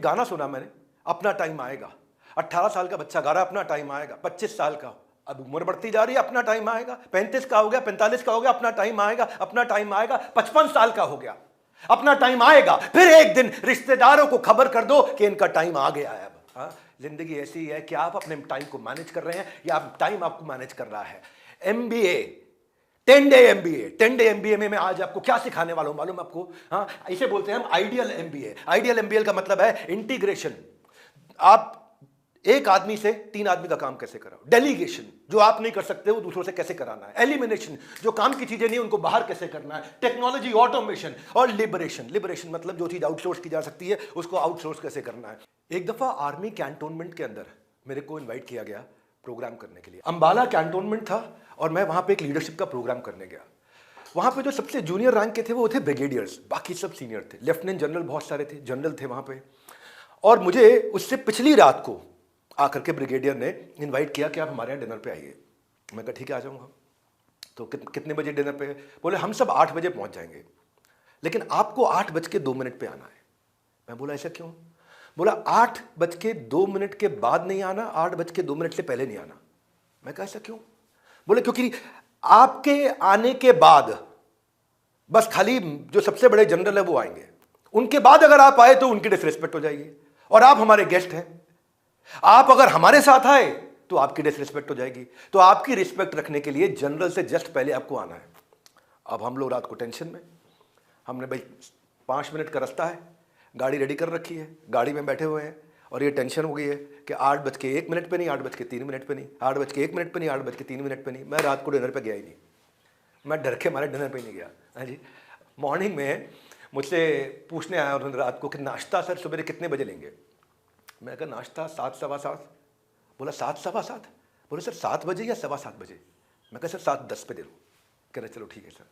एक गाना सुना मैंने, अपना टाइम आएगा। 18 साल का बच्चा गा रहा है अपना टाइम आएगा, 25 साल का, अब उम्र बढ़ती जा रही है, अपना टाइम आएगा, 35 का हो गया, 45 का हो गया, अपना टाइम आएगा, अपना टाइम आएगा, 55 साल का हो गया, अपना टाइम आएगा। फिर एक दिन रिश्तेदारों को खबर कर दो कि इनका टाइम आ गया है। अब जिंदगी ऐसी है कि आप अपने टाइम को मैनेज कर रहे हैं या टाइम आपको मैनेज कर रहा है। MBA 10 day MBA, 10 day MBA में मैं आज आपको क्या सिखाने वाला हूं मालूम आपको? हाँ, इसे बोलते हैं हम आइडियल एमबीए। आइडियल एमबीए का मतलब है इंटीग्रेशन। आप एक आदमी से 3 आदमी का काम कैसे कराओ, डेलीगेशन, जो आप नहीं कर सकते वो दूसरों से कैसे कराना है, एलिमिनेशन, जो काम की चीजें नहीं उनको बाहर कैसे करना है, टेक्नोलॉजी, ऑटोमेशन, और लिबरेशन। लिबरेशन मतलब जो चीज आउटसोर्स की जा सकती है उसको आउटसोर्स कैसे करना है। एक दफा आर्मी कैंटोनमेंट के अंदर मेरे को इन्वाइट किया गया प्रोग्राम करने के लिए। अंबाला कैंटोनमेंट था और मैं वहां पे एक लीडरशिप का प्रोग्राम करने गया। वहां पे जो सबसे जूनियर रैंक के थे वो थे ब्रिगेडियर्स, बाकी सब सीनियर थे, लेफ्टिनेंट जनरल बहुत सारे थे, जनरल थे वहां पे। और मुझे उससे पिछली रात को आकर के ब्रिगेडियर ने इनवाइट किया कि आप हमारे यहाँ डिनर पे आइए। मैं कहा ठीक है आ जाऊँगा। तो कितने बजे डिनर पे? बोले हम सब 8 बजे पहुँच जाएंगे, लेकिन आपको 8:02 पे आना है। मैं बोला ऐसा क्यों? बोला 8:02 के बाद नहीं आना, 8:02 से पहले नहीं आना। मैं कहा ऐसा क्यों? बोले क्योंकि आपके आने के बाद बस खाली जो सबसे बड़े जनरल है वो आएंगे, उनके बाद अगर आप आए तो उनकी डिसरिस्पेक्ट हो जाएगी, और आप हमारे गेस्ट हैं। आप अगर हमारे साथ आए तो आपकी डिसरिस्पेक्ट हो जाएगी, तो आपकी रिस्पेक्ट रखने के लिए जनरल से जस्ट पहले आपको आना है। अब हम लोग रात को टेंशन में, हमने भाई 5 मिनट का रास्ता है, गाड़ी रेडी कर रखी है, गाड़ी में बैठे हुए हैं, और ये टेंशन हो गई है कि 8:01 पे नहीं, 8:03 पे नहीं, 8:01 पे नहीं, 8:03 पे नहीं। मैं रात को डिनर पे गया ही नहीं, मैं डर के मारे डिनर पे नहीं गया। हाँ जी। मॉर्निंग में मुझसे पूछने आया उन्होंने रात को कि नाश्ता सर सवेरे कितने बजे लेंगे? मैं कहा नाश्ता 7, सवा 7। बोला 7, सवा 7? बोले सर 7 बजे या सवा 7 बजे? मैं कहा सर 7:10 पे दे दो। कह रहे चलो ठीक है सर।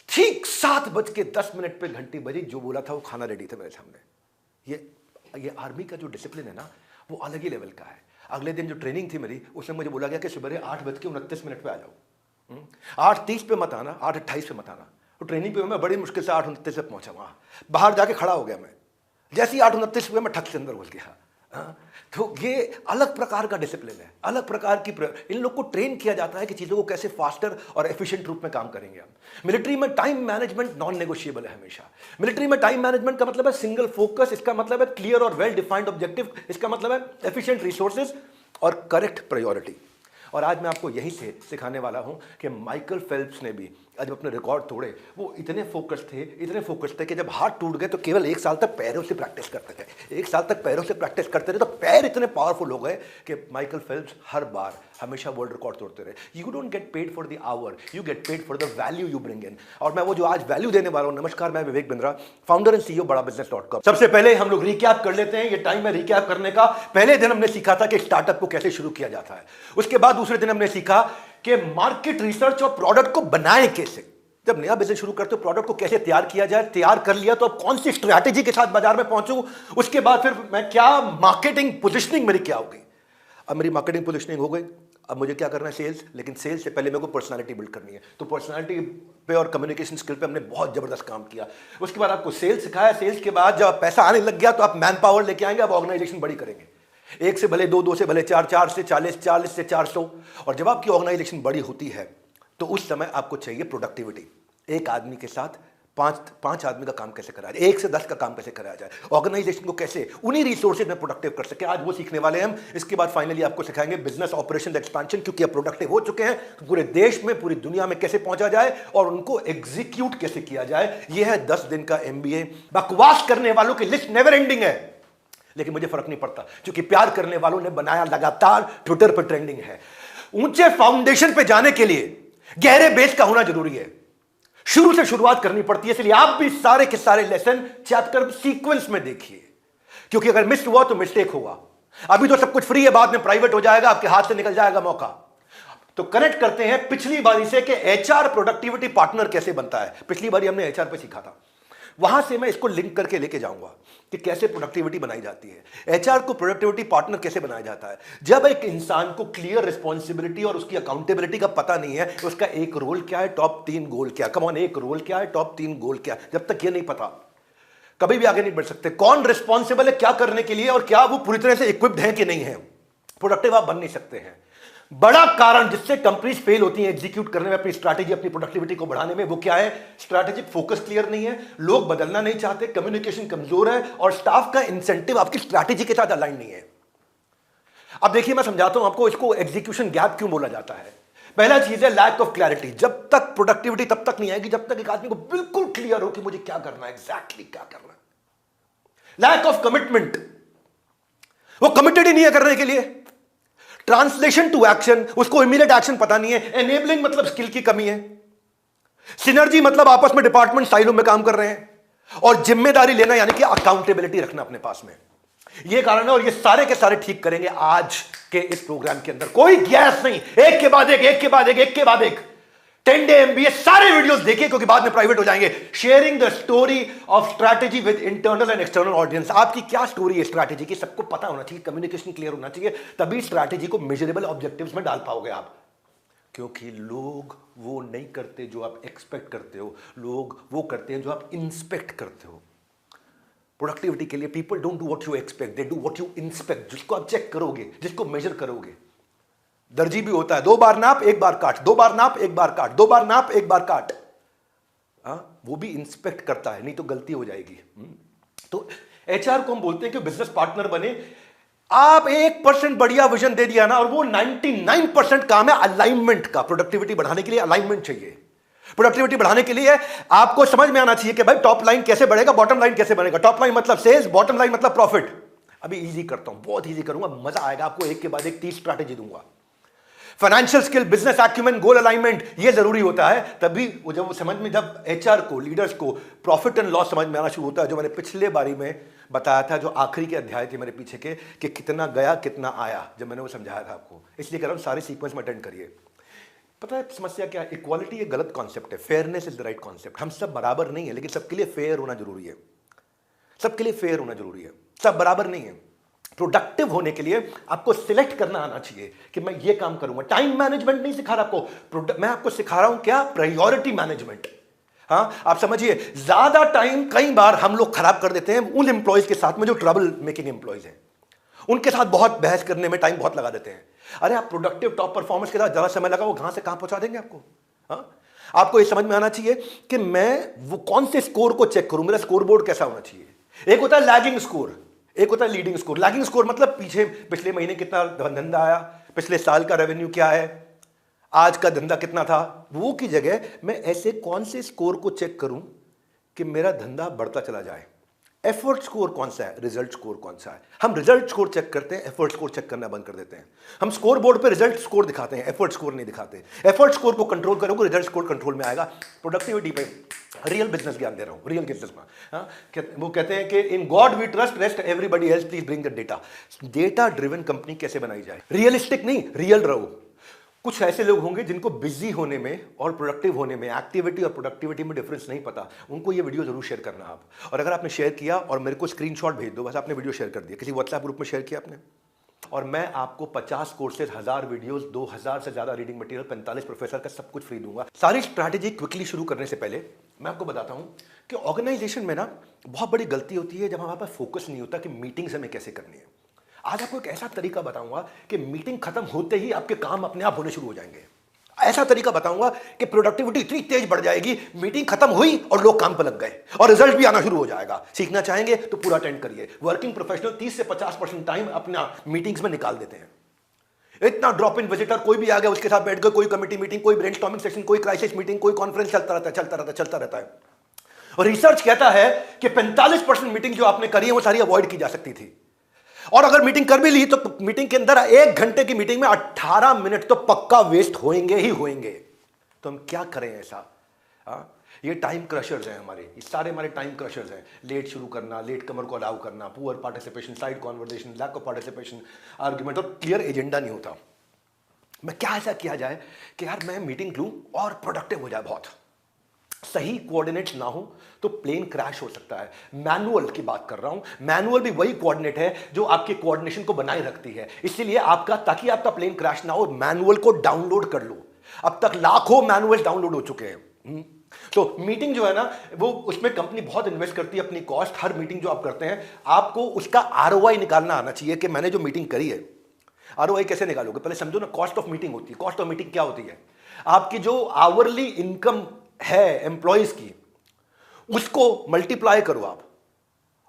ठीक 7:10 पे घंटी बजी, जो बोला था वो खाना रेडी था मेरे सामने। ये आर्मी का जो डिसिप्लिन है ना वो अलग ही लेवल का है। अगले दिन जो ट्रेनिंग थी मेरी उसमें मुझे बोला गया कि सुबह 8:29 पे आ जाओ, 8:30 पे मत आना, 8:28 पे मत आना। तो ट्रेनिंग पे मैं बड़ी मुश्किल से 8:29 पे पहुंचा। वहां बाहर जाके खड़ा हो गया मैं, जैसे ही 8:29 पे मैं ठक से अंदर घुस गया। तो ये अलग प्रकार का डिसिप्लिन है, अलग प्रकार की इन लोग को ट्रेन किया जाता है कि चीज़ों को कैसे फास्टर और एफिशिएंट रूप में काम करेंगे हम। मिलिट्री में टाइम मैनेजमेंट नॉन नेगोशिएबल है हमेशा। मिलिट्री में टाइम मैनेजमेंट का मतलब है सिंगल फोकस, इसका मतलब है क्लियर और वेल डिफाइंड ऑब्जेक्टिव, इसका मतलब है एफिशिएंट रिसोर्सेज और करेक्ट प्रायोरिटी। और आज मैं आपको यही से सिखाने वाला हूं कि माइकल फेल्प्स ने भी आज अपने रिकॉर्ड तोड़े। वो इतने फोकस थे कि जब हाथ टूट गए तो केवल 1 साल तक पैरों से प्रैक्टिस करते थे। 1 साल तक पैरों से प्रैक्टिस करते रहे तो पैर इतने पावरफुल हो गए कि माइकल फेल्प्स हर बार हमेशा वर्ल्ड रिकॉर्ड तोड़ते रहे। You don't get paid for the hour, you get paid for the value you bring in. और मैं वो जो आज वैल्यू देने वाला हूं। नमस्कार, मैं Vivek Bindra, founder and CEO badabusiness.com। सबसे पहले हम लोग रिकैप कर लेते हैं। ये टाइम है रिकैप करने का। पहले दिन हमने सीखा था कि स्टार्टअप को कैसे शुरू किया जाता है। उसके बाद दूसरे दिन हमने सीखा कि मार्केट रिसर्च और प्रोडक्ट को बनाएं कैसे। जब नया बिजनेस शुरू करते हो प्रोडक्ट को कैसे तैयार किया जाए, तैयार कर लिया तो अब कौन सी स्ट्रैटेजी के साथ बाजार में पहुंचूं। उसके बाद फिर मैं क्या मार्केटिंग पोजीशनिंग मेरी क्या होगी। अब मेरी मार्केटिंग पोजीशनिंग हो गई, अब मुझे क्या करना है सेल्स। लेकिन सेल्स से पहले मेरे को पर्सनालिटी बिल्ड करनी है, तो पर्सनालिटी पे और कम्युनिकेशन स्किल पे हमने बहुत जबरदस्त काम किया। उसके बाद आपको सेल्स सिखाया। सेल्स के बाद जब पैसा आने लग गया तो आप मैन पावर लेके आएंगे, अब ऑर्गेनाइजेशन बड़ी करेंगे। 1 से भले 2, 2 से भले 4, 4 से 40, 40 से 400। और जब आपकी ऑर्गेनाइजेशन बड़ी होती है तो उस समय आपको चाहिए प्रोडक्टिविटी। एक आदमी के साथ 5 आदमी का काम कैसे कराया जाए, 1 से 10 का काम कैसे कराया जाए, ऑर्गेनाइजेशन को कैसे उन्हीं रिसोर्सेज में प्रोडक्टिव कर सके, आज वो सीखने वाले हैं हम। इसके बाद फाइनली आपको सिखाएंगे बिजनेस ऑपरेशन एक्सपेंशन, क्योंकि अब प्रोडक्टिव हो चुके हैं तो पूरे देश में, पूरी दुनिया में कैसे पहुंचा जाए और उनको एग्जीक्यूट कैसे किया जाए। यह है 10 दिन का एमबीए। बकवास करने वालों की लिस्ट नेवर एंडिंग है, लेकिन मुझे फर्क नहीं पड़ता, क्योंकि प्यार करने वालों ने बनाया लगातार ट्विटर पर ट्रेंडिंग है। ऊंचे फाउंडेशन पे जाने के लिए गहरे बेस का होना जरूरी है, शुरू से शुरुआत करनी पड़ती है। इसलिए आप भी सारे के सारे लेसन चैप्टर सीक्वेंस में देखिए, क्योंकि अगर मिस हुआ तो मिस्टेक होगा। अभी तो सब कुछ फ्री है, बाद में प्राइवेट हो जाएगा, आपके हाथ से निकल जाएगा मौका। तो कनेक्ट करते हैं पिछली बारी से कि एचआर प्रोडक्टिविटी पार्टनर कैसे बनता है। पिछली बारी हमने एचआर पे सीखा था, वहां से मैं इसको लिंक करके लेके जाऊंगा कि कैसे प्रोडक्टिविटी बनाई जाती है। एचआर को प्रोडक्टिविटी पार्टनर कैसे बनाया जाता है। जब एक इंसान को क्लियर रिस्पॉन्सिबिलिटी और उसकी अकाउंटेबिलिटी का पता नहीं है, उसका एक रोल क्या है, टॉप 3 गोल क्या, कम ऑन, एक रोल क्या है, टॉप 3 गोल क्या, जब तक ये नहीं पता कभी भी आगे नहीं बढ़ सकते। कौन रिस्पॉन्सिबल है क्या करने के लिए और क्या वो पूरी तरह से इक्विप्ड है कि नहीं है, प्रोडक्टिव आप बन नहीं सकते हैं। बड़ा कारण जिससे कंपनीज फेल होती हैं एग्जीक्यूट करने में, अपनी स्ट्रैटेजी, अपनी प्रोडक्टिविटी को बढ़ाने में, वो क्या है? स्ट्रैटेजिक फोकस क्लियर नहीं है, लोग बदलना नहीं चाहते, कम्युनिकेशन कमजोर है, और स्टाफ का इंसेंटिव आपकी स्ट्रैटेजी के साथ अलाइन नहीं है। अब देखिए मैं समझाता हूं आपको, इसको एग्जीक्यूशन गैप क्यों बोला जाता है। पहला चीज है लैक ऑफ क्लैरिटी। जब तक प्रोडक्टिविटी तब तक नहीं आएगी जब तक एक आदमी को बिल्कुल क्लियर हो कि मुझे क्या करना है, एग्जैक्टली क्या करना है। लैक ऑफ कमिटमेंट, वो कमिटेड ही नहीं है करने के लिए। ट्रांसलेशन टू एक्शन, उसको इमीडिएट एक्शन पता नहीं है। एनेबलिंग मतलब स्किल की कमी है। सिनर्जी मतलब आपस में डिपार्टमेंट साइलो में काम कर रहे हैं। और जिम्मेदारी लेना यानी कि अकाउंटेबिलिटी रखना अपने पास में। ये कारण है और ये सारे के सारे ठीक करेंगे आज के इस प्रोग्राम के अंदर। कोई गैस नहीं, एक के बाद एक, एक के बाद एक, एक के बाद एक। 10 डे MBA सारे वीडियोस देखिए क्योंकि बाद में प्राइवेट हो जाएंगे। Sharing the story of strategy with internal and external audience. आपकी क्या स्टोरी है स्ट्रैटेजी की, सबको पता होना चाहिए, कम्युनिकेशन क्लियर होना चाहिए, तभी स्ट्रैटेजी को मेजरेबल ऑब्जेक्टिव्स में डाल पाओगे आप। क्योंकि लोग वो नहीं करते जो आप एक्सपेक्ट करते हो, लोग वो करते हैं जो आप इंस्पेक्ट करते हो। प्रोडक्टिविटी के लिए people don't do what you expect, they do what you inspect. जिसको आप चेक करोगे, जिसको मेजर करोगे। दर्जी भी होता है, 2 बार नाप 1 बार काट, 2 बार नाप 1 बार काट, 2 बार नाप 1 बार काट। वो भी इंस्पेक्ट करता है, नहीं तो गलती हो जाएगी। तो HR को हम बोलते हैं कि बिजनेस पार्टनर बने। आप 1% बढ़िया विजन दे दिया ना, और वो 99% काम है अलाइनमेंट का। प्रोडक्टिविटी बढ़ाने के लिए अलाइनमेंट चाहिए। प्रोडक्टिविटी बढ़ाने के लिए आपको समझ में आना चाहिए कि भाई टॉप लाइन कैसे बढ़ेगा, बॉटम लाइन कैसे बनेगा। टॉप लाइन मतलब सेल्स, बॉटम लाइन मतलब प्रॉफिट। अभी इजी करता हूं, बहुत इजी करूंगा, मजा आएगा आपको। एक के बाद एक 30 स्ट्रैटेजी दूंगा। फाइनेंशियल स्किल, बिजनेस एक्यूमेन, गोल अलाइनमेंट, ये जरूरी होता है। तभी वो जब समझ में, जब HR को, लीडर्स को प्रॉफिट एंड लॉस समझ में आना शुरू होता है, जो मैंने पिछले बारी में बताया था, जो आखिरी के अध्याय थे मेरे पीछे के, कि कितना गया कितना आया, जब मैंने वो समझाया था आपको। इसलिए कह रहा हूं सारे सीक्वेंस में अटेंड करिए। पता है समस्या क्या है? इक्वालिटी एक गलत कॉन्सेप्ट है, fairness is the right concept. हम सब बराबर नहीं है, लेकिन सबके लिए फेयर होना जरूरी है। सबके लिए फेयर होना जरूरी है, सब बराबर नहीं है। प्रोडक्टिव होने के लिए आपको सिलेक्ट करना आना चाहिए कि मैं ये काम करूंगा। टाइम मैनेजमेंट नहीं सिखा रहा आपको, मैं आपको सिखा रहा हूं क्या? Priority management. हाँ, आप समझिए, ज्यादा टाइम कई बार हम लोग खराब कर देते हैं उन एम्प्लॉयज के साथ में जो ट्रबल मेकिंग एम्प्लॉयज हैं। उनके साथ बहुत बहस करने में टाइम बहुत लगा देते हैं। अरे आप प्रोडक्टिव टॉप परफॉर्मेंस के साथ जरा समय लगाओ, कहां से कहां पहुंचा देंगे आपको। हाँ, आपको ये समझ में आना चाहिए कि मैं वो कौन से स्कोर को चेक करूं, मेरा स्कोर बोर्ड कैसा होना चाहिए। एक होता है लैगिंग स्कोर, एक होता है लीडिंग स्कोर। लैगिंग स्कोर मतलब पिछले महीने कितना धंधा आया, पिछले साल का रेवेन्यू क्या है, आज का धंधा कितना था। वो की जगह मैं ऐसे कौन से स्कोर को चेक करूं कि मेरा धंधा बढ़ता चला जाए। एफर्ट स्कोर कौन सा है, रिजल्ट स्कोर कौन सा है। हम रिजल्ट स्कोर चेक करते हैं, एफर्ट स्कोर चेक करना बंद कर देते हैं। हम स्कोर बोर्ड पे रिजल्ट स्कोर दिखाते हैं, एफर्ट स्कोर नहीं दिखाते। एफर्ट स्कोर को कंट्रोल करोगे, रिजल्ट स्कोर कंट्रोल में आएगा। प्रोडक्टिविटी पे रियल बिजनेस ज्ञान दे रहा हूं, रियल बिजनेस में। हाँ, वो कहते हैं कि in God we trust, rest everybody else, please bring the data. Data driven company कैसे बनाई जाए, रियलिस्टिक नहीं, रियल रहो। कुछ ऐसे लोग होंगे जिनको बिजी होने में और प्रोडक्टिव होने में, एक्टिविटी और प्रोडक्टिविटी में डिफरेंस नहीं पता, उनको ये वीडियो जरूर शेयर करना आप। और अगर आपने शेयर किया और मेरे को स्क्रीनशॉट भेज दो, बस आपने वीडियो शेयर कर दिया, किसी व्हाट्सएप ग्रुप में शेयर किया आपने, और मैं आपको 50 कोर्सेज, 1000 वीडियोस, 2000 से ज्यादा रीडिंग मटेरियल, 45 प्रोफेसर का सब कुछ फ्री दूंगा। सारी स्ट्रैटेजी क्विकली शुरू करने से पहले मैं आपको बताता हूं कि ऑर्गेनाइजेशन में ना बहुत बड़ी गलती होती है जब हमारे पास फोकस नहीं होता कि मीटिंग्स हमें कैसे करनी है। आज आपको एक ऐसा तरीका बताऊंगा कि मीटिंग खत्म होते ही आपके काम अपने आप होने शुरू हो जाएंगे। ऐसा तरीका बताऊंगा कि प्रोडक्टिविटी इतनी तेज बढ़ जाएगी, मीटिंग खत्म हुई और लोग काम पर लग गए और रिजल्ट भी आना शुरू हो जाएगा। सीखना चाहेंगे तो पूरा अटेंड करिए। वर्किंग प्रोफेशनल 30 से 50% टाइम अपना मीटिंग्स में निकाल देते हैं। इतना ड्रॉप इन विजिटर, कोई भी आ गया उसके साथ बैठ गए, कोई कमिटी मीटिंग, कोई ब्रेनस्टॉर्मिंग सेशन, कोई क्राइसिस मीटिंग, कोई कॉन्फ्रेंस चलता रहता है। और रिसर्च कहता है कि 45% मीटिंग जो आपने करी है वो सारी अवॉइड की जा सकती थी। और अगर मीटिंग कर भी ली तो मीटिंग के अंदर 1 घंटे की मीटिंग में 18 मिनट तो पक्का वेस्ट होंगे ही होंगे। तो हम क्या करें ऐसा? ये टाइम क्रशर्स हैं हमारे, ये सारे हमारे टाइम क्रशर्स हैं। लेट शुरू करना, लेट कमर को अलाउ करना, poor participation, side conversation, lack of participation, argument, और क्लियर एजेंडा नहीं होता। मैं क्या ऐसा किया जाए कि यार मैं मीटिंग लूं और प्रोडक्टिव हो जाए बहुत। सही कोऑर्डिनेट्स ना हो तो प्लेन क्रैश हो सकता है। मैनुअल की बात कर रहा हूं। मैनुअल भी वही कोऑर्डिनेट है जो आपके कोऑर्डिनेशन को बनाए रखती है। इसीलिए आपका, ताकि आपका प्लेन क्रैश ना हो, मैनुअल को डाउनलोड कर लो। अब तक लाखों मैनुअल डाउनलोड हो चुके हैं। तो मीटिंग जो है ना, वो उसमें कंपनी बहुत इन्वेस्ट करती है अपनी कॉस्ट। हर मीटिंग जो आप करते हैं, आपको उसका आरओआई निकालना आना चाहिए कि मैंने जो मीटिंग करी है। आरओआई कैसे निकालोगे? पहले समझो ना, कॉस्ट ऑफ मीटिंग होती है। कॉस्ट ऑफ मीटिंग क्या होती है? आपकी जो आवरली इनकम है एम्प्लॉयज की, उसको मल्टीप्लाई करो। आप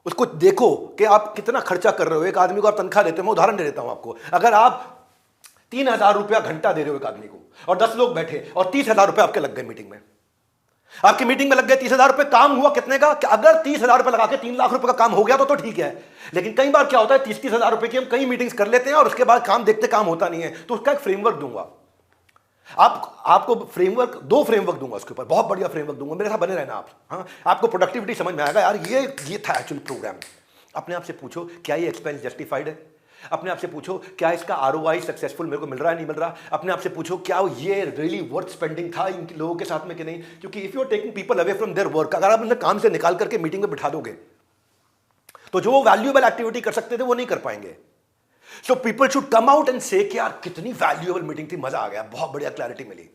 उसको देखो कि आप कितना खर्चा कर रहे हो। एक आदमी को आप तनख्वाह देते हो, मैं उदाहरण दे देता हूं आपको। अगर आप 3,000 रुपया घंटा दे रहे हो एक आदमी को, और 10 लोग बैठे और 30,000 रुपये आपके लग गए मीटिंग में, आपकी मीटिंग में लग गए 30,000 रुपये, काम हुआ कितने का? कि अगर 30,000 रुपये लगा के 3 लाख रुपए का काम हो गया तो ठीक है। लेकिन कई बार क्या होता है, 30,000 रुपए की हम कई मीटिंग्स कर लेते हैं और उसके बाद काम देखते काम होता नहीं है। तो उसका एक फ्रेमवर्क दूंगा आपको फ्रेमवर्क, 2 फ्रेमवर्क दूंगा उसके ऊपर, बहुत बढ़िया फ्रेमवर्क दूंगा। मेरे साथ बने रहना आप। हाँ, आपको प्रोडक्टिविटी समझ में आएगा। यार ये था एक्चुअली प्रोग्राम। अपने आप से पूछो, क्या ये एक्सपेंस जस्टिफाइड है? अपने आप से पूछो, क्या इसका आरओआई सक्सेसफुल मेरे को मिल रहा है, नहीं मिल रहा? अपने आप से पूछो, क्या ये रियली वर्थ स्पेंडिंग था इन लोगों के साथ में कि नहीं? क्योंकि if you are taking people away from their work, अगर आप उन्हें काम से निकाल करके मीटिंग में बिठा दोगे, तो जो वो वैल्यूएबल एक्टिविटी कर सकते थे वो नहीं कर पाएंगे। So people should come out and से कि यार कितनी वैल्यूएबल मीटिंग थी, मजा आ गया, बहुत बढ़िया क्लैरिटी मिली।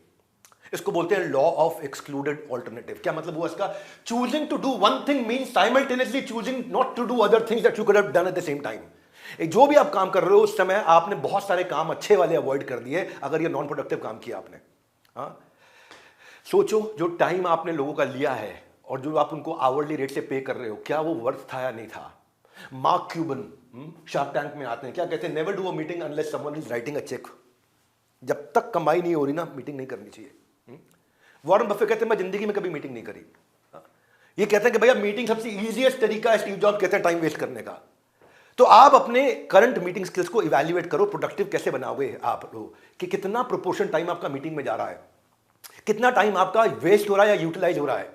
इसको बोलते हैं लॉ ऑफ एक्सक्लूडेड ऑल्टरनेटिव। क्या मतलब हुआ इसका? Choosing to do one thing means simultaneously choosing not to do other things that you could have done at the same time. जो भी आप काम कर रहे हो उस समय आपने बहुत सारे काम अच्छे वाले अवॉइड कर दिए, अगर ये नॉन प्रोडक्टिव काम किया आपने। हाँ, सोचो, जो टाइम आपने लोगों का लिया है और जो आप उनको आवरली रेट से पे कर रहे हो, क्या वो वर्थ था या नहीं था? मार्क क्यूबन शार्क टैंक में आते हैं, क्या कहते हैं? Never do a meeting unless someone is writing a cheque. जब तक कमाई नहीं हो रही ना, मीटिंग नहीं करनी चाहिए। वॉरेन बफेट कहते हैं मैं जिंदगी में कभी मीटिंग नहीं करी। ये कहते हैं कि भैया मीटिंग सबसे इजीएस्ट तरीका है, स्टीव जॉब्स कहते हैं, टाइम वेस्ट करने का। तो आप अपने करंट मीटिंग स्किल्स को इवैल्यूएट करो, प्रोडक्टिव कैसे बनाओगे आप लोग, कि कितना प्रोपोर्शन टाइम आपका मीटिंग में जा रहा है, कितना टाइम आपका वेस्ट हो रहा है या यूटिलाइज हो रहा है,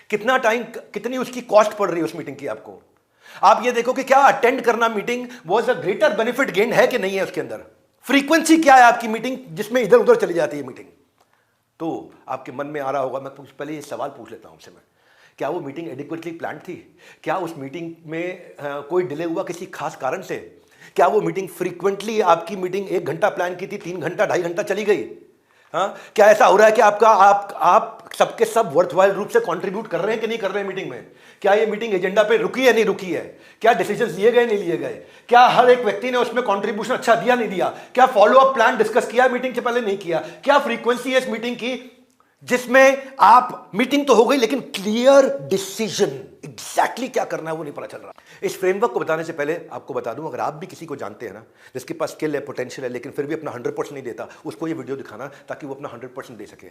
कितना टाइम, कितनी उसकी कॉस्ट पड़ रही है उस मीटिंग की आपको। आप ये देखो कि क्या अटेंड करना meeting was a greater benefit gain है कि नहीं है, उसके अंदर फ्रीक्वेंसी क्या है आपकी मीटिंग जिसमें इधर उधर चली जाती है मीटिंग। तो आपके मन में आ रहा होगा, मैं पहले ये सवाल पूछ लेता हूं आपसे, मैं, क्या वो मीटिंग एडिक्वेटली प्लान थी? क्या उस मीटिंग में कोई डिले हुआ किसी खास कारण से? क्या वो मीटिंग फ्रीक्वेंटली, आपकी मीटिंग 1 घंटा प्लान की थी, 3 घंटा 2.5 घंटा चली गई? हाँ, क्या ऐसा हो रहा है कि आप सबके सब वर्थवाइल रूप से कंट्रीब्यूट कर रहे हैं कि नहीं कर रहे हैं मीटिंग में? क्या ये मीटिंग एजेंडा पे रुकी है नहीं रुकी है? क्या डिसीजंस लिए गए नहीं लिए गए? क्या हर एक व्यक्ति ने उसमें कंट्रीब्यूशन अच्छा दिया नहीं दिया? क्या फॉलो अप प्लान डिस्कस किया मीटिंग से पहले नहीं किया? क्या फ्रीक्वेंसी है इस मीटिंग की जिसमें आप, मीटिंग तो हो गई लेकिन क्लियर डिसीजन एग्जैक्टली क्या करना है वो नहीं पता चल रहा। इस फ्रेमवर्क को बताने से पहले आपको बता दूं, अगर आप भी किसी को जानते हैं ना जिसके पास स्किल है, पोटेंशियल है, लेकिन फिर भी अपना 100% नहीं देता, उसको ये वीडियो दिखाना ताकि वो अपना 100% दे सके।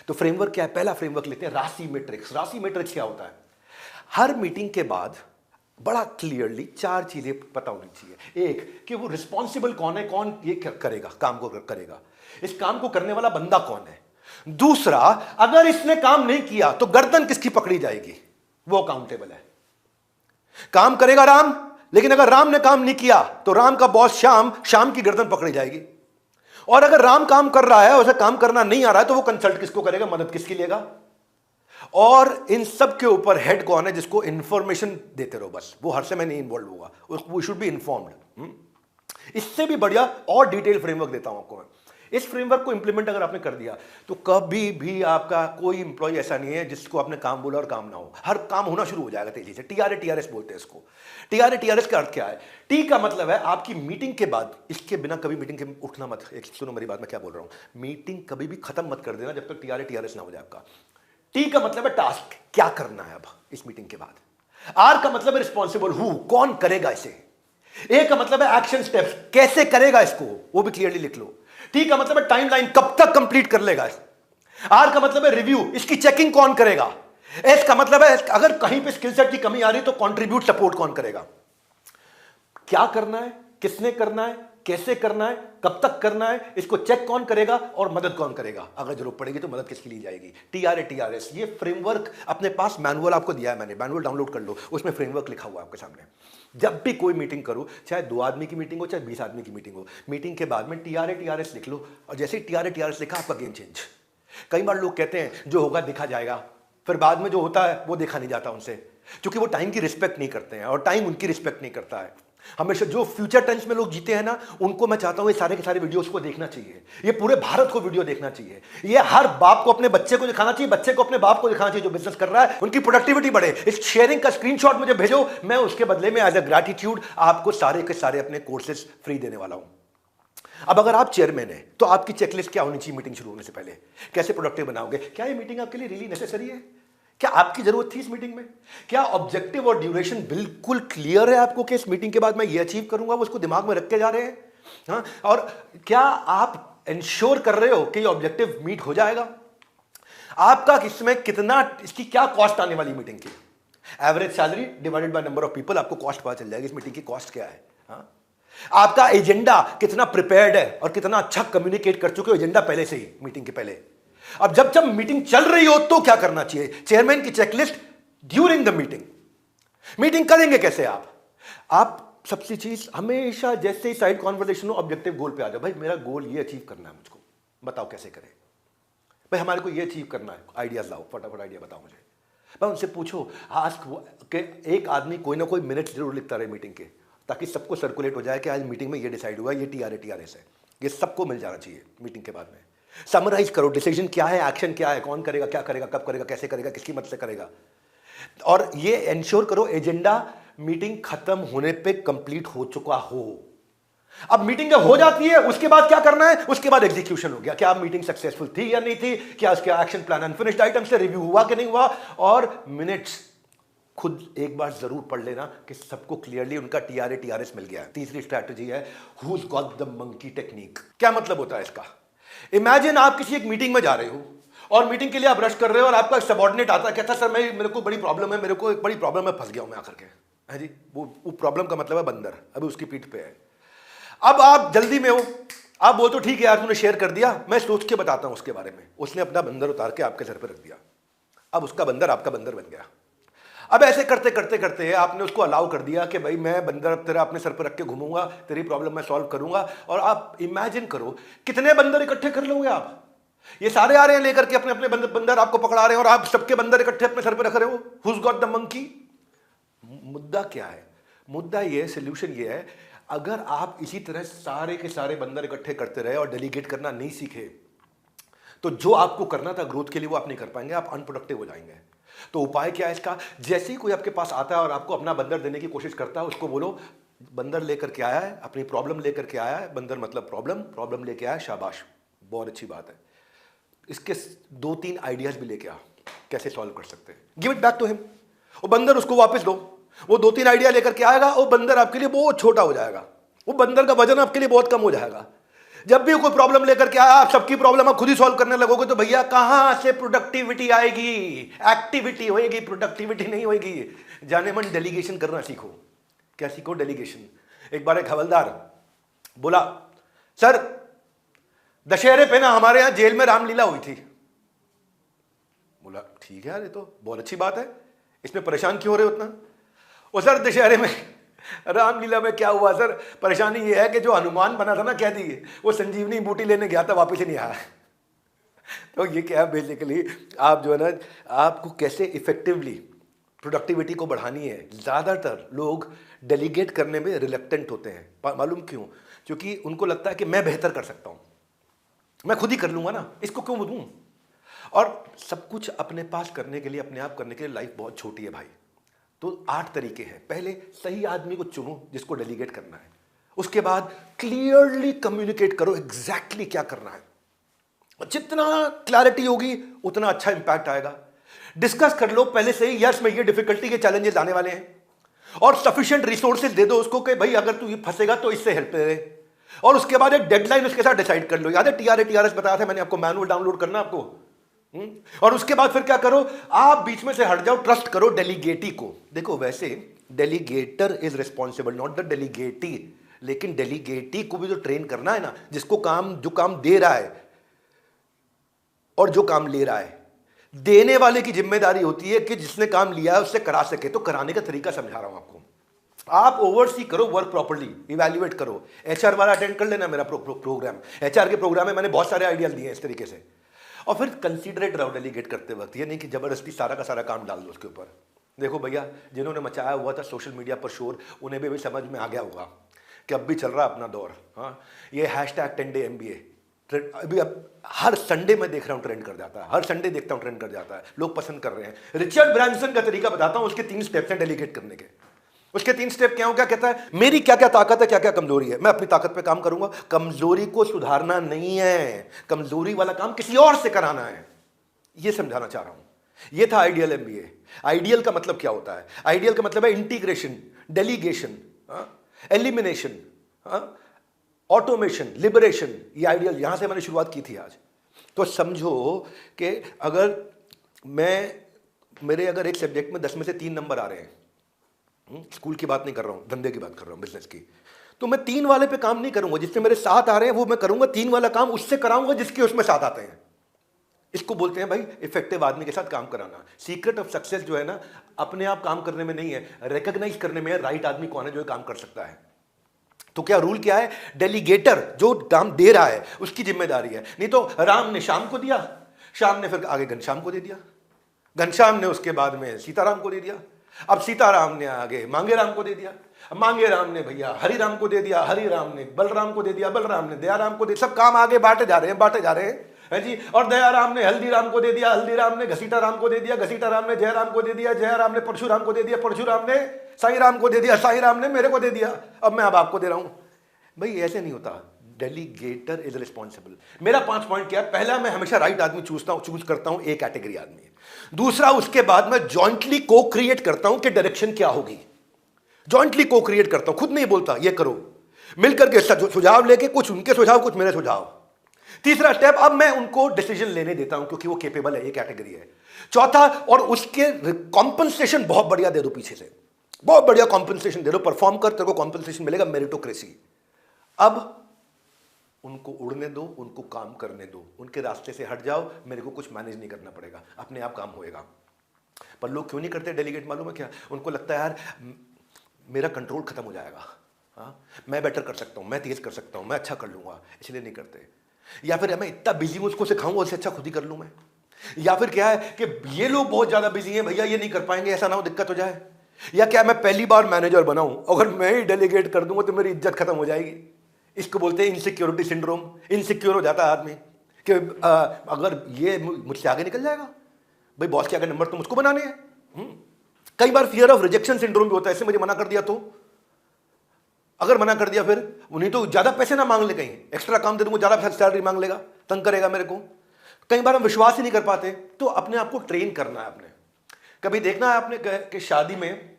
तो फ्रेमवर्क क्या है? पहला फ्रेमवर्क लेते हैं राशि मैट्रिक्स। राशि मैट्रिक्स क्या होता है? हर मीटिंग के बाद बड़ा क्लियरली 4 चीजें पता होनी चाहिए। एक, कि वो रिस्पॉन्सिबल कौन है, कौन ये करेगा, काम को करेगा, इस काम को करने वाला बंदा कौन है। दूसरा, अगर इसने काम नहीं किया तो गर्दन किसकी पकड़ी जाएगी, वो अकाउंटेबल है। काम करेगा राम, लेकिन अगर राम ने काम नहीं किया तो राम का बॉस शाम की गर्दन पकड़ी जाएगी। और अगर राम काम कर रहा है, उसे काम करना नहीं आ रहा है, तो वो कंसल्ट किसको करेगा, मदद किसकी लेगा। और इन सब के ऊपर हेड कौन है, जिसको इंफॉर्मेशन देते रहो बस, वो हर समय नहीं इन्वॉल्व होगा, वो शुड बी इन्फॉर्म्ड। इससे भी बढ़िया और डिटेल फ्रेमवर्क देता हूं आपको मैं। इस फ्रेमवर्क को इंप्लीमेंट अगर आपने कर दिया तो कभी भी आपका कोई इंप्लॉय ऐसा नहीं है जिसको आपने काम बोला और काम ना हो। हर काम होना शुरू हो जाएगा तेजी से। TRS बोलते हैं इसको। TRS का अर्थ क्या है? टी का मतलब है आपकी मीटिंग के बाद, इसके बिना कभी मीटिंग के उठना मत। एक सुनो मेरी बात, मैं क्या बोल रहा हूं। मीटिंग कभी भी खत्म मत कर देना जब तक TRS ना हो जाए आपका। टी का मतलब है टास्क, क्या करना है अब इस मीटिंग के बाद। आर का मतलब है रिस्पॉन्सिबल, हु, कौन करेगा इसे। ए का मतलब है एक्शन स्टेप्स, कैसे करेगा इसको, वो भी क्लियरली लिख लो। टी का मतलब है टाइमलाइन, कब तक कंप्लीट कर लेगा। आर का मतलब है रिव्यू, इसकी चेकिंग कौन करेगा। एस का मतलब है अगर कहीं पे स्किल सेट की कमी आ रही तो कंट्रीब्यूट सपोर्ट कौन करेगा। क्या करना है, किसने करना है, कैसे करना है, कब तक करना है, इसको चेक कौन करेगा और मदद कौन करेगा। अगर जरूरत पड़ेगी तो मदद किसकी ली जाएगी। TRS। ये फ्रेमवर्क अपने पास मैनुअल आपको दिया है मैंने, मैनुअल डाउनलोड कर लो, उसमें फ्रेमवर्क लिखा हुआ है आपके सामने। जब भी कोई मीटिंग करो, चाहे 2 आदमी की मीटिंग हो चाहे 20 आदमी की मीटिंग हो, मीटिंग के बाद में TRS लिख लो। और जैसे ही TRS लिखा, आपका गेम चेंज। कई बार लोग कहते हैं जो होगा दिखा जाएगा, फिर बाद में जो होता है वो देखा नहीं जाता उनसे, क्योंकि वो टाइम की रिस्पेक्ट नहीं करते हैं और टाइम उनकी रिस्पेक्ट नहीं करता है। हमेशा जो फ्यूचर टेंस में लोग जीते हैं ना, उनको मैं चाहता हूं ये सारे के सारे वीडियोस को देखना चाहिए, ये पूरे भारत को वीडियो देखना चाहिए, ये हर बाप को अपने बच्चे को दिखाना चाहिए, बच्चे को अपने बाप को दिखाना चाहिए जो बिजनेस कर रहा है, उनकी प्रोडक्टिविटी बढ़े। इस शेयरिंग का स्क्रीनशॉट मुझे भेजो, मैं उसके बदले में एज अ ग्रैटिट्यूड आपको सारे के सारे अपने कोर्सेज फ्री देने वाला हूं। अब अगर आप चेयरमैन हैं तो आपकी चेकलिस्ट क्या होनी चाहिए मीटिंग शुरू होने से पहले? कैसे प्रोडक्टिव बनाओगे? क्या ये मीटिंग आपके लिए रियली नेसेसरी है? क्या आपकी जरूरत थी इस मीटिंग में? क्या ऑब्जेक्टिव और ड्यूरेशन बिल्कुल क्लियर है आपको कि इस मीटिंग के बाद मैं ये अचीव करूंगा, वो उसको दिमाग में रख के जा रहे हैं? हाँ, और क्या आप इंश्योर कर रहे हो कि ये ऑब्जेक्टिव मीट हो जाएगा? आपका इसमें कितना, इसकी क्या कॉस्ट आने वाली मीटिंग की? Average salary divided by number of people, आपको कॉस्ट पता चल जाएगी इस मीटिंग की कॉस्ट क्या है। हाँ? आपका एजेंडा कितना प्रिपेयर्ड है और कितना अच्छा कम्युनिकेट कर चुके हो एजेंडा पहले से ही, मीटिंग के पहले। अब जब जब मीटिंग चल रही हो तो क्या करना चाहिए? चेयरमैन की checklist during the meeting. Meeting करेंगे कैसे आप सबसे चीज हमेशा जैसे ही साइड कॉन्वर्सेशन हो ऑब्जेक्टिव गोल पे आ जाओ। भाई मेरा गोल ये अचीव करना है, मुझको बताओ कैसे करें। भाई हमारे को ये अचीव करना है, आइडियाज लाओ, फटाफट आइडिया बताओ मुझे। भाई उनसे पूछो, आस्क के एक आदमी कोई ना कोई मिनट जरूर लिखता रहे मीटिंग के, ताकि सबको सर्कुलेट हो जाए कि आज मीटिंग में ये डिसाइड हुआ, ये टीआरएस है, ये सबको मिल जाना चाहिए मीटिंग के बाद में। समराइज करो, डिसीजन क्या है, एक्शन क्या है, कौन करेगा, क्या करेगा, कब करेगा, कैसे करेगा, किसकी मदद से करेगा। और ये इंश्योर करो एजेंडा मीटिंग खत्म होने पे कंप्लीट हो चुका हो। अब मीटिंग जब हो जाती है उसके बाद क्या करना है? उसके बाद एग्जीक्यूशन हो गया। क्या मीटिंग सक्सेसफुल थी या नहीं थी, क्या उसका एक्शन प्लान अनफिनिश्ड आइटम से रिव्यू हुआ कि नहीं हुआ, और मिनट्स खुद एक बार जरूर पढ़ लेना कि सबको क्लियरली उनका टीआरएस मिल गया है। तीसरी स्ट्रैटेजी है who's got the monkey technique. क्या मतलब होता है इसका? इमेजिन आप किसी एक मीटिंग में जा रहे हो और मीटिंग के लिए आप रश कर रहे हो और आपका सबॉर्डिनेट आता है, कहता है सर मेरे को बड़ी प्रॉब्लम है, मेरे को एक बड़ी प्रॉब्लम में फंस गया हूं मैं आकर के। है जी, वो प्रॉब्लम का मतलब है बंदर, अभी उसकी पीठ पे है। अब आप जल्दी में हो, आप बोलते हो ठीक है यार तूने शेयर कर दिया, मैं सोच के बताता हूं उसके बारे में। उसने अपना बंदर उतार के आपके सर पर रख दिया, अब उसका बंदर आपका बंदर बन गया। अब ऐसे करते करते करते आपने उसको अलाउ कर दिया कि भाई मैं बंदर तेरा अपने सर पर रख के घूमूंगा, तेरी प्रॉब्लम मैं सॉल्व करूंगा। और आप इमेजिन करो कितने बंदर इकट्ठे कर लोगे आप। ये सारे आ रहे हैं लेकर के अपने अपने बंदर आपको पकड़ा रहे हैं और आप सबके बंदर इकट्ठे अपने सर पर रख रहे हो। Who's got the monkey? मुद्दा क्या है? मुद्दा ये, सोल्यूशन ये है, अगर आप इसी तरह सारे के सारे बंदर इकट्ठे करते रहे और डेलीगेट करना नहीं सीखे तो जो आपको करना था ग्रोथ के लिए वो आप नहीं कर पाएंगे, आप अनप्रोडक्टिव हो जाएंगे। तो उपाय क्या है इसका? जैसे ही कोई आपके पास आता है और आपको अपना बंदर देने की कोशिश करता है, उसको बोलो बंदर लेकर के आया है, अपनी प्रॉब्लम लेकर के आया है, बंदर मतलब प्रॉब्लम लेके आया, शाबाश, बहुत अच्छी बात है। इसके 2-3 आइडियाज भी लेके आ, कैसे सॉल्व कर सकते हैं। Give it back to him. वो बंदर उसको वापस दो, वो 2-3 आइडिया लेकर के आएगा, वो बंदर आपके लिए बहुत छोटा हो जाएगा, वो बंदर का वजन आपके लिए बहुत कम हो जाएगा। जब भी कोई प्रॉब्लम लेकर के आया, आप सबकी प्रॉब्लम आप खुद ही सॉल्व करने लगोगे तो भैया कहां से प्रोडक्टिविटी आएगी? एक्टिविटी होएगी, प्रोडक्टिविटी नहीं होएगी। जाने मन डेलीगेशन करना सीखो। क्या सीखो? डेलीगेशन। एक बार एक हवलदार बोला सर दशहरे पे ना हमारे यहां जेल में रामलीला हुई थी। बोला ठीक है यार, ये तो बहुत अच्छी बात है, इसमें परेशान क्यों हो रहे हो उतना? वो सर दशहरे में रामलीला में क्या हुआ सर, परेशानी ये है कि जो हनुमान बना था ना, कह दी वो संजीवनी बूटी लेने गया था, वापस ही नहीं आया। तो ये क्या है बेसिकली, आप जो है ना, आपको कैसे इफेक्टिवली प्रोडक्टिविटी को बढ़ानी है। ज़्यादातर लोग डेलीगेट करने में रिलेक्टेंट होते हैं। मालूम क्यों? क्योंकि उनको लगता है कि मैं बेहतर कर सकता हूँ, मैं खुद ही कर लूँगा ना, इसको क्यों दूँ। और सब कुछ अपने पास करने के लिए, अपने आप करने के लिए लाइफ बहुत छोटी है भाई। तो 8 तरीके हैं। पहले सही आदमी को चुनो जिसको डेलीगेट करना है। उसके बाद क्लियरली कम्युनिकेट करो एग्जैक्टली क्या करना है। जितना क्लैरिटी होगी उतना अच्छा इंपैक्ट आएगा। डिस्कस कर लो पहले से ही, यस मैं ये डिफिकल्टी के चैलेंजेस आने वाले हैं, और सफिशिएंट रिसोर्सेज दे दो उसको कि भाई अगर तू ये फंसेगा तो इससे हेल्प ले। और उसके बाद एक डेडलाइन उसके साथ डिसाइड कर लो। याद है टीआरएस बताया था मैंने आपको, मैनुअल डाउनलोड करना आपको। और उसके बाद फिर क्या करो, आप बीच में से हट जाओ, ट्रस्ट करो डेलीगेटी को। देखो वैसे delegator is responsible, not the delegatee, लेकिन डेलीगेटी को भी तो ट्रेन करना है ना, जिसको जो काम दे रहा है और जो काम ले रहा है। देने वाले की जिम्मेदारी होती है कि जिसने काम लिया है उससे करा सके। तो कराने का तरीका समझा रहा हूं आपको। आप ओवरसी करो, वर्क प्रॉपर्ली, इवैल्यूएट करो। एचआर वाला अटेंड कर लेना मेरा प्रोग्राम। एचआर के प्रोग्राम में मैंने बहुत सारे आइडियाज दिए हैं इस तरीके से। और फिर कंसीडरेट रहो डेलीगेट करते वक्त, ये नहीं कि जबरदस्ती सारा का सारा काम डाल दो उसके ऊपर। देखो भैया, जिन्होंने मचाया हुआ था सोशल मीडिया पर शोर, उन्हें भी समझ में आ गया होगा कि अब भी चल रहा है अपना दौर। हाँ, ये हैशटैग 10 डे MBA अभी अब हर संडे में देख रहा हूं ट्रेंड कर जाता है, हर संडे देखता हूं ट्रेंड कर जाता है, लोग पसंद कर रहे हैं। रिचर्ड ब्रांसन का तरीका बताता हूं, उसके 3 स्टेप्स हैं डेलीगेट करने के। उसके 3 स्टेप क्या हो, क्या कहता है, मेरी क्या क्या ताकत है, क्या क्या कमजोरी है, मैं अपनी ताकत पे काम करूंगा। कमजोरी को सुधारना नहीं है, कमजोरी वाला काम किसी और से कराना है, ये समझाना चाह रहा हूं। ये था आइडियल MBA। आइडियल का मतलब क्या होता है? आइडियल का मतलब है integration, delegation, elimination, automation, liberation. ये आइडियल, यहां से मैंने शुरुआत की थी आज। तो समझो कि अगर मेरे अगर एक सब्जेक्ट में 10 में से 3 नंबर आ रहे हैं, स्कूल की बात नहीं कर रहा हूं, धंधे की बात कर रहा हूं, बिजनेस की, तो मैं 3 वाले पे काम नहीं करूंगा जिससे मेरे 7 आ रहे हैं, वो मैं करूंगा 3 वाला काम उससे कराऊंगा जिसके उसमें 7 आते हैं। इसको बोलते हैं भाई इफेक्टिव आदमी के साथ काम कराना। सीक्रेट ऑफ सक्सेस जो है ना, अपने आप काम करने में नहीं है, रिकॉग्नाइज करने में है राइट आदमी कौन है जो काम कर सकता है। तो क्या रूल क्या है? डेलीगेटर जो काम दे रहा है उसकी जिम्मेदारी है। नहीं तो राम ने श्याम को दिया, श्याम ने फिर आगे घनश्याम को दे दिया, घनश्याम ने उसके बाद में सीताराम को दे दिया, अब सीताराम ने आगे मांगे राम को दे दिया, अब मांगे राम ने भैया हरि राम को दे दिया, हरि राम ने बलराम को दे दिया, बलराम ने दयाराम को दे, सब काम आगे बांटे जा रहे हैं, बांटे जा रहे हैं, है जी। और दयाराम ने हल्दीराम को दे दिया, हल्दीराम ने घसीटा राम को दे दिया, घसीटा राम ने जयराम को दे दिया, जयराम ने परशुराम को दे दिया, परशुराम ने साई राम को दे दिया, साई राम ने मेरे को दे दिया, अब मैं अब आपको दे रहा हूं। भाई ऐसे नहीं होता। Delegator is responsible. मेरा 5 पॉइंट क्या है? पहला, मैं हमेशा राइट आदमी चूज करता हूं, एक कैटेगरी आदमी। दूसरा, उसके बाद मैं जॉइंटली को क्रिएट करता हूं कि डायरेक्शन क्या होगी। जॉइंटली को क्रिएट करता हूं, खुद नहीं बोलता ये करो, मिलकर के सुझाव लेके, कुछ उनके सुझाव कुछ मेरे सुझाव। तीसरा स्टेप, अब मैं उनको डिसीजन लेने देता हूं क्योंकि वो केपेबल है, ये कैटेगरी है। चौथा, और उसके कॉम्पनसेशन बहुत बढ़िया दे दो, पीछे से बहुत बढ़िया कॉम्पनसेशन दे दो, परफॉर्म कर, तेरे को कॉम्पनसेशन मिलेगा, मेरिटोक्रेसी। अब उनको उड़ने दो, उनको काम करने दो, उनके रास्ते से हट जाओ, मेरे को कुछ मैनेज नहीं करना पड़ेगा, अपने आप काम होएगा। पर लोग क्यों नहीं करते डेलीगेट? मालूम है क्या? उनको लगता है यार मेरा कंट्रोल खत्म हो जाएगा, हाँ मैं बेटर कर सकता हूं, मैं तेज कर सकता हूं, मैं अच्छा कर लूंगा, इसलिए नहीं करते। या फिर मैं इतना बिजी हूं, उसको सिखाऊंगा, उससे अच्छा खुद ही कर लूं मैं। या फिर क्या है कि ये लोग बहुत ज्यादा बिजी हैं भैया, ये नहीं कर पाएंगे, ऐसा ना हो दिक्कत हो जाए। या क्या मैं पहली बार मैनेजर बनाऊं, अगर मैं ही डेलीगेट कर दूंगा तो मेरी इज्जत खत्म हो जाएगी। इसको बोलते हैं इनसिक्योरिटी सिंड्रोम। इनसिक्योर हो जाता है आदमी कि अगर ये मुझसे आगे निकल जाएगा, भाई बॉस के आगे नंबर तो मुझको बनाने हैं। कई बार फियर ऑफ रिजेक्शन सिंड्रोम भी होता है, ऐसे मुझे मना कर दिया तो, अगर मना कर दिया फिर उन्हें तो ज्यादा पैसे ना मांग ले, कहीं एक्स्ट्रा काम दे दूंगा, ज्यादा सैलरी मांग लेगा, तंग करेगा मेरे को। कई बार हम विश्वास ही नहीं कर पाते। तो अपने आप को ट्रेन करना है आपने। कभी देखना है आपने कि शादी में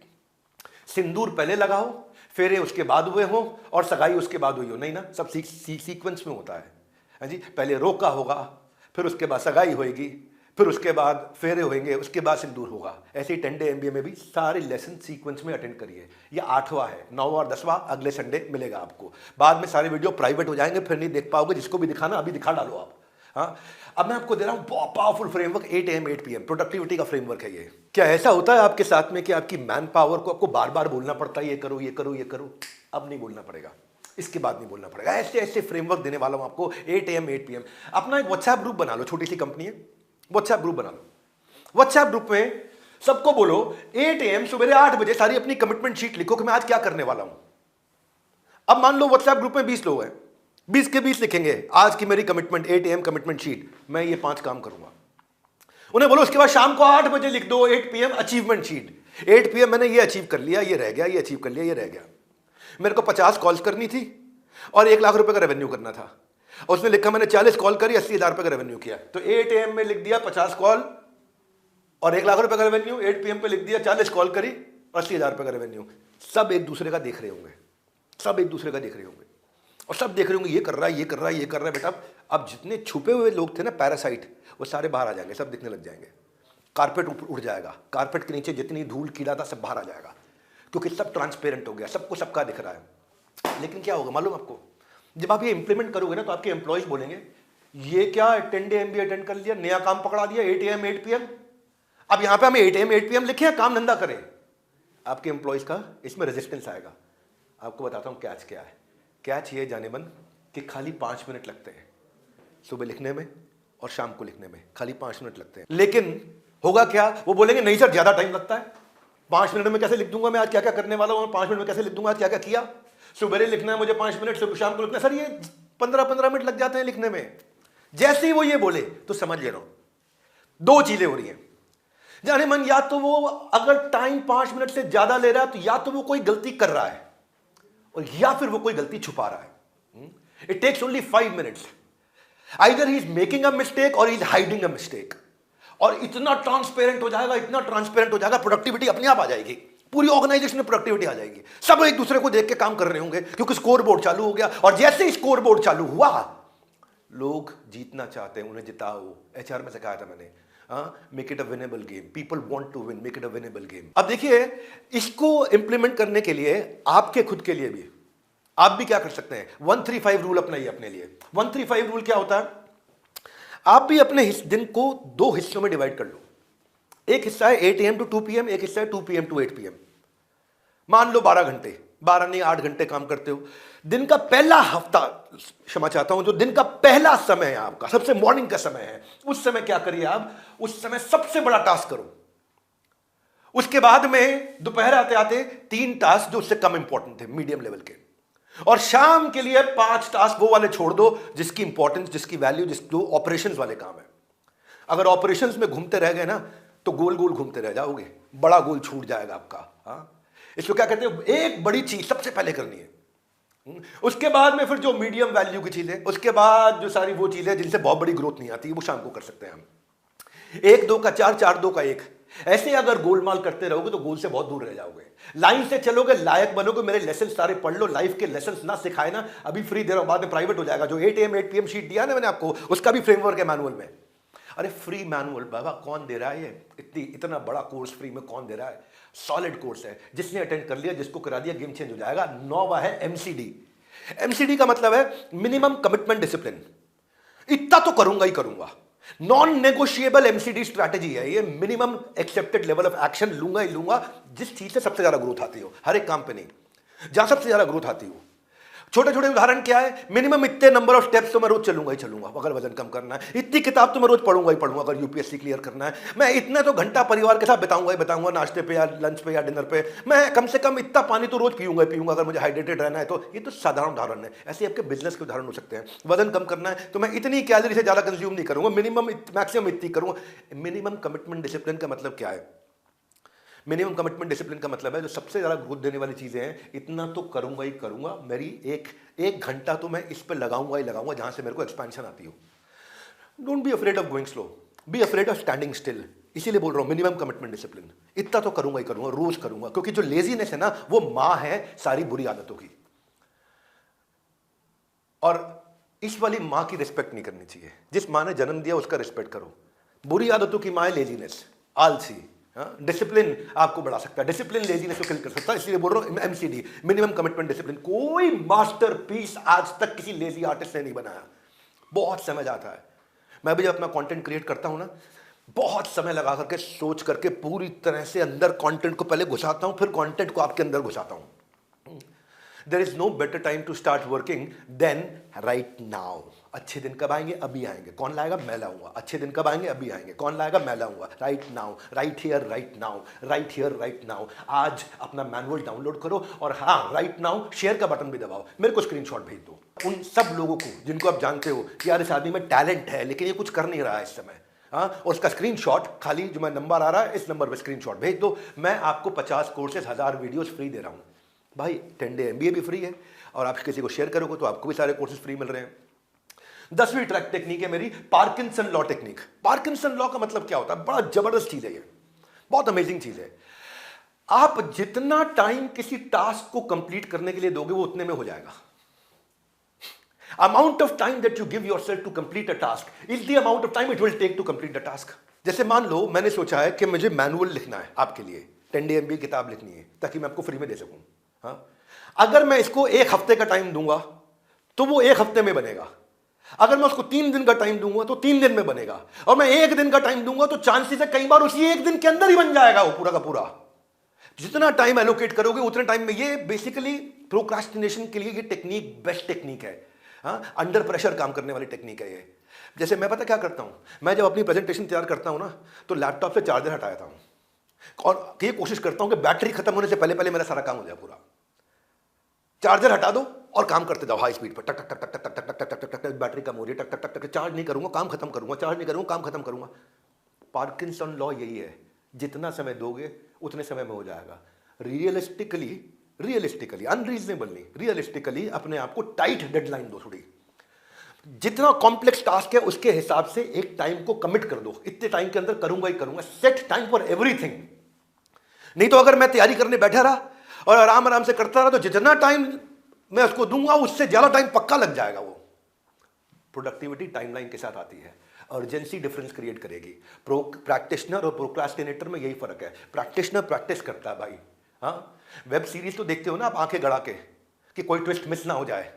सिंदूर पहले लगाओ, फेरे उसके बाद हुए हो, और सगाई उसके बाद हुई हो? नहीं ना, सब सीक्वेंस में होता है जी। पहले रोका होगा, फिर उसके बाद सगाई होएगी, फिर उसके बाद फेरे होंगे, उसके बाद सिंदूर होगा। ऐसे ही 10 डे MBA में भी सारे लेसन सीक्वेंस में अटेंड करिए। ये 8वां है, 9वां और 10वां अगले संडे मिलेगा आपको। बाद में सारे वीडियो प्राइवेट हो जाएंगे, फिर नहीं देख पाओगे। जिसको भी दिखाना अभी दिखा डालो आप। हाँ, अब मैं आपको दे रहा हूं powerful framework, 8 AM 8 PM productivity का फ्रेमवर्क है ये। क्या ऐसा होता है आपके साथ में कि आपकी मैन पावर को आपको बार बार बोलना पड़ता है ये करो ये करो ये करो? अब नहीं बोलना पड़ेगा, इसके बाद नहीं बोलना पड़ेगा। ऐसे ऐसे फ्रेमवर्क देने वाला हूं आपको 8 AM 8 PM। अपना एक व्हाट्सएप ग्रुप बना लो, छोटी सी कंपनी है, व्हाट्सएप ग्रुप बना लो। व्हाट्सएप ग्रुप में सबको बोलो 8 AM सुबह 8 बजे सारी अपनी कमिटमेंट शीट लिखो कि मैं आज क्या करने वाला हूं। अब मान लो व्हाट्सएप ग्रुप में 20 लोग हैं, 20 के 20 लिखेंगे आज की मेरी कमिटमेंट, 8 AM कमिटमेंट शीट, मैं ये 5 काम करूंगा। उन्हें बोलो उसके बाद शाम को 8 बजे लिख दो 8 PM अचीवमेंट शीट। 8 PM मैंने ये अचीव कर लिया, ये रह गया, ये अचीव कर लिया, ये रह गया। मेरे को 50 कॉल्स करनी थी और 1 लाख रुपए का रेवेन्यू करना था। उसने लिखा मैंने 40 कॉल करी, 80,000 रुपए का रेवेन्यू किया। तो 8 AM में लिख दिया 50 कॉल और 1 लाख रुपए का रेवेन्यू। 8 PM पे लिख दिया 40 कॉल करी, 80,000 रुपए का रेवेन्यू। सब एक दूसरे का देख रहे होंगे, सब एक दूसरे का देख रहे होंगे, और सब देख रहे होंगे ये कर रहा है, ये कर रहा है, ये कर रहा है। बेटा अब जितने छुपे हुए लोग थे ना, पैरासाइट, वो सारे बाहर आ जाएंगे, सब दिखने लग जाएंगे। कारपेट उड़ जाएगा, कारपेट के नीचे जितनी धूल कीड़ा था सब बाहर आ जाएगा, क्योंकि सब ट्रांसपेरेंट हो गया, सबको सबका दिख रहा है। लेकिन क्या होगा मालूम आपको? जब आप ये इंप्लीमेंट करोगे ना, तो आपके एम्प्लॉयज बोलेंगे ये क्या 10 डे MBA अटेंड कर लिया, नया काम पकड़ा दिया, 8 AM 8 PM। अब यहां पे हमें 8 AM 8 PM लिखे, काम धंधा करें। आपके एम्प्लॉयज का इसमें रेजिस्टेंस आएगा। आपको बताता हूं कैच क्या है। कैच ये जानेमन कि खाली 5 मिनट लगते हैं सुबह लिखने में और शाम को लिखने में, खाली 5 मिनट लगते हैं। लेकिन होगा क्या? वो बोलेंगे नहीं सर ज्यादा टाइम लगता है। 5 मिनट में कैसे लिख दूंगा मैं आज क्या क्या करने वाला हूं, 5 मिनट में कैसे लिख दूंगा आज क्या क्या किया। सुबह लिखना है मुझे 5 मिनट, सुबह शाम को लिखना है, सर ये 15-15 मिनट लग जाते हैं लिखने में। जैसे ही वो ये बोले तो समझ ले रहा हूं दो चीजें हो रही हैं। जाने मन, या तो वो अगर टाइम 5 मिनट से ज्यादा ले रहा है तो या तो वो कोई गलती कर रहा है और या फिर वो कोई गलती छुपा रहा है। It takes only 5 minutes, either he is making a mistake और he is hiding a mistake. और इतना ट्रांसपेरेंट हो जाएगा, इतना ट्रांसपेरेंट हो जाएगा, प्रोडक्टिविटी अपने आप आ जाएगी, पूरी ऑर्गेनाइजेशन में प्रोडक्टिविटी आ जाएगी। सब एक दूसरे को देख के काम कर रहे होंगे क्योंकि स्कोर बोर्ड चालू हो गया। और जैसे ही स्कोर बोर्ड चालू हुआ, लोग जीतना चाहते हैं, उन्हें जिताओ। एचआर में सिखाया था मैंने, make it a winnable game, people want to win, make it a winnable game. अब देखिए, इसको इंप्लीमेंट करने के लिए आपके खुद के लिए भी आप भी क्या कर सकते हैं, 135 रूल अपनाइए अपने लिए। 135 रूल क्या होता है, आप भी अपने दिन को 2 हिस्सों में डिवाइड कर लो। एक हिस्सा है 8 AM to 2 PM, एक हिस्सा है 2 PM to 8 PM। मान लो 12 घंटे, 12 नहीं 8 घंटे काम करते हो। दिन का पहला हफ्ता, क्षमा चाहता हूं, जो दिन का पहला समय है आपका, सबसे मॉर्निंग का समय है, उस समय क्या करिए आप, उस समय सबसे बड़ा टास्क करो। उसके बाद में दोपहर आते आते 3 टास्क जो उससे कम इंपॉर्टेंट थे, मीडियम लेवल के, और शाम के लिए 5 टास्क वो वाले छोड़ दो जिसकी इंपॉर्टेंस, जिसकी वैल्यू, जो ऑपरेशंस वाले काम है। अगर ऑपरेशंस में घूमते रह गए ना तो गोल गोल घूमते रह जाओगे, बड़ा गोल छूट जाएगा आपका। इसको क्या कहते हैं, एक बड़ी चीज सबसे पहले करनी है। उसके बाद में फिर जो मीडियम वैल्यू की चीजें, उसके बाद जो सारी वो चीजें जिनसे बहुत बड़ी ग्रोथ नहीं आती, वो शाम को कर सकते हैं हम। 1 2 का 4, 4 2 का 1। ऐसे अगर गोलमाल करते रहोगे तो गोल से बहुत दूर रह जाओगे। लाइन से चलोगे, लायक बनोगे, मेरे लेसन सारे पढ़ लो, लाइफ के लेसन ना सिखाए ना, अभी फ्री दे रहा हूं, बाद में प्राइवेट हो जाएगा। जो 8 AM 8 PM शीट दिया ना मैंने आपको, उसका भी फ्रेमवर्क है मैनुअल में। अरे फ्री मैनुअल बाबा कौन दे रहा है, ये इतना बड़ा कोर्स फ्री में कौन दे रहा है। सॉलिड कोर्स है, जिसने अटेंड कर लिया, जिसको करा दिया, गेम चेंज हो जाएगा। 9वां है MCD। MCD का मतलब है मिनिमम कमिटमेंट डिसिप्लिन। इतना तो करूंगा ही करूंगा, नॉन नेगोशिएबल MCD स्ट्रैटेजी है ये। Minimum accepted level of action लूंगा ही लूंगा, जिस चीज से सबसे ज्यादा ग्रोथ आती हो, हर एक काम पे नहीं, जहां सबसे ज्यादा ग्रोथ आती हो। छोटे छोटे उदाहरण क्या है, मिनिमम इतने नंबर ऑफ स्टेप्स तो मैं रोज चलूंगा ही चलूंगा अगर वजन कम करना है। इतनी किताब तो मैं रोज पढ़ूंगा ही पढ़ूंगा अगर UPSC क्लियर करना है। मैं इतना तो घंटा परिवार के साथ बिताऊंगा ही बिताऊंगा, नाश्ते पे या लंच पे या डिनर पे। मैं कम से कम इतना पानी तो रोज पीऊंगा ही पीऊंगा अगर मुझे हाइड्रेटेड रहना है तो। ये तो साधारण उदाहरण है, ऐसे आपके बिजनेस के उदाहरण हो सकते हैं। वजन कम करना है तो मैं इतनी कैलोरी से ज्यादा कंज्यूम नहीं करूंगा, मिनिमम मैक्सिमम इतनी करूंगा। मिनिमम कमिटमेंट डिसिप्लिन का मतलब क्या है, मिनिमम कमिटमेंट डिसिप्लिन का मतलब है जो सबसे ज्यादा ग्रोथ देने वाली चीजें हैं, इतना तो करूंगा ही करूंगा। मेरी एक घंटा तो मैं इस पर लगाऊंगा ही लगाऊंगा जहां से मेरे को एक्सपेंशन आती हो। Don't be afraid of going slow, be afraid of standing still. इसीलिए बोल रहा हूं मिनिमम कमिटमेंट डिसिप्लिन, इतना तो करूंगा ही करूंगा, रोज करूंगा। क्योंकि जो लेजीनेस है ना, वो मां है सारी बुरी आदतों की, और इस वाली मां की रिस्पेक्ट नहीं करनी चाहिए। जिस मां ने जन्म दिया उसका रिस्पेक्ट करो। बुरी आदतों की मां है लेजीनेस, आलसी। डिसिप्लिन आपको बढ़ा सकता है, डिसिप्लिन लेजीनेस को किल कर सकता है। इसलिए बोल रहा हूं MCD, मिनिमम कमिटमेंट डिसिप्लिन। कोई मास्टरपीस आज तक किसी लेजी आर्टिस्ट ने नहीं बनाया, बहुत समय जाता है। मैं भी जब अपना कंटेंट क्रिएट करता हूं ना, बहुत समय लगा करके सोच करके पूरी तरह से अंदर कंटेंट को पहले घुसाता हूं, फिर कंटेंट को आपके अंदर घुसाता हूं। There is no better time to start working than right now. अच्छे दिन कब आएंगे, अभी आएंगे। कौन लाएगा, मैं लाऊंगा। अच्छे दिन कब आएंगे, अभी आएंगे। कौन लाएगा, मैं लाऊंगा। Right now, right here right now, right here right now. आज अपना मैनुअल डाउनलोड करो और हाँ, राइट नाउ शेयर का बटन भी दबाओ, मेरे को स्क्रीनशॉट भेज दो। उन सब लोगों को जिनको आप जानते हो कि यार इस आदमी में टैलेंट है लेकिन ये कुछ कर नहीं रहा है इस समय, और उसका स्क्रीनशॉट खाली जो मैं नंबर आ रहा है इस नंबर पर स्क्रीनशॉट भेज दो। मैं आपको 50 कोर्सेज 1000 वीडियोस फ्री दे रहा हूं भाई। 10 डे MBA भी फ्री है, और आप किसी को शेयर करोगे तो आपको भी सारे कोर्सेज फ्री मिल रहे हैं। 10वीं ट्रैक टेक्निक है मेरी, Parkinson law technique. Parkinson law का मतलब क्या होता है, बड़ा जबरदस्त चीज है ये, बहुत अमेजिंग चीज है। आप जितना टाइम किसी टास्क को कंप्लीट करने के लिए दोगे वो उतने में हो जाएगा। Amount of time that you give yourself to complete a task is the amount of time it will take to complete a task. जैसे मान लो मैंने सोचा है कि मुझे मैनुअल लिखना है आपके लिए, 10 डे MBA किताब लिखनी है ताकि मैं आपको फ्री में दे सकूं। हाँ, अगर मैं इसको 1 हफ्ते का टाइम दूंगा तो वो 1 हफ्ते में बनेगा। अगर मैं उसको 3 दिन का टाइम दूंगा तो 3 दिन में बनेगा, और मैं 1 दिन का टाइम दूंगा तो चांसेस है कई बार उसी 1 दिन के अंदर ही बन जाएगा वो पूरा का पूरा। जितना टाइम एलोकेट करोगे उतने टाइम में, ये बेसिकली प्रोक्रास्टिनेशन के लिए ये टेक्निक बेस्ट टेक्निक है। अंडर प्रेशर काम करने वाली टेक्निक है ये। जैसे मैं पता क्या करता हूं, मैं जब अपनी प्रेजेंटेशन तैयार करता हूं ना तो लैपटॉप से चार्जर हटा देता हूं। और ये कोशिश करता हूं कि बैटरी खत्म होने से पहले पहले मेरा सारा काम हो जाए पूरा। चार्जर हटा दो और काम करते जाओ हाई स्पीड पर, टक टक टक टक टक टक टक टक टक टक, बैटरी कम हो रही है, टक टक टक टक, चार्ज नहीं करूंगा काम खत्म करूंगा, चार्ज नहीं करूंगा काम खत्म करूंगा। पार्किंसन लॉ यही है, जितना समय दोगे उतने समय में हो जाएगा। रियलिस्टिकली, रियलिस्टिकली, अनरीजनेबल नहीं, रियलिस्टिकली अपने आप को टाइट डेडलाइन दो थोड़ी। जितना कॉम्प्लेक्स टास्क है उसके हिसाब से एक टाइम को कमिट कर दो, इतने टाइम के अंदर करूंगा ही करूंगा। Set time for everything. नहीं तो अगर मैं तैयारी करने बैठा रहा और आराम आराम से करता रहा तो जितना टाइम मैं उसको दूंगा उससे ज्यादा टाइम पक्का लग जाएगा। वो प्रोडक्टिविटी टाइमलाइन के साथ आती है, अर्जेंसी डिफरेंस क्रिएट करेगी। प्रैक्टिशनर और प्रोक्रास्टिनेटर में यही फर्क है। प्रैक्टिशनर प्रैक्टिस करता है भाई। हाँ, वेब सीरीज तो देखते हो ना आप आंखें गड़ा के कि कोई ट्विस्ट मिस ना हो जाए,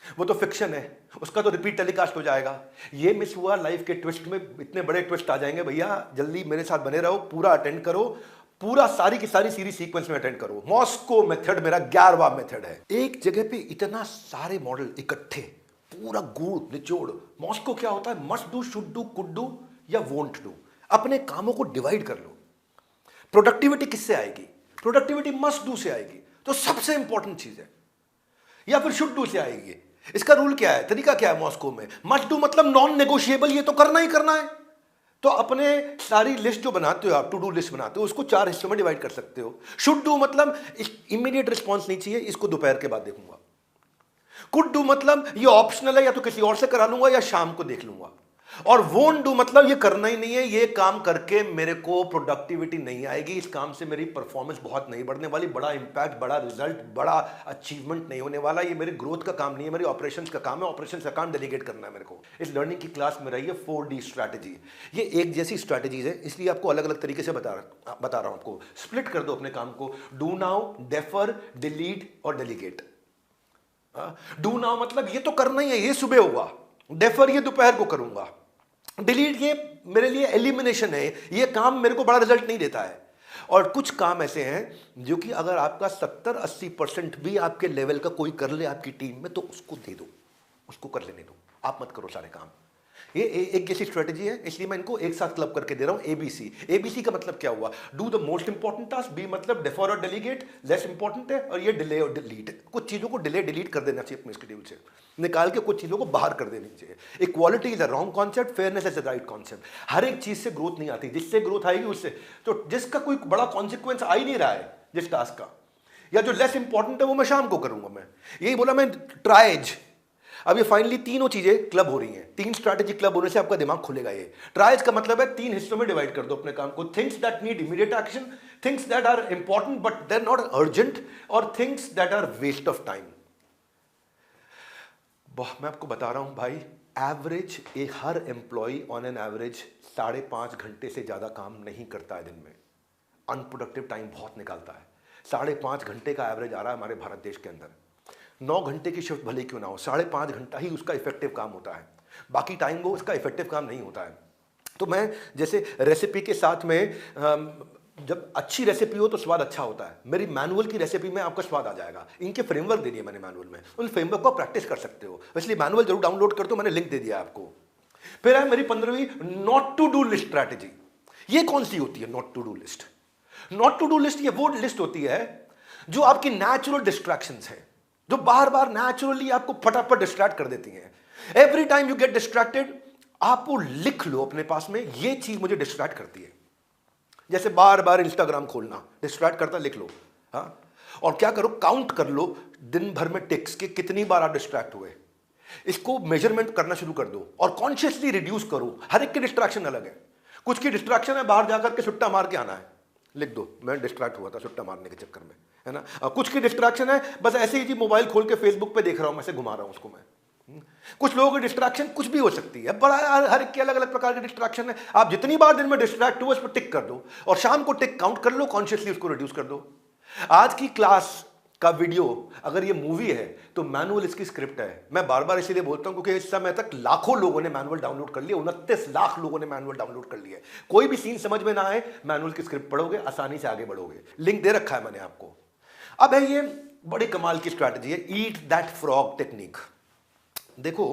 वो तो फिक्शन है, उसका तो रिपीट टेलीकास्ट हो जाएगा। ये मिस हुआ लाइफ के ट्विस्ट में, इतने बड़े ट्विस्ट आ जाएंगे भैया, जल्दी मेरे साथ बने रहो, पूरा अटेंड करो, पूरा सारी की सारी सीरीज सीक्वेंस में अटेंड करो। मॉस्को मेथड मेरा 11वां मेथड है। एक जगह पे इतना सारे मॉडल इकट्ठे, पूरा गुड़ निचोड़। मॉस्को क्या होता है? Must do, should do, could do या वोंट डू। अपने कामों को डिवाइड कर लो। प्रोडक्टिविटी किससे आएगी? प्रोडक्टिविटी मस्ट डू से आएगी, तो सबसे इंपॉर्टेंट चीज है, या फिर शुड डू से आएगी। इसका रूल क्या है, तरीका क्या है मॉस्को में? मस्ट डू मतलब नॉन नेगोशिएबल, ये तो करना ही करना है। तो अपने सारी लिस्ट जो बनाते हो आप, टू डू लिस्ट बनाते हो, उसको 4 हिस्सों में डिवाइड कर सकते हो। शुड डू मतलब इमीडिएट रिस्पॉन्स नहीं चाहिए, इसको दोपहर के बाद देखूंगा। कुड डू मतलब ये ऑप्शनल है, या तो किसी और से करा लूंगा या शाम को देख लूंगा। और वोंट डू मतलब ये करना ही नहीं है, ये काम करके मेरे को प्रोडक्टिविटी नहीं आएगी, इस काम से मेरी परफॉर्मेंस बहुत नहीं बढ़ने वाली, बड़ा इंपैक्ट, बड़ा रिजल्ट, बड़ा अचीवमेंट नहीं होने वाला, ये मेरे ग्रोथ का काम नहीं है, मेरी ऑपरेशंस का काम है, ऑपरेशंस का काम डेलीगेट करना है मेरे को। इस लर्निंग की क्लास में रही है 4D स्ट्रैटेजी। ये एक जैसी स्ट्रैटेजीज है, इसलिए आपको अलग अलग तरीके से बता रहा हूं आपको। स्प्लिट कर दो अपने काम को, डू नाउ, डेफर, डिलीट और डेलीगेट। डू नाउ मतलब ये तो करना ही है, ये सुबह होगा। डेफर ये दोपहर को करूंगा। डिलीट ये मेरे लिए एलिमिनेशन है, ये काम मेरे को बड़ा रिजल्ट नहीं देता है। और कुछ काम ऐसे हैं जो कि अगर आपका 70-80% भी आपके लेवल का कोई कर ले आपकी टीम में, तो उसको दे दो, उसको कर लेने दो, आप मत करो सारे काम। ये एक जैसी स्ट्रेटजी है, इसलिए मैं इनको एक साथ क्लब करके दे रहा हूं। एबीसी। एबीसी का मतलब क्या हुआ? Do the most important task, B मतलब डेफर और डेलीगेट, लेस इंपॉर्टेंट है, और ये डिले और डिलीट। कुछ चीजों को डिले डिलीट कर देना चाहिए अपने शेड्यूल से, निकाल के कुछ चीजों को बाहर कर देनी चाहिए। Equality is a wrong concept, fairness is a right concept. हर एक चीज से ग्रोथ नहीं आती, जिससे ग्रोथ आएगी उससे, तो जिसका कोई बड़ा कॉन्सिक्वेंस आ ही नहीं रहा है जिस टास्क का, या जो लेस इंपॉर्टेंट है वो मैं शाम को करूंगा। मैं यही बोला, मैं ट्राइज। अब ये फाइनली तीनों चीजें क्लब हो रही हैं, 3 स्ट्रैटेजी क्लब होने से आपका दिमाग खुलेगा। ये ट्राइज का मतलब है 3 हिस्सों में डिवाइड कर दो अपने काम को। Things that need immediate action, things that are important but they are not urgent, और things that are waste of time. मैं आपको बता रहा हूं भाई, एवरेज हर एम्प्लॉय ऑन एन एवरेज 5.5 घंटे से ज्यादा काम नहीं करता है दिन में। अनप्रोडक्टिव टाइम बहुत निकालता है। 5.5 घंटे का एवरेज आ रहा है हमारे भारत देश के अंदर। 9 घंटे की शिफ्ट भले क्यों ना हो, 5.5 घंटा ही उसका इफेक्टिव काम होता है, बाकी टाइम वो उसका इफेक्टिव काम नहीं होता है। तो मैं जैसे रेसिपी के साथ में, जब अच्छी रेसिपी हो तो स्वाद अच्छा होता है। मेरी मैनुअल की रेसिपी में आपका स्वाद आ जाएगा। इनके फ्रेमवर्क दे दिए मैंने मैनुअल में, उन फ्रेमवर्क को प्रैक्टिस कर सकते हो, इसलिए मैनुअल जरूर डाउनलोड कर दो, मैंने लिंक दे दिया आपको। फिर है मेरी 15वीं not to do list strategy. ये कौन सी होती है not to do list? Not to do list ये वो लिस्ट होती है जो आपकी नेचुरल डिस्ट्रैक्शंस है, जो बार बार नेचुरली आपको फटाफट डिस्ट्रैक्ट कर देती हैं। Every time you get distracted, आप वो लिख लो अपने पास में, ये चीज मुझे डिस्ट्रैक्ट करती है। जैसे बार बार इंस्टाग्राम खोलना डिस्ट्रैक्ट करता, लिख लो। हाँ, और क्या करो, काउंट कर लो दिन भर में टिक्स के कितनी बार आप डिस्ट्रैक्ट हुए। इसको मेजरमेंट करना शुरू कर दो और कॉन्शियसली रिड्यूस करो। हर एक की डिस्ट्रैक्शन अलग है। कुछ की डिस्ट्रैक्शन है बाहर जाकर के सुट्टा मार के आना है, लिख दो मैं डिस्ट्रैक्ट हुआ था सुट्टा मारने के चक्कर में, है ना। कुछ की डिस्ट्रैक्शन है बस ऐसे ही जी मोबाइल खोल के फेसबुक पे देख रहा हूं, मैं से घुमा रहा हूं उसको मैं। कुछ लोगों की डिस्ट्रैक्शन कुछ भी हो सकती है, बड़ा हर एक की अलग अलग प्रकार की डिस्ट्रैक्शन है। आप जितनी बार दिन में डिस्ट्रैक्ट हो उस पर टिक कर दो और शाम को टिक काउंट कर लो, कॉन्शियसली उसको रिड्यूस कर दो। आज की क्लास का वीडियो अगर ये मूवी है तो मैनुअल इसकी स्क्रिप्ट है। मैं बार बार इसीलिए बोलता हूं क्योंकि इस समय तक लाखों लोगों ने मैनुअल डाउनलोड कर लिया, 29 लाख लोगों ने मैनुअल डाउनलोड कर लिया। कोई भी सीन समझ में ना आए, मैनुअल की स्क्रिप्ट पढ़ोगे आसानी से आगे बढ़ोगे। लिंक दे रखा है मैंने आपको। अब है ये बड़ी कमाल की स्ट्रैटेजी है, ईट दैट फ्रॉग टेक्निक। देखो,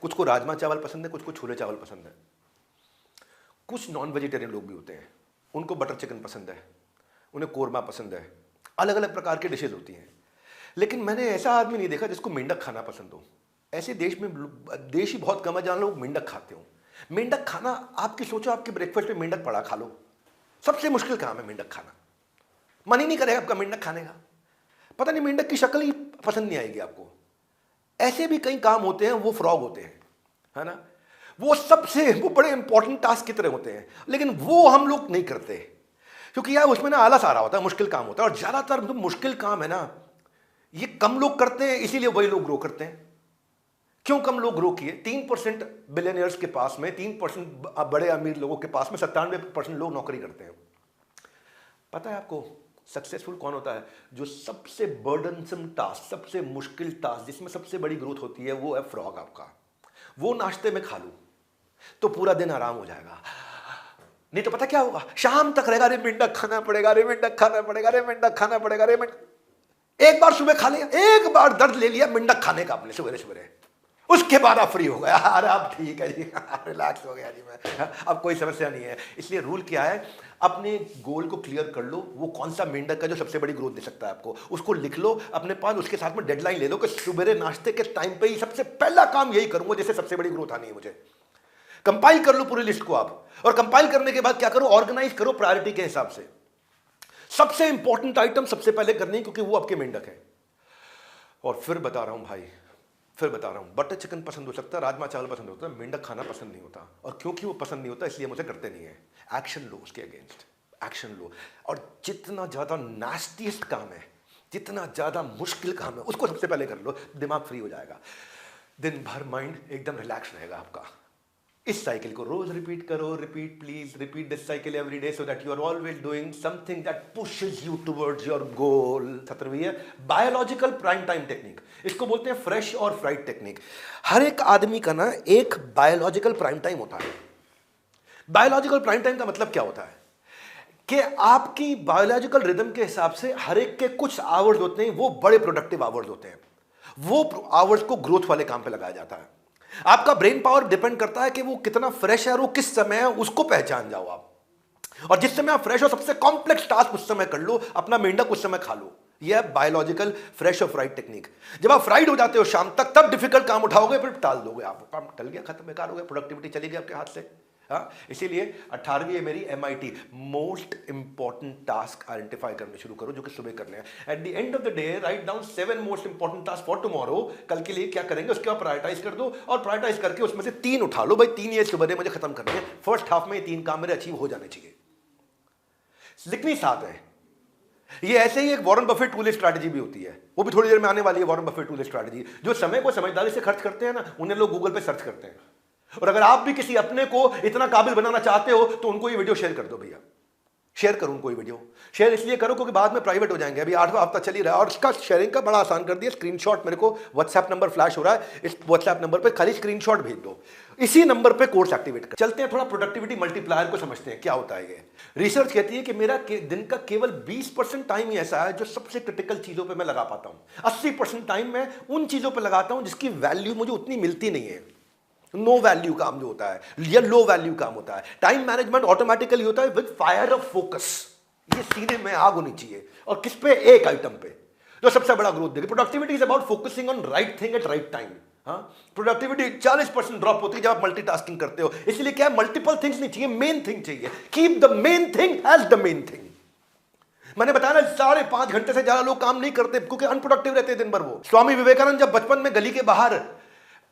कुछ को राजमा चावल पसंद है, कुछ को छोले चावल पसंद है, कुछ नॉन वेजिटेरियन लोग भी होते हैं, उनको बटर चिकन पसंद है, उन्हें कोरमा पसंद है, अलग अलग प्रकार की डिशेज होती हैं। लेकिन मैंने ऐसा आदमी नहीं देखा जिसको मेंढक खाना पसंद हो। ऐसे देश ही बहुत कम है जहाँ लोग मेंढक खाते हो। मेंढक खाना, आपकी सोचो आपके ब्रेकफास्ट में मेंढक पड़ा, खा लो। सबसे मुश्किल काम है मेंढक खाना, मन ही नहीं करेगा आपका मेंढक खाने का। पता नहीं, मेंढक की शक्ल ही पसंद नहीं आएगी आपको। ऐसे भी कई काम होते हैं, वो फ्रॉग होते हैं, है ना। वो बड़े इंपॉर्टेंट टास्क की तरह होते हैं, लेकिन वो हम लोग नहीं करते क्योंकि यार उसमें ना आलस आ रहा होता है, मुश्किल काम होता है। और ज्यादातर जो मुश्किल काम है ना, ये कम लोग करते हैं, इसीलिए वही लोग ग्रो करते हैं। क्यों कम लोग ग्रो किए? 3% बिलियनियर्स के पास में, 3% बड़े अमीर लोगों के पास में 97% लोग नौकरी करते हैं। पता है आपको सक्सेसफुल कौन होता है? जो सबसे बर्डनसम टास्क, सबसे मुश्किल टास्क, जिसमें सबसे बड़ी ग्रोथ होती है, वो है फ्रॉग आपका। वो नाश्ते में खा लो तो पूरा दिन आराम हो जाएगा। नहीं तो पता क्या होगा, शाम तक रहेगा, अरे मेंढक खाना पड़ेगा, अरे मेंढक खाना पड़ेगा, अरे मेंढक खाना पड़ेगा, अरे एक बार सुबह खा लिया, एक बार दर्द ले लिया मेंढक खाने का अपने सवेरे सवेरे, उसके बाद आप फ्री हो गया, अरे अब ठीक है जी, रिलैक्स हो गया जी मैं, अब कोई समस्या नहीं है। इसलिए रूल क्या है, अपने गोल को क्लियर कर लो, वो कौन सा मेंढक है जो सबसे बड़ी ग्रोथ दे सकता है आपको, उसको लिख लो अपने पास। उसके साथ में डेडलाइन ले लो कि सुबह नाश्ते के टाइम पे ही सबसे पहला काम यही करूंगा जिससे सबसे बड़ी ग्रोथ आनी है मुझे। कंपाइल कर लो पूरी लिस्ट को आप, और कंपाइल करने के बाद क्या करो, ऑर्गेनाइज करो प्रायोरिटी के हिसाब से। सबसे इंपॉर्टेंट आइटम सबसे पहले करनी है, क्योंकि वो आपके मेंढक है। और फिर बता रहा हूं भाई, फिर बता रहा हूं, बटर चिकन पसंद हो सकता है, राजमा चावल पसंद होता है, मेंढक खाना पसंद नहीं होता। और क्योंकि वो पसंद नहीं होता इसलिए मुझे करते नहीं है। एक्शन लो उसके अगेंस्ट, एक्शन लो। और जितना ज्यादा नास्टीएस्ट काम है, जितना ज्यादा मुश्किल काम है, उसको सबसे पहले कर लो, दिमाग फ्री हो जाएगा, दिन भर माइंड एकदम रिलैक्स रहेगा आपका। इस साइकिल को रोज रिपीट करो, repeat, please repeat this cycle every day, so that you are always doing something that pushes you towards your goal. 17वीं है बायोलॉजिकल प्राइम टाइम टेक्निक, इसको बोलते हैं फ्रेश और फ्राइड टेक्निक। हर एक आदमी का ना एक बायोलॉजिकल प्राइम टाइम होता है। बायोलॉजिकल प्राइम टाइम का मतलब क्या होता है कि आपकी बायोलॉजिकल रिदम के हिसाब से हर एक के कुछ आवर्स होते हैं, वो बड़े प्रोडक्टिव आवर्स होते हैं। वो आवर्स को ग्रोथ वाले काम पे लगाया जाता है। आपका ब्रेन पावर डिपेंड करता है कि वो कितना फ्रेश है और वो किस समय है, उसको पहचान जाओ आप। और जिस समय आप फ्रेश हो, सबसे कॉम्प्लेक्स टास्क उस समय कर लो, अपना मेंढक उस समय खा लो। यह है बायोलॉजिकल फ्रेश और फ्राइड टेक्निक। जब आप फ्राइड हो जाते हो शाम तक, तब डिफिकल्ट काम उठाओगे, फिर टाल दोगे, आप काम टल गया, खत्म, बेकार हो गया, प्रोडक्टिविटी चली गई आपके हाथ से। हाँ, इसीलिए 18वीं है मेरी MIT, most important task identify करने शुरू करो जो कि सुबह करने हैं। At the end of the day write down 7 most important task for tomorrow, कल के लिए क्या करेंगे, उसके बाद प्रायोरिटाइज कर दो, और प्रायोरिटाइज करके उसमें से 3 उठा लो। भाई 3 ये सुबह मुझे खत्म करने हैं, फर्स्ट हाफ में ये 3 काम मेरे अचीव हो जाने चाहिए। लिखनी साथ है। ये ऐसे ही एक वॉरेन बफेट टू स्ट्रैटेजी भी होती है, वो भी थोड़ी देर में आने वाली है। वॉरेन बफेट टू स्ट्रैटेजी, जो समय को समझदारी से खर्च करते हैं ना, उन्हें लोग गूगल पे सर्च करते हैं। और अगर आप भी किसी अपने को इतना काबिल बनाना चाहते हो तो उनको ये वीडियो शेयर कर दो भैया, शेयर करो उनको ये वीडियो। शेयर इसलिए करो क्योंकि बाद में प्राइवेट हो जाएंगे। अभी 8वां हफ्ता चल ही रहा है और इसका शेयरिंग का बड़ा आसान कर दिया। स्क्रीनशॉट मेरे को व्हाट्सएप नंबर फ्लैश हो रहा है, इस व्हाट्सएप नंबर पे खाली स्क्रीनशॉट भेज दो, इसी नंबर पे कोर्स एक्टिवेट कर। चलते हैं थोड़ा प्रोडक्टिविटी मल्टीप्लायर को समझते हैं, क्या होता है ये। रिसर्च कहती है कि मेरा दिन का केवल 20% टाइम ही ऐसा है जो सबसे क्रिटिकल चीजों पर मैं लगा पाता हूं। 80% टाइम मैं उन चीजों पर लगाता हूं जिसकी वैल्यू मुझे उतनी मिलती नहीं है। नो वैल्यू काम जो होता है या लो वैल्यू काम होता है। टाइम मैनेजमेंट ऑटोमेटिकली होता है विद फायर ऑफ फोकस। ये सीने में आग होनी चाहिए, और किस पे, एक आइटम पे जो सबसे बड़ा ग्रोथ देगी। Productivity is about focusing on right thing at right time. हाँ, प्रोडक्टिविटी 40% ड्रॉप होती है जब आप मल्टीटास्किंग करते हो। इसलिए क्या, मल्टीपल थिंग्स नहीं चाहिए, मेन थिंग चाहिए। Keep the main thing as the main thing. मैंने बताया ना, 5.5 घंटे से ज्यादा लोग काम नहीं करते क्योंकि अनप्रोडक्टिव रहते हैं दिन भर। वो स्वामी विवेकानंद जब बचपन में गली के बाहर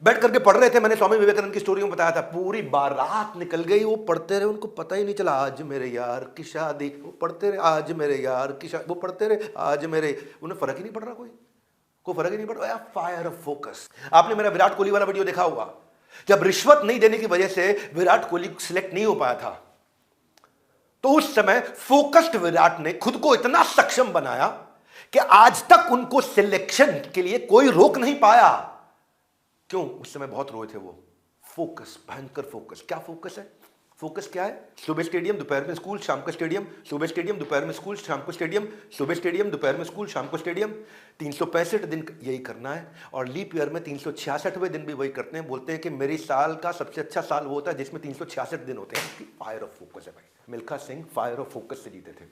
बैठ करके पढ़ रहे थे, मैंने स्वामी विवेकानंद की स्टोरी में बताया था, पूरी बारात निकल गई, वो पढ़ते रहे, उनको पता ही नहीं चला, आज मेरे यार की शादी, वो पढ़ते रहे, आज मेरे यार की शादी, वो पढ़ते रहे, आज मेरे, उन्हें फर्क ही नहीं पड़ रहा, कोई फर्क ही नहीं पड़ रहा। Fire of focus. आपने मेरा विराट कोहली वाला वीडियो देखा होगा, जब रिश्वत नहीं देने की वजह से विराट कोहली सिलेक्ट नहीं हो पाया था, तो उस समय फोकस्ड विराट ने खुद को इतना सक्षम बनाया कि आज तक उनको सिलेक्शन के लिए कोई रोक नहीं पाया। क्यों? उस समय बहुत रोए थे वो। फोकस, भयंकर फोकस। क्या फोकस है? फोकस क्या है? सुबह स्टेडियम, दोपहर में स्कूल, शाम को स्टेडियम, सुबह स्टेडियम, दोपहर में स्कूल, शाम को स्टेडियम, सुबह स्टेडियम, दोपहर में स्कूल, शाम को स्टेडियम। 365 दिन यही करना है, और लीप ईयर में 366वें दिन भी वही करते हैं। बोलते हैं कि मेरी साल का सबसे अच्छा साल वो होता है जिसमें 366 दिन होते हैं। फायर ऑफ फोकस है भाई। मिल्खा सिंह फायर और फोकस से जीते थे,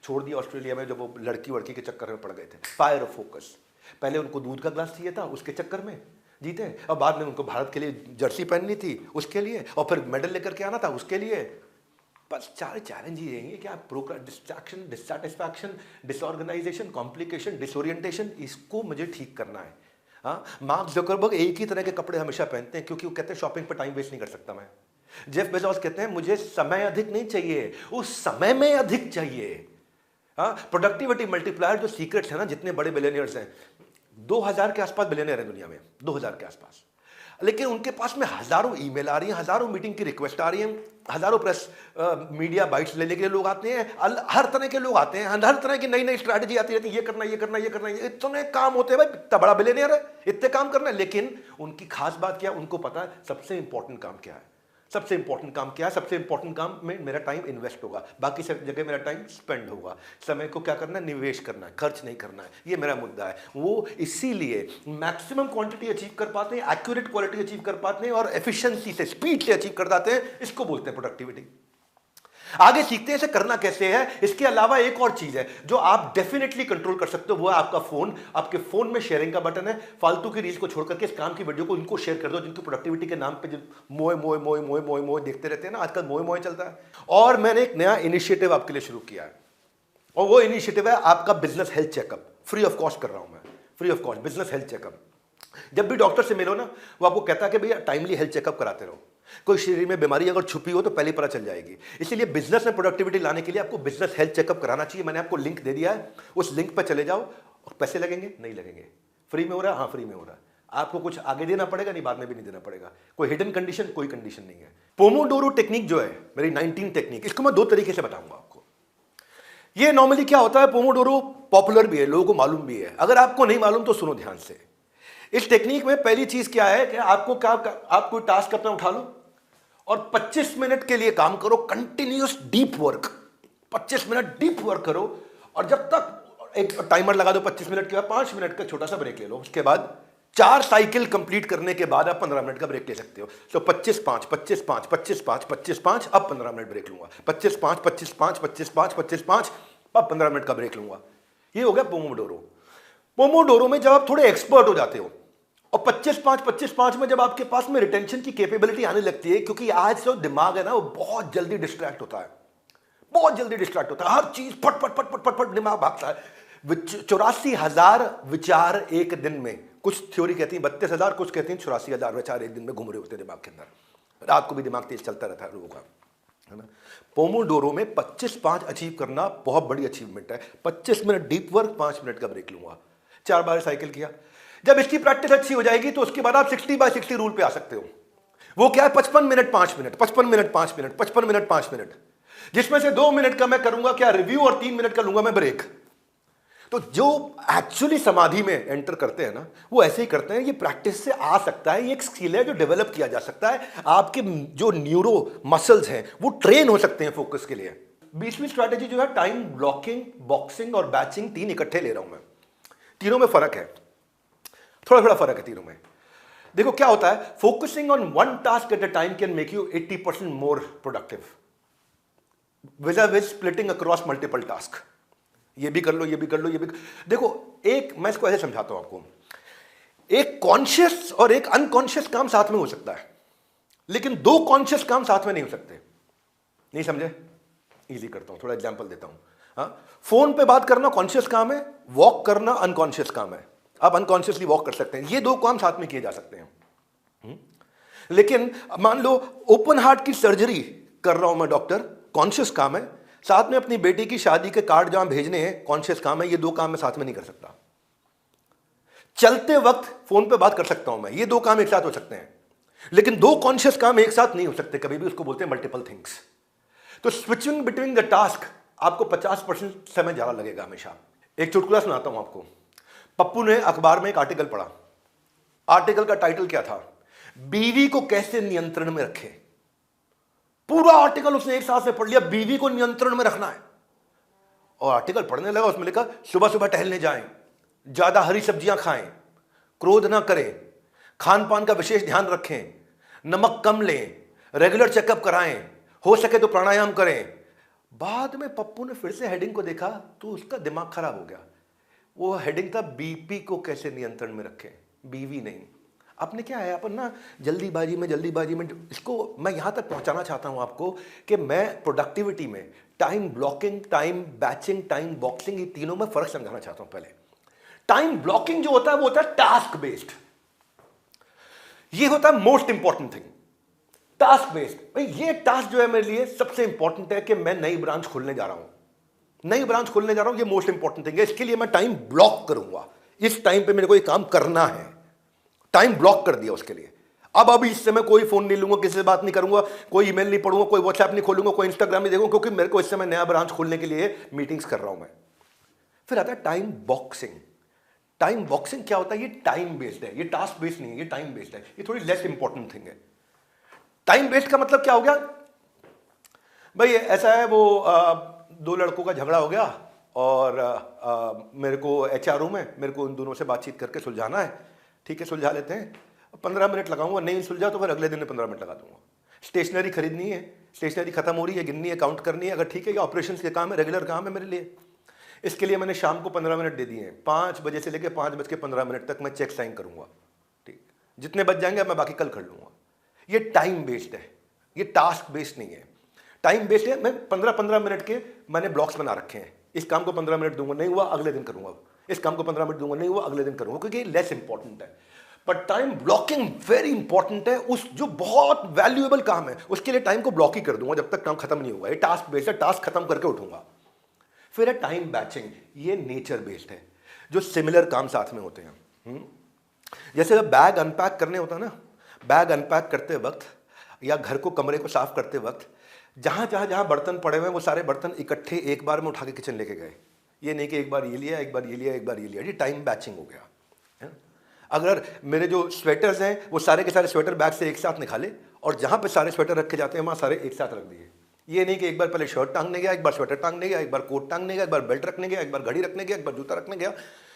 छोड़ दिया ऑस्ट्रेलिया में जब वो लड़की वड़की के चक्कर में पड़ गए थे। फायर और फोकस, पहले उनको दूध का ग्लास चाहिए था, उसके चक्कर में जीते, और बाद में उनको भारत के लिए जर्सी पहननी थी उसके लिए, और फिर मेडल लेकर के आना था उसके लिए। बस 4 चैलेंज ही रहेंगे क्या, distraction, dissatisfaction, disorganisation, complication, disorientation, इसको मुझे ठीक करना है। हाँ, मार्क ज़करबर्ग एक ही तरह के कपड़े हमेशा पहनते हैं क्योंकि वो कहते हैं शॉपिंग पर टाइम वेस्ट नहीं कर सकता मैं। जेफ बेजोस कहते हैं मुझे समय अधिक नहीं चाहिए, उस समय में अधिक चाहिए। हाँ, प्रोडक्टिविटी मल्टीप्लायर जो सीक्रेट्स है ना, जितने बड़े बिलियनियर्स हैं, 2000 के आसपास बिलियनियर है दुनिया में, 2000 के आसपास, लेकिन उनके पास में हजारों ईमेल आ रही हैं, हजारों मीटिंग की रिक्वेस्ट आ रही हैं, हजारों प्रेस मीडिया बाइट्स लेने के लिए लोग आते हैं, हर तरह के लोग आते हैं, हर तरह की नई नई स्ट्रैटेजी आती रहती है, ये करना ये करना ये करना, इतने काम होते हैं भाई, इतना बड़ा बिलियनियर है, इतने काम करना है। लेकिन उनकी खास बात क्या, उनको पता है सबसे इंपॉर्टेंट काम क्या है, सबसे इंपॉर्टेंट काम क्या है, सबसे इंपॉर्टेंट काम में मेरा टाइम इन्वेस्ट होगा, बाकी सब जगह मेरा टाइम स्पेंड होगा। समय को क्या करना है, निवेश करना है, खर्च नहीं करना है, ये मेरा मुद्दा है। वो इसीलिए मैक्सिमम क्वांटिटी अचीव कर पाते हैं, एक्यूरेट क्वालिटी अचीव कर पाते हैं, और एफिशिएंसी से, स्पीड से अचीव कर पाते हैं। इसको बोलते हैं प्रोडक्टिविटी। आगे सीखते हैं इसे करना कैसे है। इसके अलावा एक और चीज है जो आप डेफिनेटली कंट्रोल कर सकते हो, वो है आपका फोन। आपके फोन में शेयरिंग का बटन है, फालतू की रील्स को छोड़ करके इस काम की वीडियो को उनको शेयर कर दो जिनकी प्रोडक्टिविटी के नाम पे जो मोए मोए मोए मोए मोए मोए देखते रहते हैं ना, आजकल मोए मोए चलता है। और मैंने एक नया इनिशिएटिव आपके लिए शुरू किया है, और वो इनिशिएटिव है आपका business health checkup. Free of cost कर रहा हूं मैं, free of cost business health checkup. जब भी डॉक्टर से मिलो ना, वो आपको कहता है कि भैया टाइमली हेल्थ चेकअप कराते रहो, कोई शरीर में बीमारी अगर छुपी हो तो पहले पता चल जाएगी। इसलिए बिजनेस में प्रोडक्टिविटी लाने के लिए आपको बिजनेस हेल्थ चेकअप कराना चाहिए। मैंने आपको लिंक दे दिया है, उस लिंक पर चले जाओ। और पैसे लगेंगे? नहीं लगेंगे। फ्री में हो रहा है? हाँ, फ्री में हो रहा है। आपको कुछ आगे देना पड़ेगा? नहीं, बाद में भी नहीं देना पड़ेगा। कोई हिडन कंडीशन? कोई कंडीशन नहीं है। पोमोडोरो टेक्निक जो है मेरी 19 टेक्निक, इसको मैं 2 तरीके से बताऊंगा आपको। ये नॉर्मली क्या होता है, पोमोडोरो पॉपुलर भी है, लोगों को मालूम भी है। अगर आपको नहीं मालूम तो सुनो ध्यान से। इस टेक्निक में पहली चीज क्या है कि आपको क्या, आप कोई टास्क अपना उठा लो और 25 मिनट के लिए काम करो, continuous deep work. 25 minute deep work करो, और जब तक एक टाइमर लगा दो 25 मिनट के बाद, 5 मिनट का छोटा सा ब्रेक ले लो। उसके बाद 4 साइकिल कंप्लीट करने के बाद आप 15 मिनट का ब्रेक ले सकते हो। तो 25-5 25-5 25-5 25-5, अब 15 मिनट ब्रेक लूंगा। 25-5 25-5 25-5 25-5, अब 15 मिनट का ब्रेक लूंगा। ये हो गया पोमोडोरो। पोमोडोरो में जब आप थोड़े एक्सपर्ट हो जाते हो, और 25-5 25-5 में जब आपके पास में रिटेंशन की कैपेबिलिटी आने लगती है, क्योंकि आज जो दिमाग है ना वो बहुत जल्दी डिस्ट्रैक्ट होता है, बहुत जल्दी डिस्ट्रैक्ट होता है। हर चीज फट फट फट फट फट फट दिमाग भागता है। 84,000 विचार एक दिन में, कुछ थ्योरी कहती है 32,000, कुछ कहती है 84,000 विचार एक दिन में घूम रहे होते हैं दिमाग के अंदर। रात को भी दिमाग तेज चलता रहता है लोगों का, है ना। पोमोडोरो में 25-5 अचीव करना बहुत बड़ी अचीवमेंट है। 25 मिनट डीप वर्क, 5 मिनट का ब्रेक लूंगा, 4 बार साइकिल किया। जब इसकी प्रैक्टिस अच्छी हो जाएगी तो उसके बाद आप 60/60 रूल पे आ सकते हो। वो क्या है, 55 minute 5 minute, 55 minute 5 minute, 55 minute 5 minute, जिसमें से 2 मिनट का मैं करूंगा क्या, रिव्यू, और 3 मिनट का लूंगा मैं ब्रेक। तो जो एक्चुअली समाधि में एंटर करते हैं ना, वो ऐसे ही करते हैं। ये प्रैक्टिस से आ सकता है, ये एक स्किल है जो डेवलप किया जा सकता है। आपके जो न्यूरो मसल्स हैं वो ट्रेन हो सकते हैं फोकस के लिए। 20वीं स्ट्रैटेजी जो है टाइम ब्लॉकिंग, बॉक्सिंग और बैचिंग, 3 इकट्ठे ले रहा हूं मैं। तीनों में फर्क है, थोड़ा थोड़ा फर्क है तीनों में। देखो क्या होता है, focusing on one task at a time can make you 80% more productive विज़ splitting across multiple task. ये भी कर लो, ये भी कर लो, ये भी देखो, एक मैं इसको ऐसे समझाता हूं आपको। एक कॉन्शियस और एक अनकॉन्शियस काम साथ में हो सकता है, लेकिन 2 कॉन्शियस काम साथ में नहीं हो सकते। नहीं समझे? इजी करता हूं, थोड़ा एग्जांपल देता हूं। हाँ, फोन पे बात करना कॉन्शियस काम है, वॉक करना अनकॉन्शियस काम है। आप अनकॉन्शियसली वॉक कर सकते हैं, ये 2 काम साथ में किए जा सकते हैं। लेकिन मान लो ओपन हार्ट की सर्जरी कर रहा हूं मैं डॉक्टर, कॉन्शियस काम है। साथ में अपनी बेटी की शादी के कार्ड जहां भेजने हैं, कॉन्शियस काम है। ये 2 काम मैं साथ में नहीं कर सकता। चलते वक्त फोन पे बात कर सकता हूं मैं, ये 2 काम एक साथ हो सकते हैं, लेकिन 2 कॉन्शियस काम एक साथ नहीं हो सकते कभी भी। उसको बोलते हैं मल्टीपल थिंग्स। तो स्विचिंग बिटवीन द टास्क आपको 50% समय ज्यादा लगेगा हमेशा। एक चुटकुला सुनाता हूं आपको। पप्पू ने अखबार में एक आर्टिकल पढ़ा। आर्टिकल का टाइटल क्या था, बीवी को कैसे नियंत्रण में रखें। पूरा आर्टिकल उसने एक साथ से पढ़ लिया, बीवी को नियंत्रण में रखना है। और आर्टिकल पढ़ने लगा, उसमें लिखा सुबह सुबह टहलने जाएं, ज्यादा हरी सब्जियां खाएं, क्रोध ना करें, खान पान का विशेष ध्यान रखें, नमक कम लें, रेगुलर चेकअप कराएं, हो सके तो प्राणायाम करें। बाद में पप्पू ने फिर से हेडिंग को देखा तो उसका दिमाग खराब हो गया। वो हेडिंग था बीपी को कैसे नियंत्रण में रखें, बीवी नहीं। आपने क्या है, अपन ना जल्दीबाजी में इसको मैं यहां तक पहुंचाना चाहता हूं आपको कि मैं प्रोडक्टिविटी में time blocking, time batching, time boxing, ये तीनों में फर्क समझाना चाहता हूं। पहले टाइम ब्लॉकिंग जो होता है वो होता है टास्क बेस्ड। ये होता है most important thing, task based. भाई ये टास्क जो है मेरे लिए सबसे इंपॉर्टेंट है कि मैं नई ब्रांच खोलने जा रहा हूं, नई ब्रांच खोलने जा रहा हूं, ये मोस्ट इंपॉर्टेंट थिंग है। इसके लिए मैं टाइम ब्लॉक करूंगा, इस टाइम पे मेरे को ये काम करना है। टाइम ब्लॉक कर दिया उसके लिए। अब इससे मैं कोई फोन नहीं लूंगा, किसी से बात नहीं करूंगा, कोई ईमेल नहीं पढ़ूंगा, कोई व्हाट्सएप नहीं खोलूंगा, कोई इंस्टाग्राम नहीं देखूंगा, क्योंकि मेरे को इस समय नया ब्रांच खोलने के लिए मीटिंग्स कर रहा हूं मैं। फिर आता है टाइम बॉक्सिंग। टाइम बॉक्सिंग क्या होता है? ये टाइम बेस्ड है, ये टास्क बेस्ड नहीं है, ये टाइम बेस्ड है। ये थोड़ी लेस इंपॉर्टेंट थिंग है। टाइम बेस्ड का मतलब क्या हो गया भाई? ऐसा है, वो दो लड़कों का झगड़ा हो गया और मेरे को एचआर में मेरे को उन दोनों से बातचीत करके सुलझाना है। ठीक है, सुलझा लेते हैं, 15 मिनट लगाऊंगा, नहीं सुलझा तो फिर अगले दिन 15 मिनट लगा दूंगा। स्टेशनरी खरीदनी है, स्टेशनरी खत्म हो रही है, गिननी है, काउंट करनी है, अगर ठीक है, ये ऑपरेशन के काम है, रेगुलर काम है मेरे लिए। इसके लिए मैंने शाम को 15 मिनट दे दिए हैं। 5 बजे से लेकर 5:15 तक मैं चेक साइन करूंगा। ठीक, जितने बच जाएंगे मैं बाकी कल कर लूंगा। ये टाइम बेस्ड है, ये टास्क बेस्ड नहीं है। टाइम बेस्ड है, मैं 15-15 मिनट के मैंने ब्लॉक्स बना रखे हैं। इस काम को 15 मिनट दूंगा, नहीं हुआ अगले दिन करूंगा। इस काम को 15 मिनट दूंगा, नहीं हुआ अगले दिन करूंगा, क्योंकि ये लेस इंपॉर्टेंट है। पर टाइम ब्लॉकिंग वेरी इंपॉर्टेंट है। उस जो बहुत वैल्यूएबल काम है उसके लिए टाइम को ब्लॉक ही कर दूंगा जब तक काम खत्म नहीं हुआ। ये टास्क बेस्ड है, टास्क खत्म करके उठूंगा। फिर है टाइम बैचिंग, ये नेचर बेस्ड है, जो सिमिलर काम साथ में होते हैं। जैसे जब बैग अनपैक करने होता है ना, बैग अनपैक करते वक्त या घर को, कमरे को साफ करते वक्त जहां बर्तन पड़े हुए हैं वो सारे बर्तन इकट्ठे एक बार में उठा के किचन लेके गए। ये नहीं कि एक बार ये लिया, एक बार ये लिया, एक बार ये लिया। ये टाइम बैचिंग हो गया है? अगर मेरे जो स्वेटर्स हैं वो सारे के सारे स्वेटर बैग से एक साथ निकाले और जहां पे सारे स्वेटर रखे जाते हैं वहां सारे एक साथ रख दिए। ये नहीं कि एक बार पहले शर्ट टांगने गया, एक बार स्वेटर टांगने गया, एक बार कोट टांगने गया, एक बार बेल्ट रखने गया, एक बार घड़ी रखने गया, एक बार जूता रखने गया।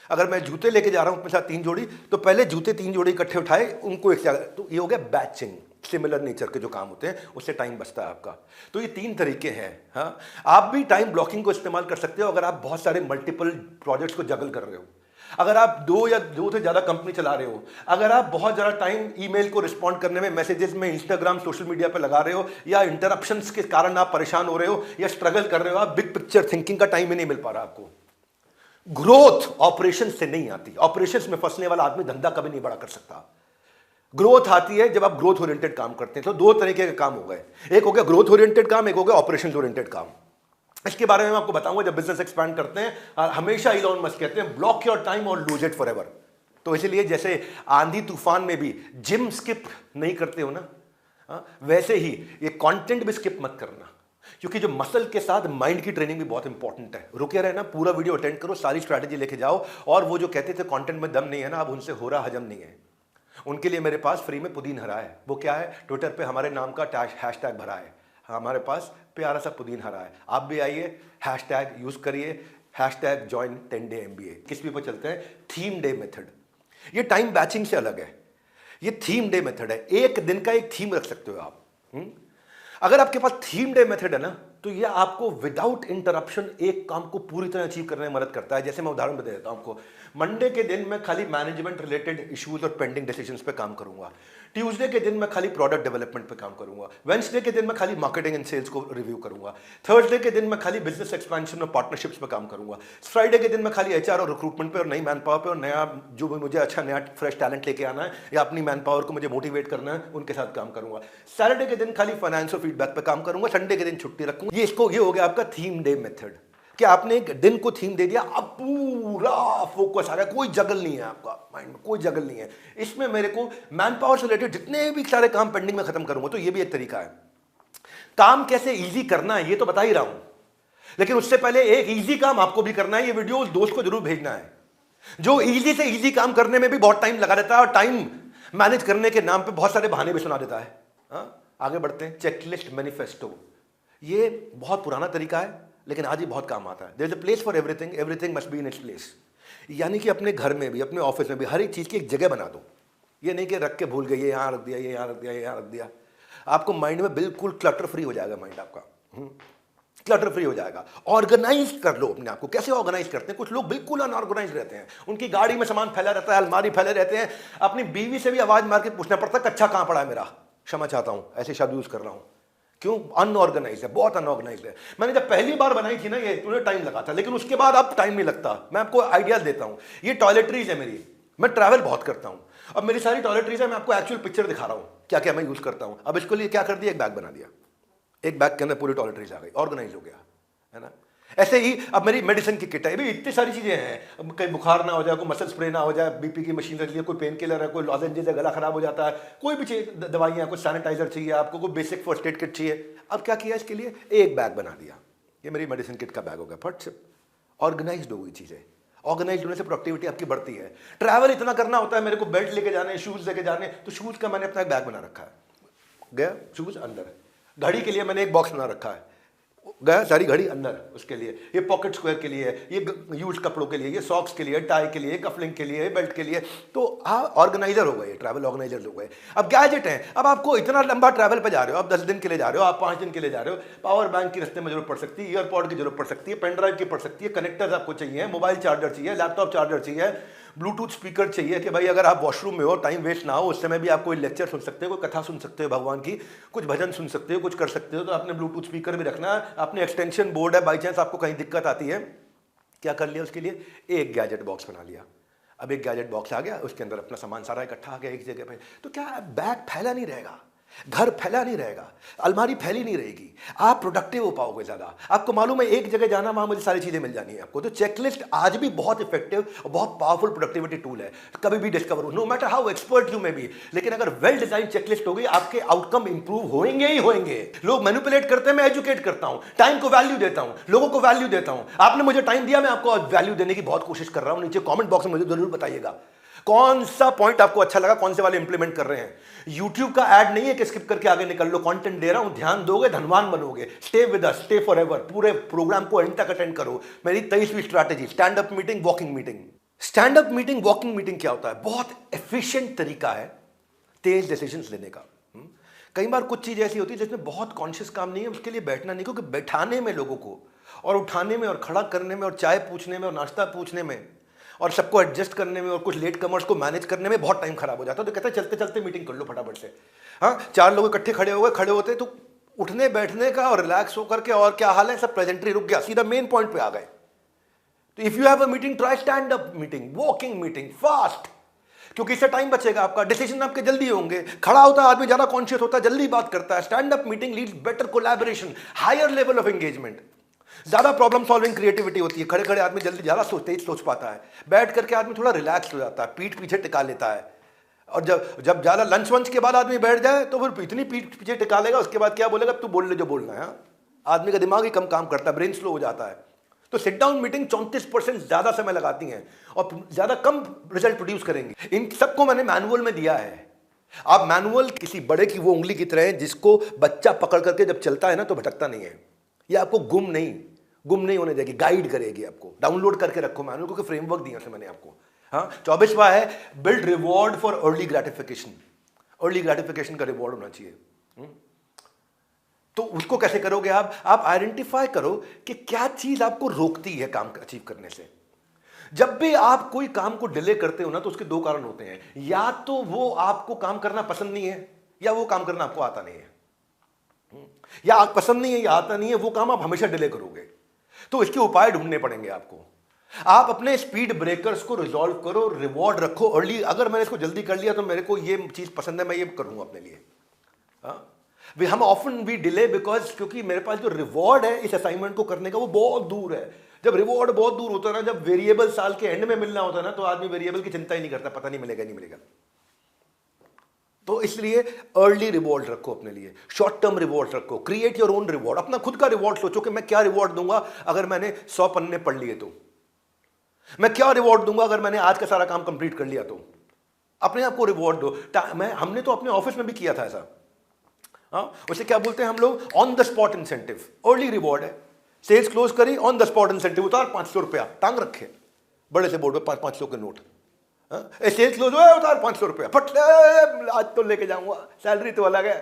अगर मैं जूते लेके जा रहा हूं अपने साथ 3 जोड़ी, तो पहले जूते 3 जोड़ी इकट्ठे उठाए, उनको एक साथ। तो ये हो गया बैचिंग। सिमिलर नेचर के जो काम होते हैं उससे टाइम बचता है आपका। तो ये 3 तरीके हैं। हाँ, आप भी टाइम ब्लॉकिंग को इस्तेमाल कर सकते हो अगर आप बहुत सारे मल्टीपल प्रोजेक्ट्स को जगल कर रहे हो, अगर आप 2 या 2 से ज्यादा कंपनी चला रहे हो, अगर आप बहुत ज्यादा टाइम ईमेल को रिस्पॉन्ड करने में, मैसेजेस में, इंस्टाग्राम, सोशल मीडिया पर लगा रहे हो, या इंटरप्शंस के कारण आप परेशान हो रहे हो या स्ट्रगल कर रहे हो, आप बिग पिक्चर थिंकिंग का टाइम ही नहीं मिल पा रहा आपको। ग्रोथ ऑपरेशन से नहीं आती। ऑपरेशंस में फंसने वाला आदमी धंधा कभी नहीं बड़ा कर सकता। ग्रोथ आती है जब आप ग्रोथ ओरिएंटेड काम करते हैं। तो 2 तरीके के काम हो गए, एक हो गया ग्रोथ ओरिएंटेड काम, एक हो गया ऑपरेशंस ओरिएंटेड काम। इसके बारे में मैं आपको बताऊंगा जब बिजनेस एक्सपैंड करते हैं। हमेशा इलॉन मस्क कहते हैं ब्लॉक योर टाइम और लूज इट फॉरएवर। तो इसलिए जैसे आंधी तूफान में भी जिम स्किप नहीं करते हो ना, वैसे ही ये कंटेंट भी स्किप मत करना, क्योंकि जो मसल के साथ माइंड की ट्रेनिंग भी बहुत इंपॉर्टेंट है। रुके रहना, पूरा वीडियो अटेंड करो, सारी स्ट्रैटेजी लेके जाओ। और वो जो कहते थे कंटेंट में दम नहीं है ना, अब उनसे हो रहा हजम नहीं है। उनके लिए मेरे पास फ्री में पुदीन हरा है। वो क्या है? ट्विटर पे हमारे नाम का हैशटैग भरा है, हमारे पास प्यारा सा पुदीन हरा है। आप भी आइए, हैशटैग यूज करिए, हैशटैग जॉइन 10 डे MBA। किस भी पर चलते हैं? Theme day method. ये टाइम बैचिंग से अलग है, ये थीम डे मेथड है। एक दिन का एक थीम रख सकते हो आप। अगर आपके पास थीम डे मेथड है ना, तो ये आपको विदाउट इंटरप्शन एक काम को पूरी तरह अचीव करने में मदद करता है। जैसे मैं उदाहरण बता देता हूं आपको। मंडे के दिन मैं खाली मैनेजमेंट रिलेटेड इश्यूज और पेंडिंग डिसीजंस पे काम करूंगा। ट्यूसडे के दिन मैं खाली प्रोडक्ट डेवलपमेंट पे काम करूंगा। वेडनेसडे के दिन मैं खाली मार्केटिंग एंड सेल्स को रिव्यू करूंगा। थर्सडे के दिन मैं खाली बिजनेस एक्सपेंशन और पार्टनरशिप्स पे काम करूंगा। फ्राइडे के दिन मैं खाली HR और रिक्रूटमेंट पे और नई मैन पावर पे और नया जो भी मुझे अच्छा नया फ्रेश टैलेंट लेके आना है या अपनी मैन पावर को मुझे मोटिवेट करना है, उनके साथ काम करूंगा। सैटरडे के दिन खाली फाइनेंस और फीडबैक पे काम करूंगा। संडे के दिन छुट्टी रखूंगा। ये हो गया आपका थीम डे मेथड। कि आपने एक दिन को थीम दे दिया, अब पूरा फोकस आ गया, कोई जगल नहीं है आपका माइंड में, कोई जगल नहीं है। इसमें मेरे को मैन पावर से रिलेटेड जितने भी सारे काम पेंडिंग में खत्म करूंगा। तो ये भी एक तरीका है। काम कैसे इजी करना है ये तो बता ही रहा हूं, लेकिन उससे पहले एक इजी काम आपको भी करना है। ये वीडियो उस दोस्त को जरूर भेजना है जो इजी से इजी काम करने में भी बहुत टाइम लगा देता है और टाइम मैनेज करने के नाम पे बहुत सारे बहाने भी सुना देता है। आगे बढ़ते हैं। चेकलिस्ट मैनिफेस्टो, ये बहुत पुराना तरीका है लेकिन आज ही बहुत काम आता है। There is a place for everything, everything must be in its place. यानी कि अपने घर में भी, अपने ऑफिस में भी हर एक चीज़ की एक जगह बना दो। ये नहीं कि रख के भूल गए, ये यहाँ रख दिया, ये यहाँ रख दिया, ये यहाँ रख दिया। आपको माइंड में बिल्कुल क्लटर फ्री हो जाएगा माइंड आपका, क्लटर फ्री हो जाएगा। ऑर्गेनाइज कर लो अपने आप को। कैसे ऑर्गेनाइज करते हैं? कुछ लोग बिल्कुल अनऑर्गेनाइज रहते हैं, उनकी गाड़ी में सामान फैला रहता है, अलमारी फैले रहते हैं, अपनी बीवी से भी आवाज मार के पूछना पड़ता है कच्चा कहां पड़ा है मेरा, क्षमा चाहता हूं ऐसे शब्द यूज कर रहा हूं। क्यों? अनऑर्गेनाइज है, बहुत अनऑर्गेनाइज है। मैंने जब पहली बार बनाई थी ना ये, मुझे टाइम लगा था, लेकिन उसके बाद अब टाइम नहीं लगता। मैं आपको आइडियाज देता हूं। ये टॉयलेटरीज है मेरी, मैं ट्रैवल बहुत करता हूं, अब मेरी सारी टॉयलेटरीज है, मैं आपको एक्चुअल पिक्चर दिखा रहा हूं क्या क्या मैं यूज करता हूं। अब इसके लिए क्या कर दिया, एक बैग बना दिया, एक बैग के अंदर पूरी टॉयलेटरीज आ गई, ऑर्गेनाइज हो गया, है ना। ऐसे ही अब मेरी मेडिसिन की किट है, भाई इतनी सारी चीजें हैं, अब कहीं बुखार ना हो जाए, कोई मसल स्प्रे ना हो जाए, बीपी की मशीन रख लिया, कोई पेन किलर है, कोई लॉजेंजेस है, गला खराब हो जाता है, कोई भी चीज दवाइयाँ, कुछ सैनिटाइजर चाहिए आपको, कोई बेसिक फर्स्ट एड किट चाहिए। अब क्या किया इसके लिए, एक बैग बना दिया, ये मेरी मेडिसिन किट का बैग हो गया, फट से ऑर्गेनाइज हो गई चीजें। ऑर्गेनाइज होने से प्रोडक्टिविटी आपकी बढ़ती है। ट्रैवल इतना करना होता है, मेरे को बेल्ट लेके जाने, शूज लेके जाने, तो शूज का मैंने अपना एक बैग बना रखा है, गया शूज अंदर। घड़ी के लिए मैंने एक बॉक्स बना रखा है, गया सारी घड़ी अंदर, उसके लिए ये पॉकेट स्क्वायर के लिए, ये यूज कपड़ों के लिए, ये सॉक्स के लिए, टाई के लिए, कफलिंग के लिए, बेल्ट के लिए। तो ऑर्गेनाइजर हो गए, ट्रैवल ऑर्गेनाइजर हो गए। अब गैजेट है, अब आपको इतना लंबा ट्रैवल पे जा रहे हो, आप 10 दिन के लिए जा रहे हो, आप 5 दिन के लिए जा रहे हो, पावर बैंक की रस्ते में जरूरत पड़ सकती है, ईयरपॉड की जरूरत पड़ सकती है, पेन ड्राइव की पड़ सकती है, कनेक्टर्स आपको चाहिए, मोबाइल चार्जर चाहिए, लैपटॉप चार्जर चाहिए, ब्लूटूथ स्पीकर चाहिए कि भाई अगर आप वॉशरूम में हो, टाइम वेस्ट ना हो, उस समय भी आप कोई लेक्चर सुन सकते हो, कोई कथा सुन सकते हो भगवान की, कुछ भजन सुन सकते हो, कुछ कर सकते हो, तो आपने ब्लूटूथ स्पीकर भी रखना है, आपने एक्सटेंशन बोर्ड है, बाई चांस आपको कहीं दिक्कत आती है, क्या कर लिया उसके लिए, एक गैजेट बॉक्स बना लिया। अब एक गैजेट बॉक्स आ गया, उसके अंदर अपना सामान सारा इकट्ठा आ गया एक जगह पे, तो क्या बैग फैला नहीं रहेगा, घर फैला नहीं रहेगा, अलमारी फैली नहीं रहेगी, आप प्रोडक्टिव हो पाओगे ज्यादा। आपको मालूम है एक जगह जाना, वहां मुझे सारी चीजें मिल जानी है आपको। तो चेकलिस्ट आज भी बहुत इफेक्टिव और बहुत पावरफुल प्रोडक्टिविटी टूल है, कभी भी डिस्कवर हो, no matter how expert you may be, लेकिन अगर वेल डिजाइन चेकलिस्ट होगी, आपके आउटकम इंप्रूव होंगे ही होंगे। लोग मैनिपुलेट करते हैं, मैं एजुकेट करता हूं, टाइम को वैल्यू देता हूं, लोगों को वैल्यू देता हूं। आपने मुझे टाइम दिया, मैं आपको वैल्यू देने की बहुत कोशिश कर रहा हूं। नीचे कॉमेंट बॉक्स में मुझे जरूर बताइएगा कौन सा पॉइंट आपको अच्छा लगा, कौन से वाले इंप्लीमेंट कर रहे हैं। यूट्यूब का ऐड नहीं है कि स्किप करके आगे निकल लो, कंटेंट दे रहा हूं, ध्यान दोगे धनवान बनोगे। Stay with us, stay forever, पूरे प्रोग्राम को एंड तक अटेंड करो। मेरी 23वीं strategy, stand up meeting, walking meeting. Stand up meeting, walking meeting क्या होता है? बहुत एफिशिएंट तरीका है तेज डिसीजंस लेने का। कई बार कुछ चीज ऐसी होती है जिसमें बहुत कॉन्शियस काम नहीं है, उसके लिए बैठना नहीं, क्योंकि बैठाने में लोगों को और उठाने में और खड़ा करने में और चाय पूछने में और नाश्ता पूछने में और सबको एडजस्ट करने में और कुछ लेट कमर्स को मैनेज करने में बहुत टाइम खराब हो जाता है। तो कहते हैं चलते चलते मीटिंग कर लो फटाफट से। हाँ, 4 लोग इकट्ठे खड़े हो गए, खड़े होते तो उठने बैठने का और रिलैक्स होकर के और क्या हाल है, सब प्रेजेंटरी रुक गया, सीधा मेन पॉइंट पे आ गए। तो if you have a meeting, try stand up meeting, walking meeting, fast, क्योंकि इससे टाइम बचेगा आपका, डिसीजन आपके जल्दी होंगे। खड़ा होता है आदमी ज्यादा कॉन्शियस होता है, जल्दी बात करता है। Stand up meeting leads better collaboration, higher level of engagement, ज्यादा प्रॉब्लम सॉल्विंग क्रिएटिविटी होती है। खड़े खड़े आदमी जल्दी ज्यादा तेज सोच पाता है, बैठ करके आदमी थोड़ा रिलैक्स हो जाता है, पीठ पीछे टिका लेता है। और जब ज्यादा लंच वंच के बाद आदमी बैठ जाए तो फिर इतनी पीठ पीछे टिका लेगा, उसके बाद क्या बोलेगा, तू बोल ले जो बोलना है। आदमी का दिमाग ही कम काम करता है, ब्रेन स्लो हो जाता है। तो सिट डाउन मीटिंग 34% ज्यादा समय लगाती हैं और ज्यादा कम रिजल्ट प्रोड्यूस करेंगे। इन सबको मैंने मैनुअल में दिया है। आप मैनुअल किसी बड़े की वो उंगली की तरह है जिसको बच्चा पकड़ करके जब चलता है ना तो भटकता नहीं है। ये आपको गुम नहीं होने देगी, गाइड करेगी आपको। डाउनलोड करके रखो मैनुअल, क्योंकि फ्रेमवर्क दिया है मैंने आपको। हाँ, 24वां है build reward for early gratification. Early gratification का रिवॉर्ड होना चाहिए। तो उसको कैसे करोगे आप आइडेंटिफाई करो कि क्या चीज आपको रोकती है काम अचीव करने से। जब भी आप कोई काम को डिले करते हो ना तो उसके 2 कारण होते हैं, या तो वो आपको काम करना पसंद नहीं है या वो काम करना आपको आता नहीं है। या आप पसंद नहीं है या आता नहीं है, वो काम आप हमेशा डिले करोगे। तो इसके उपाय ढूंढने पड़ेंगे आपको। आप अपने स्पीड ब्रेकर्स को रिजॉल्व करो, रिवॉर्ड रखो अर्ली। अगर मैंने इसको जल्दी कर लिया तो मेरे को ये चीज पसंद है, मैं ये करूंगा अपने लिए। हम ऑफन वी डिले बिकॉज क्योंकि मेरे पास जो रिवॉर्ड है इस असाइनमेंट को करने का वो बहुत दूर है। जब रिवॉर्ड बहुत दूर होता है ना, जब वेरिएबल साल के एंड में मिलना होता है ना, तो आदमी वेरिएबल की चिंता ही नहीं करता, पता नहीं मिलेगा नहीं मिलेगा। तो इसलिए अर्ली रिवॉर्ड रखो अपने लिए, शॉर्ट टर्म रिवॉर्ड रखो, क्रिएट योर ओन रिवॉर्ड। अपना खुद का रिवॉर्ड सोचो कि मैं क्या रिवॉर्ड दूंगा अगर मैंने 100 पन्ने पढ़ लिए, तो मैं क्या रिवॉर्ड दूंगा अगर मैंने आज का सारा काम कंप्लीट कर लिया। तो अपने आप को रिवॉर्ड दो। हमने तो अपने ऑफिस में भी किया था ऐसा। उसे क्या बोलते हैं हम लोग, on the spot incentive. Early reward है, सेल्स क्लोज करी, ऑन द स्पॉट इंसेंटिव उतार 500 रुपया टांग रखे बड़े से बोर्ड पे, 500 के नोट। सेल्स क्लोज हुआ, उतार 500 रुपया, फट आज तो लेके जाऊंगा, सैलरी तो अलग है।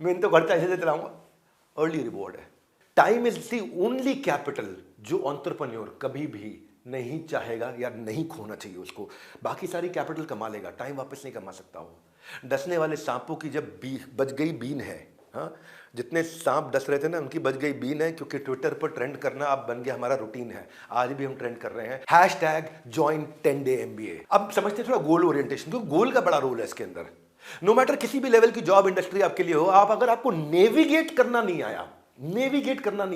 मैं तो खर्चा ऐसे चलाऊंगा, अर्ली रिवॉर्ड है। Time is the only capital जो एंटरप्रेन्योर कभी भी नहीं चाहेगा या नहीं खोना चाहिए उसको। बाकी सारी कैपिटल कमा लेगा, टाइम वापस नहीं कमा सकता वो। डसने वाले सांपों की जब बज गई बीन है, हाँ, जितने सांप डस रहे थे ना उनकी बज गई बीन है, क्योंकि ट्विटर पर ट्रेंड करना अब बन गया हमारा रूटीन है। आज भी हम ट्रेंड कर रहे हैं, #join 10 day MBA। अब समझते थोड़ा गोल ओरिएंटेशन, क्योंकि गोल का बड़ा रोल है इसके अंदर। नो मैटर किसी भी लेवल की जॉब इंडस्ट्री आपके लिए हो, आप अगर आपको नेविगेट करना नहीं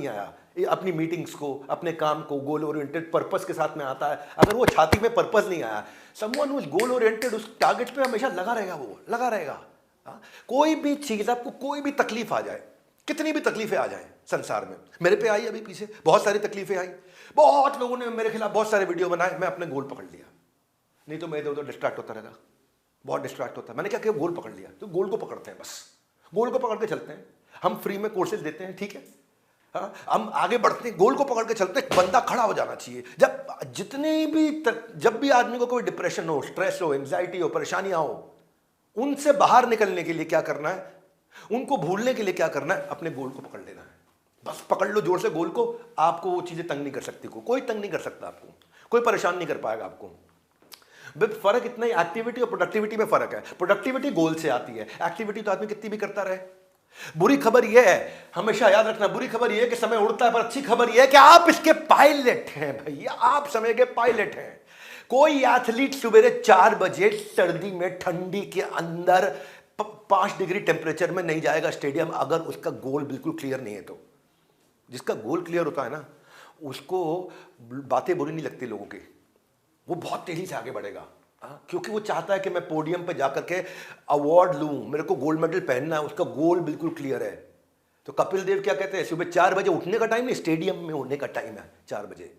आया, अपनी मीटिंग्स को, अपने काम को गोल ओरिएंटेड पर्पस के साथ में आता है, अगर वो छाती में पर्पस नहीं आया, someone who is goal oriented उस टारगेट पे हमेशा लगा रहेगा, वो लगा रहेगा। हाँ? कोई भी चीज, आपको कोई भी तकलीफ आ जाए, कितनी भी तकलीफें आ जाएं संसार में, मेरे पे आई अभी पीछे बहुत सारी तकलीफें आई, बहुत लोगों ने मेरे खिलाफ बहुत सारे वीडियो बनाए, मैं अपने गोल पकड़ लिया। नहीं तो मैं इधर उधर डिस्ट्रैक्ट होता रहता, बहुत डिस्ट्रैक्ट होता। मैंने क्या किया, गोल पकड़ लिया। तो गोल को पकड़ते हैं, बस गोल को पकड़ के चलते हैं। हम फ्री में कोर्सेज देते हैं, ठीक है, हाँ, हम आगे बढ़ते हैं, गोल को पकड़ के चलते हैं। बंदा खड़ा हो जाना चाहिए। जब भी आदमी को कोई डिप्रेशन हो, स्ट्रेस हो, एंजाइटी हो, परेशानियां हो, उनसे बाहर निकलने के लिए क्या करना है, उनको भूलने के लिए क्या करना है, अपने गोल को पकड़ लेना है। बस पकड़ लो जोर से गोल को, आपको वो चीजें तंग नहीं कर सकती, कोई तंग नहीं कर सकता आपको, कोई परेशान नहीं कर पाएगा आपको। फर्क इतना ही एक्टिविटी और प्रोडक्टिविटी में फर्क है। प्रोडक्टिविटी गोल से आती है, एक्टिविटी तो आदमी कितनी भी करता रहे। बुरी खबर यह है, हमेशा याद रखना, बुरी खबर यह है कि समय उड़ता है, पर अच्छी खबर यह है कि आप इसके पायलट हैं भैया, आप समय के पायलट हैं। कोई एथलीट सवेरे 4 बजे सर्दी में ठंडी के अंदर 5 डिग्री टेम्परेचर में नहीं जाएगा स्टेडियम, अगर उसका गोल बिल्कुल क्लियर नहीं है तो। जिसका गोल क्लियर होता है ना, उसको बातें बुरी नहीं लगती लोगों की, वो बहुत तेजी से आगे बढ़ेगा, क्योंकि वो चाहता है कि मैं पोडियम पे जाकर के अवार्ड लूं, मेरे को गोल्ड मेडल पहनना है, उसका गोल बिल्कुल क्लियर है। तो कपिल देव क्या कहते हैं, सुबह 4 बजे उठने का टाइम नहीं, स्टेडियम में होने का टाइम है 4 बजे।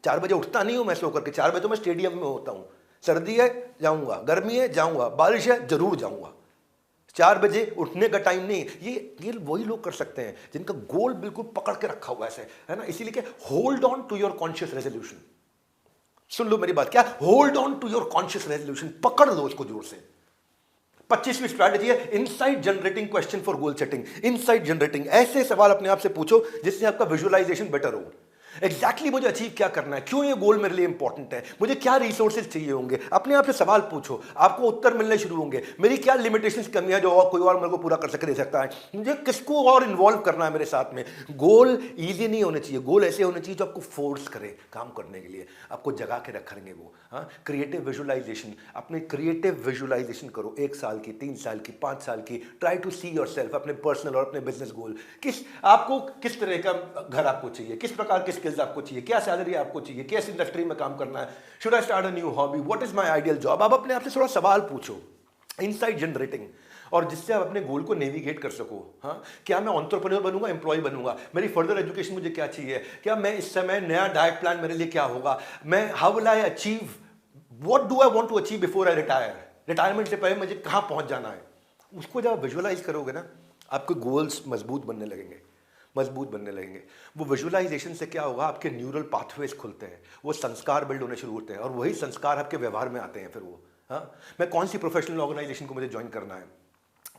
4 बजे उठता नहीं हूं मैं सो करके, 4 बजे तो मैं स्टेडियम में होता हूं। सर्दी है जाऊंगा, गर्मी है जाऊंगा, बारिश है जरूर जाऊंगा। 4 बजे उठने का टाइम नहीं। ये वही लोग कर सकते हैं जिनका गोल बिल्कुल पकड़ के रखा हुआ है ना। इसीलिए hold on to your conscious resolution. सुन लो मेरी बात, क्या, hold on to your conscious resolution, पकड़ लो उसको जोर से। 25वीं स्ट्रैटेजी है insight generating question for goal setting. Insight generating, ऐसे सवाल अपने आप से पूछो जिससे आपका विजुअलाइजेशन बेटर हो। एग्जैक्टली मुझे अचीव क्या करना है, क्यों ये गोल मेरे लिए इंपॉर्टेंट है, मुझे क्या रिसोर्सेज चाहिए होंगे, अपने आप से सवाल पूछो, आपको उत्तर मिलने शुरू होंगे। मेरी क्या लिमिटेशंस, कमियां जो और कोई और मेरे को पूरा कर सके, दे सकता है, मुझे किसको और इन्वॉल्व करना है मेरे साथ में। गोल इजी नहीं होने चाहिए, गोल ऐसे होने चाहिए जो आपको फोर्स करे काम करने के लिए, आपको जगा के रखेंगे वो। हाँ, क्रिएटिव विजुअलाइजेशन, अपने क्रिएटिव विजुअलाइजेशन करो, 1 साल की, 3 साल की, 5 साल की। Try to see yourself, अपने पर्सनल और अपने बिजनेस गोल। आपको किस तरह का घर आपको चाहिए, किस प्रकार के स्किल्स आपको चाहिए, क्या सैलरी आपको चाहिए, किस इंडस्ट्री में काम करना है, should I start a new hobby, what is my ideal job. आप अपने आप से थोड़ा सवाल पूछो, इनसाइट जनरेटिंग, और जिससे आप अपने गोल को नेविगेट कर सको। हाँ, क्या मैं एंटरप्रेन्योर बनूंगा, एम्प्लॉय बनूंगा, मेरी फर्दर एजुकेशन मुझे क्या चाहिए, क्या मैं इस समय नया डाइट प्लान मेरे लिए क्या होगा, मैं how will I achieve, what do I want to achieve before I retire, retirement से पहले मुझे कहां पहुंच जाना है। उसको जब आप विजुअलाइज करोगे ना, आपके गोल्स मजबूत बनने लगेंगे। वो विजुअलाइजेशन से क्या होगा, आपके न्यूरल पाथवेज खुलते हैं, वो संस्कार बिल्ड होने शुरू होते हैं, और वही संस्कार आपके व्यवहार में आते हैं फिर वो। हाँ, मैं कौन सी प्रोफेशनल ऑर्गेनाइजेशन को मुझे ज्वाइन करना है,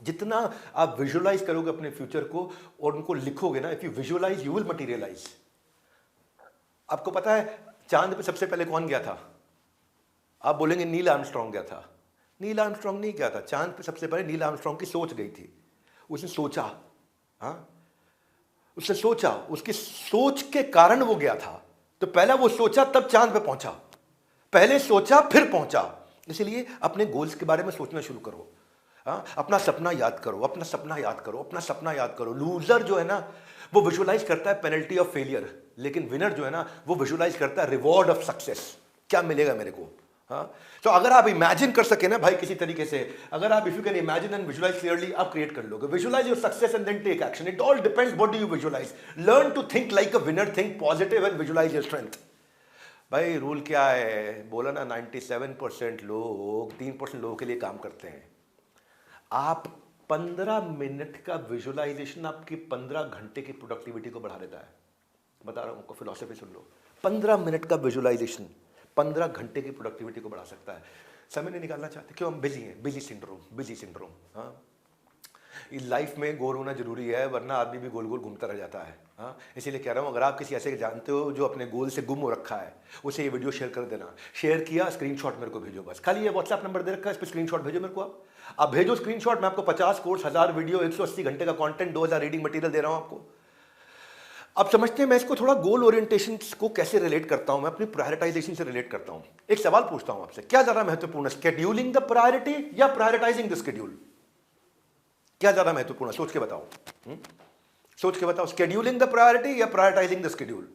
जितना आप विजुअलाइज करोगे अपने फ्यूचर को और उनको लिखोगे ना, if you visualise you will materialise. आपको पता है चांद पे सबसे पहले कौन गया था, आप बोलेंगे नील आर्मस्ट्रॉन्ग गया था। नील आर्मस्ट्रॉन्ग नहीं गया था, चांद पे सबसे पहले नील आर्मस्ट्रॉन्ग की सोच गई थी। उसने सोचा, हाँ, उसने सोचा, उसकी सोच के कारण वो गया था। तो पहला वो सोचा तब चांद पे पहुंचा, पहले सोचा फिर पहुंचा। इसलिए अपने गोल्स के बारे में सोचना शुरू करो। हाँ, अपना सपना याद करो, अपना सपना याद करो, अपना सपना याद करो। लूजर जो है ना, वो विजुअलाइज करता है पेनल्टी ऑफ फेलियर, लेकिन विनर जो है ना, वो विजुअलाइज करता है रिवॉर्ड ऑफ सक्सेस, क्या मिलेगा मेरे को। हाँ, तो अगर आप इमेजिन कर सके ना भाई किसी तरीके से, अगर आप if you can imagine and visualise clearly, आप क्रिएट कर लोगे। Visualise your success and then take action. It all depends what do you visualise. Learn to think like a winner, think positive and visualise your strength. भाई rule क्या है, बोला ना, 97% लोग 3% लोगों के लिए काम करते हैं। आप 15 मिनट का विजुअलाइजेशन आपकी 15 घंटे की प्रोडक्टिविटी को बढ़ा देता है। बता रहा हूं आपको, फिलॉसफी सुन लो। 15 मिनट का विजुअलाइजेशन 15 घंटे की प्रोडक्टिविटी को बढ़ा सकता है। समय नहीं निकालना चाहते, क्यों, हम बिजी हैं, बिजी सिंड्रोम। हाँ, लाइफ में गोल होना जरूरी है, वरना आदमी भी गोल गोल घूमता रह जाता है। हाँ, इसीलिए कह रहा हूँ, अगर आप किसी ऐसे जानते हो जो अपने गोल से गुम हो रखा है, उसे ये वीडियो शेयर कर देना। शेयर किया, स्क्रीनशॉट मेरे को भेजो बस। खाली ये व्हाट्सएप नंबर दे रखा है, इस पर स्क्रीनशॉट भेजो मेरे को। आप भेजो स्क्रीनशॉट, मैं आपको 50 कोर्स, 1000 वीडियो, 180 घंटे का कंटेंट, 2000 रीडिंग मटेरियल दे रहा हूँ आपको। अब समझते हैं मैं इसको थोड़ा गोल ओरिएंटेशन को कैसे रिलेट करता हूं, मैं अपनी प्रायोरिटाइजेशन से रिलेट करता हूं। एक सवाल पूछता हूं आपसे, क्या ज्यादा महत्वपूर्ण है, स्केड्यूलिंग द प्रायोरिटी या प्रायोरिटाइजिंग द स्केड्यूल? क्या ज्यादा महत्वपूर्ण है, सोच के बताओ। सोच के बताओ, स्केड्यूलिंग द प्रायोरिटी या प्रायोरिटाइजिंग द स्केड्यूल?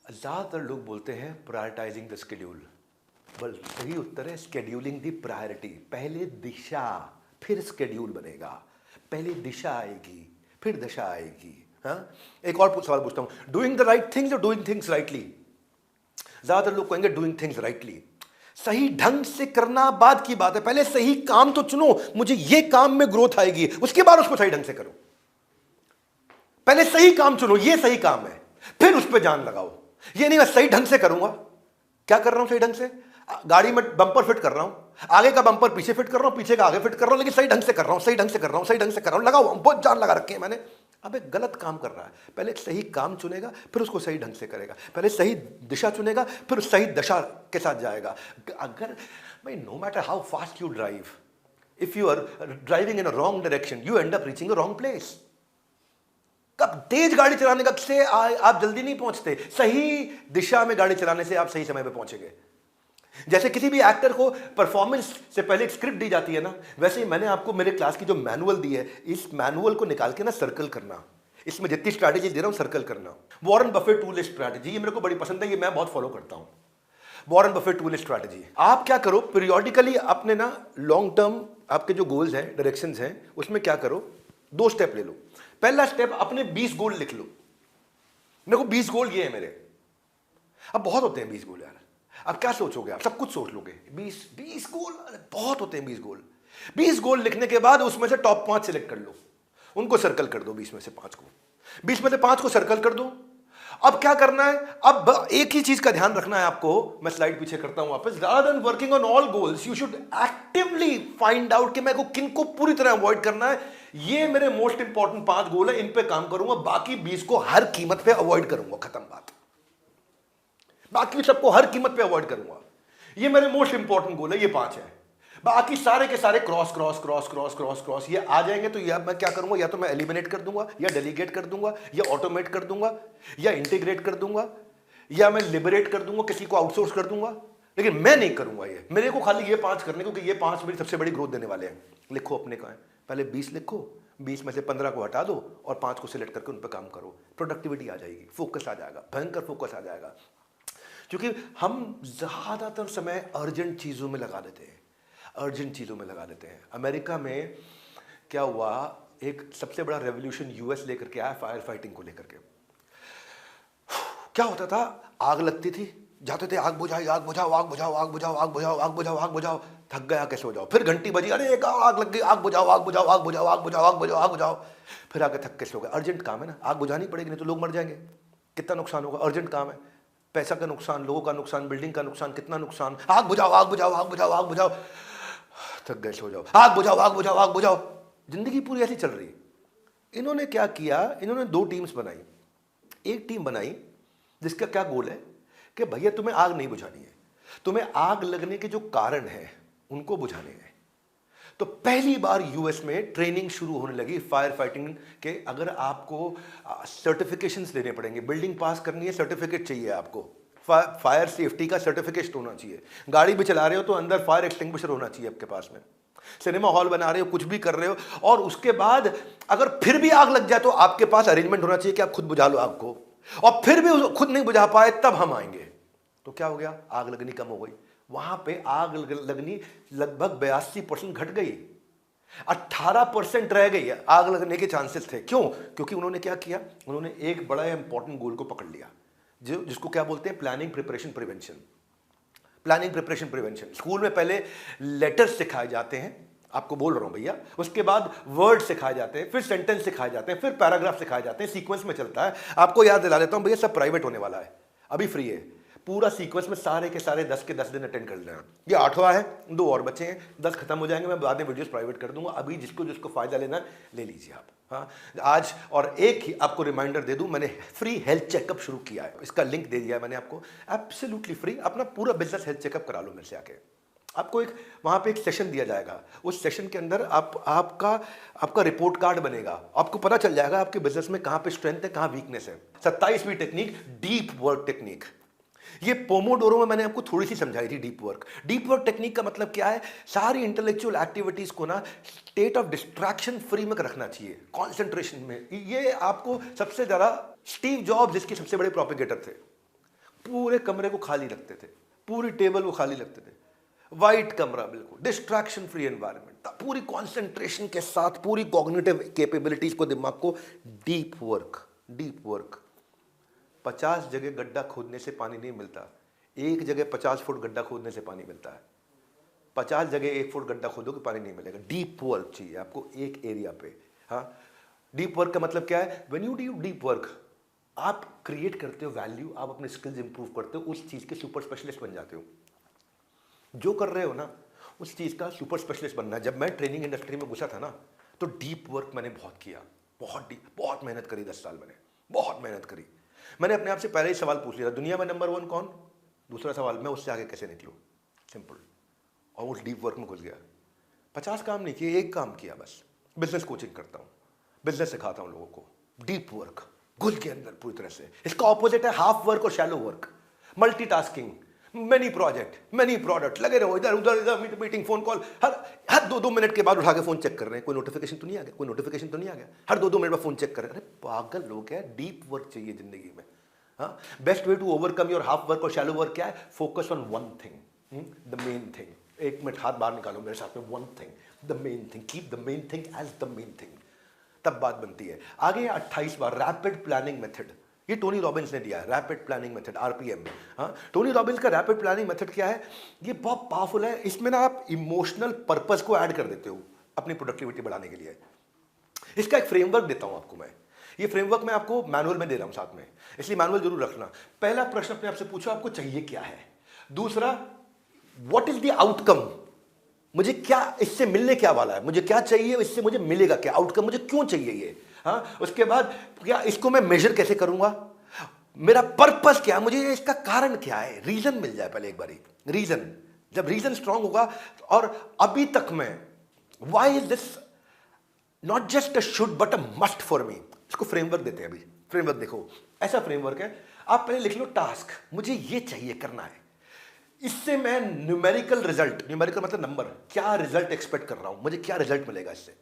ज्यादातर लोग बोलते हैं प्रायोरिटाइजिंग द स्केड्यूल, बल सही उत्तर है स्केड्यूलिंग द प्रायोरिटी। पहले दिशा फिर स्केड्यूल बनेगा, पहले दिशा आएगी फिर दशा आएगी। हाँ, एक और सवाल पूछता हूं, डूइंग द राइट थिंग्स और डूइंग थिंग्स राइटली? ज्यादातर लोग कहेंगे डूइंग थिंग्स राइटली, सही ढंग से करना बाद की बात है, पहले सही काम तो चुनो, मुझे ये काम में ग्रोथ आएगी, उसके बाद उसको सही ढंग से करो। पहले सही काम चुनो, ये सही काम है, फिर उस पर जान लगाओ। ये नहीं मैं सही ढंग से करूंगा, क्या कर रहा हूं सही ढंग से? गाड़ी में बंपर फिट कर रहा हूं, आगे का बंपर पीछे फिट कर रहा हूं, पीछे का आगे फिट कर रहा हूं, लेकिन सही ढंग से कर रहा हूं, सही ढंग से कर रहा हूं, सही ढंग से कर रहा हूं, लगाओ, बहुत जान लगा रखी है मैंने। अब एक गलत काम कर रहा है, पहले सही काम चुनेगा फिर उसको सही ढंग से करेगा, पहले सही दिशा चुनेगा फिर सही दशा के साथ जाएगा। अगर भाई no matter how fast you drive, if you are driving in a wrong direction you end up reaching a wrong place. कब तेज गाड़ी चलाने का से आप जल्दी नहीं पहुंचते, सही दिशा में गाड़ी चलाने से आप सही समय पे पहुंचेंगे। जैसे किसी भी एक्टर को परफॉर्मेंस से पहले एक स्क्रिप्ट दी जाती है ना, वैसे ही मैंने आपको मेरे क्लास की जो मैनुअल दी है, इस मैनुअल को निकाल के ना सर्कल करना, इसमें जितनी स्ट्रैटेजी दे रहा हूं सर्कल करना। Warren Buffett two list strategy, ये मेरे को बड़ी पसंद है, ये मैं बहुत फॉलो करता हूं। Warren Buffett two list strategy, आप क्या करो पीरियोडिकली अपने ना लॉन्ग टर्म आपके जो गोल्स हैं, डायरेक्शंस हैं, उसमें क्या करो, 2 स्टेप ले लो। पहला स्टेप, अपने 20 गोल लिख लो। मेरे को 20 गोल ये है मेरे। अब बहुत होते हैं 20 गोल यार, अब क्या सोचोगे आप, सब कुछ सोच लोगे। 20 गोल बहुत होते हैं। 20 गोल लिखने के बाद उसमें से टॉप 5 सिलेक्ट कर लो, उनको सर्कल कर दो। 20 में से 5 को, 20 में से 5 को सर्कल कर दो। अब क्या करना है, अब एक ही चीज का ध्यान रखना है आपको, मैं स्लाइड पीछे करता हूं वापस। Rather than working on all goals you should actively find out कि मैं को किन को पूरी तरह अवॉइड करना है। ये मेरे मोस्ट इंपॉर्टेंट 5 गोल है, इन पे काम करूंगा, बाकी 20 को हर कीमत पे अवॉइड करूंगा, खत्म बात। बाकी सबको हर कीमत पे अवॉइड करूंगा। ये मेरे मोस्ट इंपॉर्टेंट गोल है, ये 5 है। बाकी सारे के सारे cross cross cross cross cross cross ये आ जाएंगे, तो या मैं क्या करूंगा, या तो मैं एलिमिनेट कर दूंगा, या डेलीगेट कर दूंगा, या ऑटोमेट कर दूंगा, या इंटीग्रेट कर दूंगा, या मैं लिबरेट कर दूंगा, किसी को आउटसोर्स कर दूंगा। लेकिन मैं नहीं करूंगा ये, मेरे को खाली ये 5 करने, क्योंकि ये 5 मेरी सबसे बड़ी ग्रोथ देने वाले हैं। लिखो अपने का है, पहले 20 लिखो, 20 में से 15 को हटा दो और 5 को सिलेक्ट करके उन पर काम करो। प्रोडक्टिविटी आ जाएगी, फोकस आ जाएगा, भयंकर फोकस आ जाएगा। क्योंकि हम ज्यादातर समय अर्जेंट चीजों में लगा देते हैं, अर्जेंट चीजों में लगा देते हैं। अमेरिका में क्या हुआ, एक सबसे बड़ा रेवोल्यूशन यूएस लेकर के आया फायर फाइटिंग को लेकर के। क्या होता था, आग लगती थी, जाते थे आग बुझाओ आग बुझाओ आग बुझाओ आग बुझाओ आग बुझाओ आग बुझाओ आग बुझाओ, थक गया कैसे हो जाओ, फिर घंटी बजी, अरे एक आग लग गई, आग बुझाओ आग बुझाओ आग बुझाओ आग बुझाओ आग बुझाओ आग बुझाओ, फिर आगे थक कैसे हो गया। अर्जेंट काम है ना, आग बुझानी पड़ेगी, नहीं तो लोग मर जाएंगे, कितना नुकसान होगा। अर्जेंट काम है, पैसा का नुकसान, लोगों का नुकसान, बिल्डिंग का नुकसान, कितना नुकसान। आग बुझाओ आग बुझाओ आग बुझाओ आग बुझाओ, थक गए सो जाओ, आग बुझाओ आग बुझाओ आग बुझाओ। जिंदगी पूरी ऐसी चल रही है। इन्होंने क्या किया, इन्होंने 2 टीम्स बनाई। एक टीम बनाई जिसका क्या गोल है कि भैया तुम्हें आग नहीं बुझानी है, तुम्हें आग लगने के जो कारण है उनको बुझाने हैं। तो पहली बार यूएस में ट्रेनिंग शुरू होने लगी फायर फाइटिंग के। अगर आपको सर्टिफिकेशंस देने पड़ेंगे, बिल्डिंग पास करनी है, सर्टिफिकेट चाहिए आपको, फायर सेफ्टी का सर्टिफिकेट होना चाहिए। गाड़ी भी चला रहे हो तो अंदर फायर एक्सटिंग्विशर होना चाहिए आपके पास में। सिनेमा हॉल बना रहे हो, कुछ भी कर रहे हो, और उसके बाद अगर फिर भी आग लग जाए तो आपके पास अरेंजमेंट होना चाहिए कि आप खुद बुझा लो आग को, और फिर भी खुद नहीं बुझा पाए तब हम आएंगे। तो क्या हो गया, आग लगनी कम हो गई। वहां पे आग लगनी लगभग 82% घट गई, 18% रह गई आग लगने के चांसेस थे। क्यों? क्योंकि उन्होंने क्या किया, उन्होंने एक बड़ा इंपॉर्टेंट गोल को पकड़ लिया, जिसको क्या बोलते हैं, planning preparation prevention. Planning preparation prevention school में पहले लेटर्स सिखाए जाते हैं, आपको बोल रहा हूं भैया, उसके बाद वर्ड सिखाए जाते हैं, फिर सेंटेंस सिखाए जाते हैं, फिर पैराग्राफ सिखाए जाते हैं, सीक्वेंस में चलता है। आपको याद दिला देता हूं भैया, सब प्राइवेट होने वाला है, अभी फ्री है। पूरा सीक्वेंस में सारे के सारे 10 के 10 दिन अटेंड कर लेना। ये 8वां है, 2 और बचे हैं, 10 खत्म हो जाएंगे, मैं बाद में वीडियोस प्राइवेट कर दूंगा। अभी जिसको जिसको फायदा लेना ले लीजिए आप। हाँ, आज और एक ही आपको रिमाइंडर दे दूं, मैंने फ्री हेल्थ चेकअप शुरू किया है, इसका लिंक दे दिया है मैंने आपको, एब्सोल्युटली फ्री। अपना पूरा बिजनेस हेल्थ चेकअप करा लो मेरे से आके। आपको एक वहां पे एक सेशन दिया जाएगा, उस सेशन के अंदर आपका रिपोर्ट कार्ड बनेगा, आपको पता चल जाएगा आपके बिजनेस में कहां पे स्ट्रेंथ है, कहां वीकनेस है। 27वीं टेक्निक, डीप वर्क टेक्निक। ये पोमोडोरो में मैंने आपको थोड़ी सी समझाई थी deep work. Deep work technique का मतलब क्या है, सारी इंटेलेक्चुअल एक्टिविटीज को ना स्टेट ऑफ डिस्ट्रैक्शन फ्री में रखना चाहिए, कॉन्सेंट्रेशन में। ये आपको सबसे ज्यादा स्टीव जॉब्स जिसके सबसे बड़े प्रोपेगेटर थे, पूरे कमरे को खाली रखते थे, पूरी टेबल को खाली रखते थे, वाइट कमरा, बिल्कुल डिस्ट्रैक्शन फ्री एनवायरनमेंट, पूरी कॉन्सेंट्रेशन के साथ पूरी कॉग्निटिव कैपेबिलिटीज को, दिमाग को। Deep work. 50 जगह गड्ढा खोदने से पानी नहीं मिलता, एक जगह 50 फुट गड्ढा खोदने से पानी मिलता है। 50 जगह 1 फुट गड्ढा खोदोगे पानी नहीं मिलेगा। डीप वर्क चाहिए आपको एक एरिया पे। हाँ, डीप वर्क का मतलब क्या है, when you do deep work, आप क्रिएट करते हो वैल्यू, आप अपने स्किल्स इंप्रूव करते हो, उस चीज के सुपर स्पेशलिस्ट बन जाते हो। जो कर रहे हो ना उस चीज का सुपर स्पेशलिस्ट बनना है। जब मैं ट्रेनिंग इंडस्ट्री में घुसा था ना, तो डीप वर्क मैंने बहुत किया, बहुत मेहनत करी। 10 साल मैंने बहुत मेहनत करी। मैंने अपने आप से पहले ही सवाल पूछ लिया, दुनिया में नंबर 1 कौन? दूसरा सवाल, मैं उससे आगे कैसे निकलूं? सिंपल। और उस डीप वर्क में घुस गया। 50 काम नहीं किए, एक काम किया बस। बिजनेस कोचिंग करता हूं, बिजनेस सिखाता हूं लोगों को। डीप वर्क, घुस के अंदर पूरी तरह से। इसका ऑपोजिट है हाफ वर्क और shallow work. Multitasking, many product, लगे रहो इधर उधर, मीटिंग, फोन कॉल, हर 2-2 मिनट के बाद उठा के फोन चेक कर रहे हैं, कोई नोटिफिकेशन तो नहीं आ गया, हर 2-2 मिनट में फोन चेक कर रहे हैं। अरे पागल लोग हैं। डीप वर्क चाहिए जिंदगी में। हाँ, best way to overcome your half work और शैलो वर्क क्या है? Focus on one thing, the main thing. 1 minute हाथ बाहर निकालो मेरे साथ में, one thing, the main thing, keep the main thing as the main thing, तब बात बनती है। आगे 28 बार रैपिड प्लानिंग मेथड, ये टोनी रॉबिन्स ने दिया है, रैपिड प्लानिंग मेथड, आरपीएम। हाँ, टोनी रॉबिन्स का रैपिड प्लानिंग मेथड क्या है? ये बहुत पावरफुल है। इसमें ना आप इमोशनल पर्पस को ऐड कर देते हो अपनी प्रोडक्टिविटी बढ़ाने के लिए। इसका एक फ्रेमवर्क देता हूं आपको मैं। ये फ्रेमवर्क मैं आपको मैनुअल में दे रहा हूं साथ में, इसलिए मैनुअल जरूर रखना। पहला प्रश्न अपने आप से पूछो, आपको चाहिए क्या है। दूसरा, व्हाट इज द आउटकम, मुझे क्या इससे मिलने क्या वाला है, मुझे क्या चाहिए, इससे मुझे मिलेगा क्या, आउटकम मुझे क्यों चाहिए ये। हाँ, उसके बाद क्या इसको मैं मेजर कैसे करूंगा, मेरा पर्पस क्या है, मुझे इसका कारण क्या है, रीजन मिल जाए पहले एक बारी। रीजन, जब रीजन स्ट्रांग होगा, और अभी तक मैं, why is this not just a should but a must for me, इसको फ्रेमवर्क देते हैं। अभी फ्रेमवर्क देखो, ऐसा फ्रेमवर्क है, आप पहले लिख लो टास्क, मुझे ये चाहिए करना है, इससे मैं न्यूमेरिकल रिजल्ट, न्यूमेरिकल मतलब नंबर, क्या रिजल्ट एक्सपेक्ट कर रहा हूं, मुझे क्या रिजल्ट मिलेगा इससे,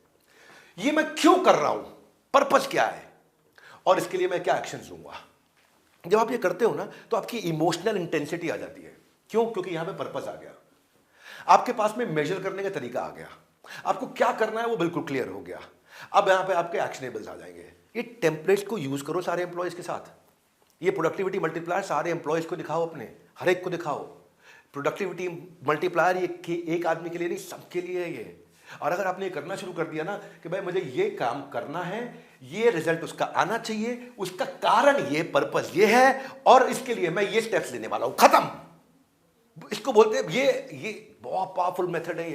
ये मैं क्यों कर रहा हूं, पर्पस क्या है, और इसके लिए मैं क्या एक्शन लूंगा। जब आप ये करते हो ना, तो आपकी इमोशनल इंटेंसिटी आ जाती है। क्यों? क्योंकि यहां पे पर्पस आ गया, आपके पास में मेजर करने का तरीका आ गया, आपको क्या करना है वो बिल्कुल क्लियर हो गया। अब यहां पे आपके एक्शनेबल्स आ जाएंगे। ये टेम्पलेट्स को यूज करो सारे एम्प्लॉयज के साथ। ये प्रोडक्टिविटी मल्टीप्लायर सारे एम्प्लॉयज को दिखाओ, अपने हर एक को दिखाओ। प्रोडक्टिविटी मल्टीप्लायर ये एक आदमी के लिए नहीं, सबके लिए है ये। और अगर आपने ये करना शुरू कर दिया ना कि भाई मुझे ये काम करना है, ये रिजल्ट उसका आना चाहिए, उसका कारण ये, पर्पस ये है, और इसके लिए मैं ये स्टेप्स लेने वाला हूं, खत्म। इसको बोलते हैं, ये बहुत पावरफुल मेथड है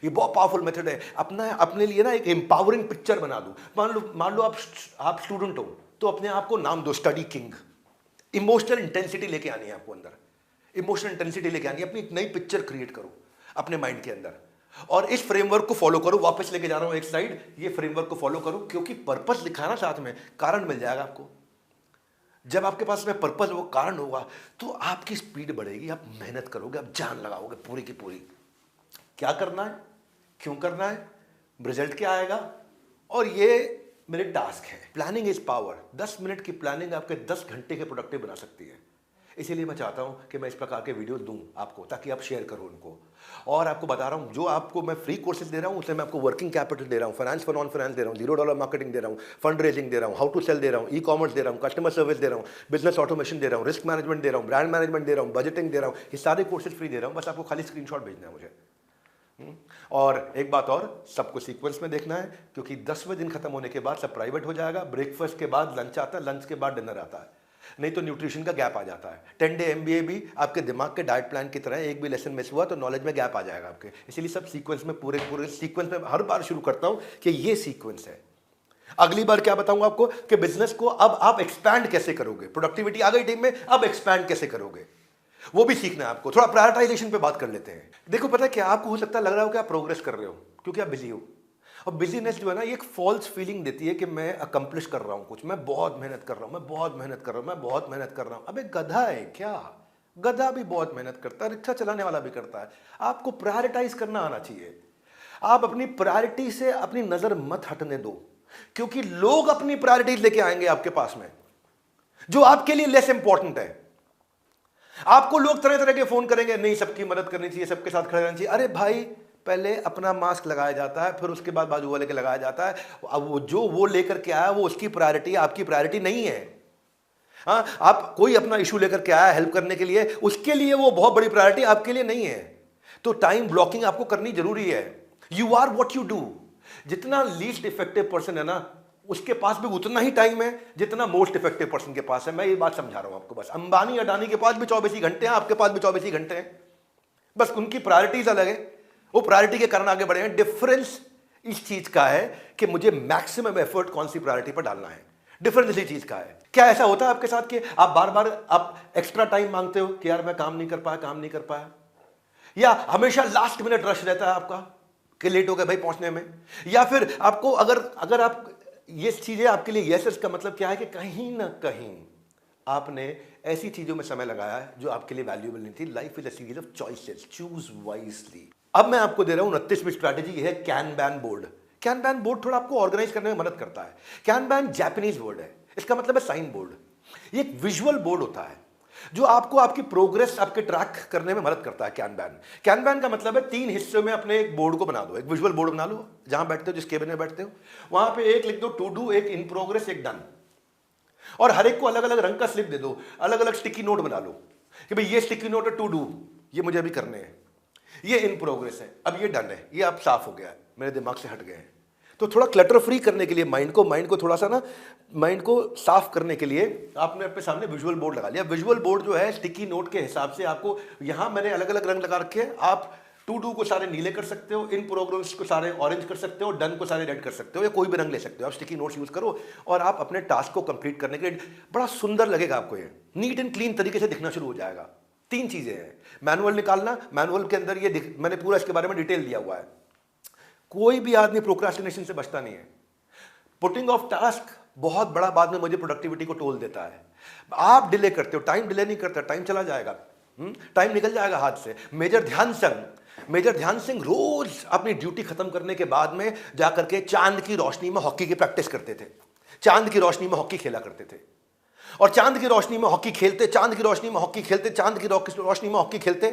ये बहुत पावरफुल मेथड है। अपने लिए ना एक एम्पावरिंग पिक्चर बना दो। मान लो आप स्टूडेंट हो, तो अपने आप को नाम दो स्टडी किंग। इमोशनल इंटेंसिटी लेके आनी है आपको अंदर, इमोशनल इंटेंसिटी लेके आनी है, अपनी एक नई पिक्चर क्रिएट करो अपने माइंड के अंदर, और इस फ्रेमवर्क को फॉलो करो। वापस लेके जा रहा हूं एक स्लाइड, ये फ्रेमवर्क को फॉलो करो, क्योंकि पर्पस दिखाना साथ में, कारण मिल जाएगा आपको। जब आपके पास में पर्पस, वो कारण होगा, तो आपकी स्पीड बढ़ेगी, आप मेहनत करोगे, आप जान लगाओगे पूरी की पूरी। क्या करना है, क्यों करना है, रिजल्ट क्या आएगा, और ये मेरे टास्क है। Planning is power. 10 मिनट की प्लानिंग आपके 10 घंटे के प्रोडक्टिव बना सकती है। इसीलिए मैं चाहता हूं कि मैं इस प्रकार के वीडियो दूं आपको, ताकि आप शेयर करो उनको। और आपको बता रहा हूं, जो आपको मैं फ्री कोर्सेज दे रहा हूं, उसमें मैं आपको वर्किंग कैपिटल दे रहा हूं, फाइनेंस फॉर नॉन फाइनेंस दे रहा हूं, $0 मार्केटिंग दे रहा हूं, फंड रेजिंग दे रहा हूं, हाउ टू सेल दे रहा हूं, ई कॉमर्स दे रहा हूं, कस्टमर सर्विस दे रहा हूं, बिजनेस ऑटोमेशन दे रहा हूं, रिस्क मैनेजमेंट दे रहा हूं, ब्रांड मैनेजमेंट दे रहा हूं, बजटिंग दे रहा हूं। ये सारे कोर्सेज फ्री दे रहा हूं, बस आपको खाली स्क्रीनशॉट भेजना है मुझे। और एक बात और, सबको सीक्वेंस में देखना है, क्योंकि 10वें दिन खत्म होने के बाद सब प्राइवेट हो जाएगा। ब्रेकफास्ट के बाद लंच आता है, लंच के बाद डिनर आता है। नहीं तो न्यूट्रिशन का गैप आ जाता है। 10 डे MBA भी आपके दिमाग के डाइट प्लान की तरह है, एक भी लेसन मिस हुआ तो नॉलेज में गैप आ जाएगा आपके। इसीलिए सब सीक्वेंस में पूरे सीक्वेंस में हर बार शुरू करता हूं कि ये सीक्वेंस है। अगली बार क्या बताऊंगा आपको कि बिजनेस को अब आप एक्सपैंड कैसे करोगे, प्रोडक्टिविटी आ गई टीम में, अब एक्सपैंड कैसे करोगे वो भी सीखना है आपको। थोड़ा प्रायोरिटाइजेशन पे बात कर लेते हैं। देखो पता है क्या, आपको हो सकता है लग रहा हो कि आप प्रोग्रेस कर रहे हो क्योंकि आप बिजी हो, और बिजीनेस जो है ना ये एक फॉल्स फीलिंग देती है कि मैं अकम्प्लिश कर रहा हूं कुछ, मैं बहुत मेहनत कर रहा हूं, मैं बहुत मेहनत कर रहा हूं, मैं बहुत मेहनत कर रहा हूं। अबे गधा है क्या, गधा भी बहुत मेहनत करता है, रिक्शा चलाने वाला भी करता है। आपको प्रायोरिटाइज करना आना चाहिए। आप अपनी प्रायोरिटी से अपनी नजर मत हटने दो, क्योंकि लोग अपनी प्रायोरिटीज लेके आएंगे आपके पास में जो आपके लिए लेस इंपॉर्टेंट है। आपको लोग तरह तरह के फोन करेंगे, नहीं सबकी मदद करनी चाहिए, सबके साथ खड़े रहना चाहिए। अरे भाई पहले अपना मास्क लगाया जाता है, फिर उसके बाद बाजू वाले के लगाया जाता है। अब वो जो वो लेकर के आया वो उसकी प्रायोरिटी, आपकी प्रायोरिटी नहीं है। हाँ, आप कोई अपना इशू लेकर के आया हेल्प करने के लिए, उसके लिए वो बहुत बड़ी प्रायोरिटी, आपके लिए नहीं है। तो टाइम ब्लॉकिंग आपको करनी जरूरी है। You are what you do. जितना लीस्ट इफेक्टिव पर्सन है ना, उसके पास भी उतना ही टाइम है जितना मोस्ट इफेक्टिव पर्सन के पास है। मैं ये बात समझा रहा हूं आपको। बस अंबानी अडानी के पास भी 24 ही घंटे हैं, आपके पास भी 24 ही घंटे हैं। बस उनकी प्रायोरिटीज अलग है, वो प्रायोरिटी के कारण आगे बढ़े हैं। डिफरेंस इस चीज का है कि मुझे मैक्सिमम एफर्ट कौन सी प्रायोरिटी पर डालना है। डिफरेंस इसी चीज का है। क्या ऐसा होता है आपके साथ कि आप बार बार आप एक्स्ट्रा टाइम मांगते हो कि यार मैं काम नहीं कर पाया, काम नहीं कर पाया, या हमेशा लास्ट मिनट रश रहता है आपका कि लेट हो गया भाई पहुंचने में, या फिर आपको अगर आप ये चीजें आपके लिए यस का मतलब क्या है कि कहीं ना कहीं आपने ऐसी चीजों में समय लगाया है जो आपके लिए वैल्यूएबल नहीं थी। Life is a series of choices, choose wisely. अब मैं आपको दे रहा हूं 29वीं स्ट्रैटेजी, है कैनबैन बोर्ड। कैनबैन बोर्ड थोड़ा आपको ऑर्गेनाइज करने में मदद करता है। कैनबैन जापानीज वर्ड है, इसका मतलब है साइन बोर्ड। ये एक विजुअल बोर्ड होता है जो आपको आपकी प्रोग्रेस आपके ट्रैक करने में मदद करता है। कैनबैन, कैनबैन का मतलब है 3 हिस्सों में अपने एक बोर्ड को बना दो। एक विजुअल बोर्ड बना लो, जहां बैठते हो, जिस केबिन में बैठते हो वहां पे एक लिख दो टू डू, एक इन प्रोग्रेस, एक डन, और हर एक को अलग अलग रंग का स्लिप दे दो। अलग अलग स्टिकी नोट बना लो कि भाई ये स्टिकी नोट है टू डू, ये मुझे अभी करने हैं, ये इन प्रोग्रेस है, अब ये डन है, ये अब साफ हो गया है, मेरे दिमाग से हट गए हैं। तो थोड़ा क्लटर फ्री करने के लिए माइंड को थोड़ा सा ना, माइंड को साफ करने के लिए आपने अपने सामने विजुअल बोर्ड लगा लिया। विजुअल बोर्ड जो है स्टिकी नोट के हिसाब से आपको, यहां मैंने अलग अलग रंग लगा रखे हैं। आप टू डू को सारे नीले कर सकते हो, इन प्रोग्रेस को सारे ऑरेंज कर सकते हो, डन को सारे रेड कर सकते हो, या कोई भी रंग ले सकते हो। आप स्टिकी नोट्स यूज करो और आप अपने टास्क को कंप्लीट करने के लिए, बड़ा सुंदर लगेगा आपको, ये नीट एंड क्लीन तरीके से दिखना शुरू हो जाएगा। 3 चीजें हैं। मैनुअल निकालना, मैनुअल के अंदर ये मैंने पूरा इसके बारे में डिटेल दिया हुआ है। कोई भी आदमी प्रोक्रास्टिनेशन से बचता नहीं है। पुटिंग ऑफ टास्क बहुत बड़ा बाद में मुझे प्रोडक्टिविटी को टोल देता है। आप डिले करते हो, टाइम डिले नहीं करता, टाइम चला जाएगा, टाइम निकल जाएगा हाथ से। मेजर ध्यान सिंह रोज अपनी ड्यूटी खत्म करने के बाद में जाकर के चांद की रोशनी में हॉकी की प्रैक्टिस करते थे, चांद की रोशनी में हॉकी खेला करते थे, और चांद की रोशनी में हॉकी खेलते, चांद की रोशनी में हॉकी खेलते, चांद की रोशनी में हॉकी खेलते,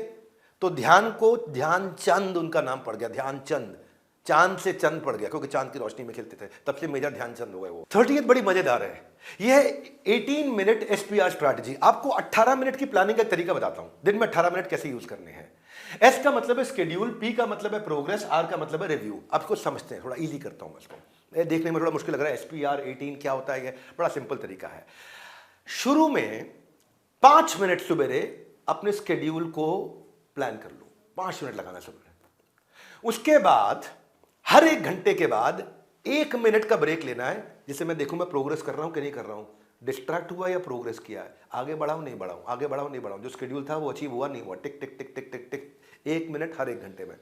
तो ध्यानचंद उनका नाम पड़ गया। ध्यानचंद, चांद से चंद पड़ गया क्योंकि चांद की रोशनी में खेलते थे, तब से मेजर ध्यानचंद हो गए वो। 30th बड़ी मजेदार है। यह 18 मिनट SPR स्ट्रैटेजी। आपको 18 मिनट की प्लानिंग का तरीका बताता हूं, दिन में 18 मिनट कैसे यूज करने हैं। S का मतलब है शेड्यूल, P का मतलब है प्रोग्रेस, R का मतलब है रिव्यू। आपको समझते हैं, थोड़ा इजी करता हूं इसको, देखने में थोड़ा मुश्किल लग रहा है। SPR 18 क्या होता है, ये बड़ा सिंपल तरीका है। शुरू में 5 मिनट सुबेरे अपने शेड्यूल को प्लान कर लो, 5 मिनट लगाना सुबह। उसके बाद हर 1 घंटे के बाद 1 मिनट का ब्रेक लेना है, जिससे मैं देखूं मैं प्रोग्रेस कर रहा हूं कि नहीं कर रहा हूं, डिस्ट्रैक्ट हुआ या प्रोग्रेस किया है, आगे बढ़ाऊं नहीं बढ़ाऊं, आगे बढ़ाऊं नहीं बढ़ाऊं, जो शेड्यूल था वो अचीव हुआ नहीं हुआ, टिक टिक टिक टिक टिक टिक, 1 मिनट हर 1 घंटे में।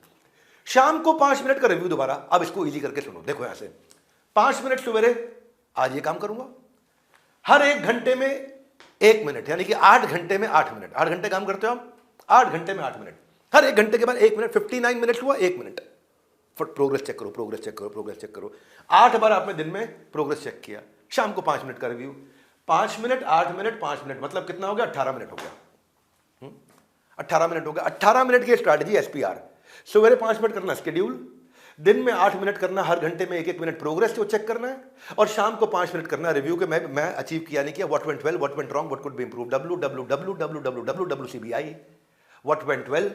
शाम को 5 मिनट का रिव्यू दोबारा। अब इसको इजी करके सुनो, देखो यहां से 5 मिनट सुबेरे आज ये काम करूंगा, हर 1 घंटे में 1 मिनट, यानी कि 8 घंटे में 8 मिनट। 8 घंटे काम करते हो आप, 8 घंटे में 8 मिनट, हर 1 घंटे के बाद 1 मिनट, 59 मिनट हुआ, 1 मिनट प्रोग्रेस चेक करो, प्रोग्रेस चेक करो, प्रोग्रेस चेक करो। 8 बार आपने दिन में प्रोग्रेस चेक किया। शाम को 5 मिनट का रिव्यू, 5 मिनट, 8 मिनट, 5 मिनट, मतलब कितना हो गया, 18 मिनट हो गया। 18 मिनट हो गया। 18 मिनट की स्ट्रैटेजी SPR। सवेरे 5 मिनट करना शेड्यूल, दिन में 8 मिनट करना, हर घंटे में 1-1 मिनट प्रोग्रेस को चेक करना है, और शाम को 5 मिनट करना रिव्यू के मैं अचीव किया नहीं किया, what went well, what went wrong, what could be improved, WWWCBI, what went well.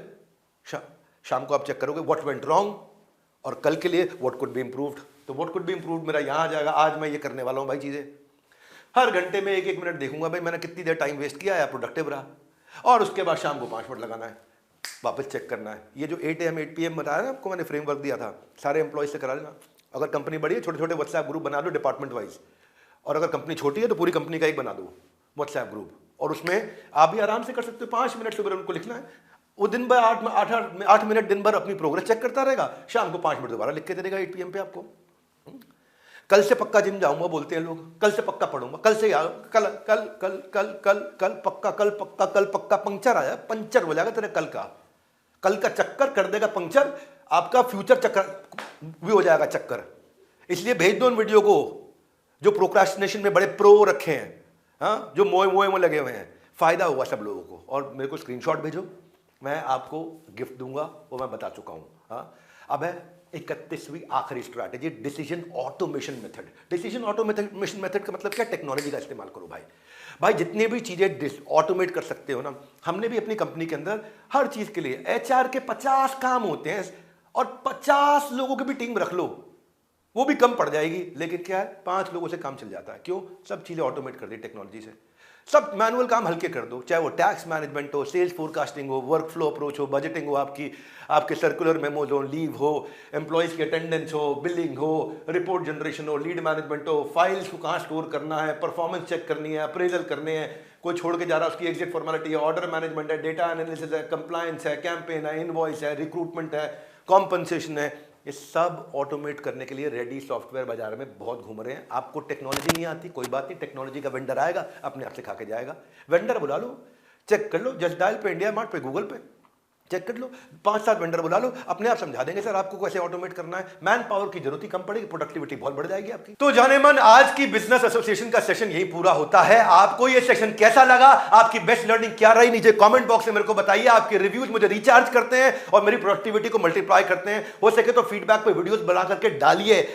शाम को आप चेक करोगे व्हाट वेंट रॉन्ग, और कल के लिए व्हाट कुड बी इंप्रूव्ड। तो व्हाट कुड बी इंप्रूव्ड मेरा यहां आ जाएगा, आज मैं ये करने वाला हूं भाई चीजें। हर घंटे में 1-1 मिनट देखूंगा भाई मैंने कितनी देर टाइम वेस्ट किया या प्रोडक्टिव रहा, और उसके बाद शाम को 5 मिनट लगाना है, वापस चेक करना है। ये जो 8 AM 8 PM बताया ना आपको, मैंने फ्रेमवर्क दिया था, सारे एम्प्लॉयज से करा लेना। अगर कंपनी बड़ी है छोटे छोटे व्हाट्सएप ग्रुप बना दो डिपार्टमेंट वाइज, और अगर कंपनी छोटी है तो पूरी कंपनी का एक बना दो व्हाट्सएप ग्रुप, और उसमें आप भी आराम से कर सकते हो। 5 मिनट सुबह उनको लिखना है, वो दिन भर 8 मिनट दिन भर अपनी प्रोग्रेस चेक करता रहेगा, शाम को 5 मिनट दोबारा लिख के दे देगा 8 PM पे आपको। कल से पक्का जिम जाऊंगा बोलते हैं लोग, कल से पक्का पढ़ूंगा, कल से यार कल कल कल कल कल कल पक्का, कल पक्का, कल पक्का। पंक्चर आया, पंचर हो जाएगा तेरे कल का चक्कर कर देगा पंक्चर, आपका फ्यूचर चक्कर भी हो जाएगा चक्कर। इसलिए भेज दो उन वीडियो को जो प्रोक्रास्टिनेशन में बड़े प्रो रखे हैं, हाँ, जो मोए में लगे हुए हैं, फायदा होगा सब लोगों को। और मेरे को स्क्रीनशॉट भेजो, मैं आपको गिफ्ट दूंगा, वो मैं बता चुका हूं। हाँ, अब है 31वीं आखिरी strategy, decision automation method. Decision automation method का मतलब क्या? टेक्नोलॉजी का इस्तेमाल करो भाई जितनी भी चीजें ऑटोमेट कर सकते हो ना। हमने भी अपनी कंपनी के अंदर हर चीज के लिए HR के 50 काम होते हैं, और 50 लोगों की भी टीम रख लो वो भी कम पड़ जाएगी, लेकिन क्या है 5 लोगों से काम चल जाता है। क्यों? सब चीजें ऑटोमेट कर दी टेक्नोलॉजी से। सब मैनुअल काम हल्के कर दो, चाहे वो टैक्स मैनेजमेंट हो, सेल्स फोरकास्टिंग हो, वर्क फ्लो अप्रोच हो, बजटिंग हो, आपके सर्कुलर मेमोज हो, लीव हो, एम्प्लॉयज की अटेंडेंस हो, बिलिंग हो, रिपोर्ट जनरेशन हो, लीड मैनेजमेंट हो, फाइल्स को कहाँ स्टोर करना है, परफॉर्मेंस चेक करनी है, अप्रेजल करने हैं, कोई छोड़ के जा रहा है उसकी एग्जिट फॉर्मेलिटी है, ऑर्डर मैनेजमेंट है, डेटा एनालिसिस है, कंप्लायंस है, कैंपेन है, इनवॉइस है, रिक्रूटमेंट है, कॉम्पनसेशन है। ये सब ऑटोमेट करने के लिए रेडी सॉफ्टवेयर बाजार में बहुत घूम रहे हैं। आपको टेक्नोलॉजी नहीं आती, कोई बात नहीं, टेक्नोलॉजी का वेंडर आएगा, अपने आप सिखा के जाएगा। वेंडर बुला लो, चेक कर लो, जस्ट डायल पे, इंडिया मार्ट पे, गूगल पे चेक कर लो, 5-7 वेंडर बुला लो, अपने आप समझा देंगे सर आपको कैसे ऑटोमेट करना है। मैन पावर की जरूरत ही कम पड़ेगी, प्रोडक्टिविटी बहुत बढ़ जाएगी आपकी। तो जाने मन, आज की बिजनेस एसोसिएशन का सेशन यही पूरा होता है। आपको ये सेशन कैसा लगा, आपकी बेस्ट लर्निंग क्या रही, नीचे कमेंट बॉक्स में मेरे को बताइए। आपके रिव्यूज मुझे रिचार्ज करते हैं और मेरी प्रोडक्टिविटी को मल्टीप्लाई करते हैं। हो सके तो फीडबैक पे वीडियोस बना करके डालिए,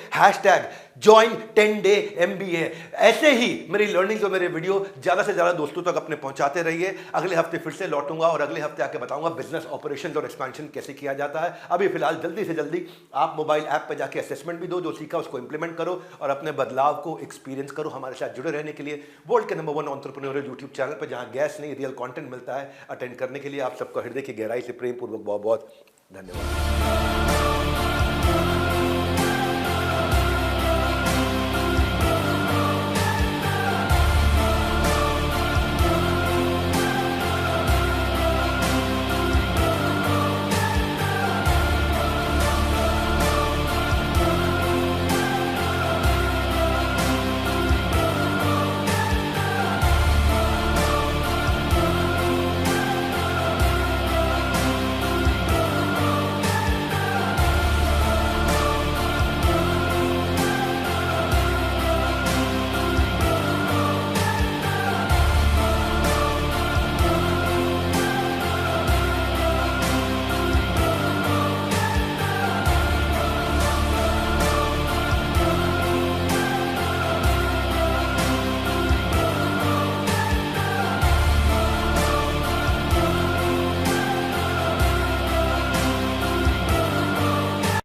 #join 10 day MBA। ऐसे ही मेरी लर्निंग और मेरे वीडियो ज्यादा से ज्यादा दोस्तों तक अपने पहुंचाते रहिए। अगले हफ्ते फिर से लौटूंगा और अगले हफ्ते आके बताऊंगा बिजनेस ऑपरेशंस और एक्सपेंशन कैसे किया जाता है। अभी फिलहाल जल्दी से जल्दी आप मोबाइल ऐप पे जाके असेसमेंट भी दो, जो सीखा उसको इंप्लीमेंट करो और अपने बदलाव को एक्सपीरियंस करो। हमारे साथ जुड़े रहने के लिए वर्ल्ड के नंबर 1 एंटरप्रेन्योरियल यूट्यूब चैनल पर, जहां गैस नहीं रियल कंटेंट मिलता है, अटेंड करने के लिए आप सबको हृदय की गहराई से प्रेम पूर्वक बहुत बहुत धन्यवाद।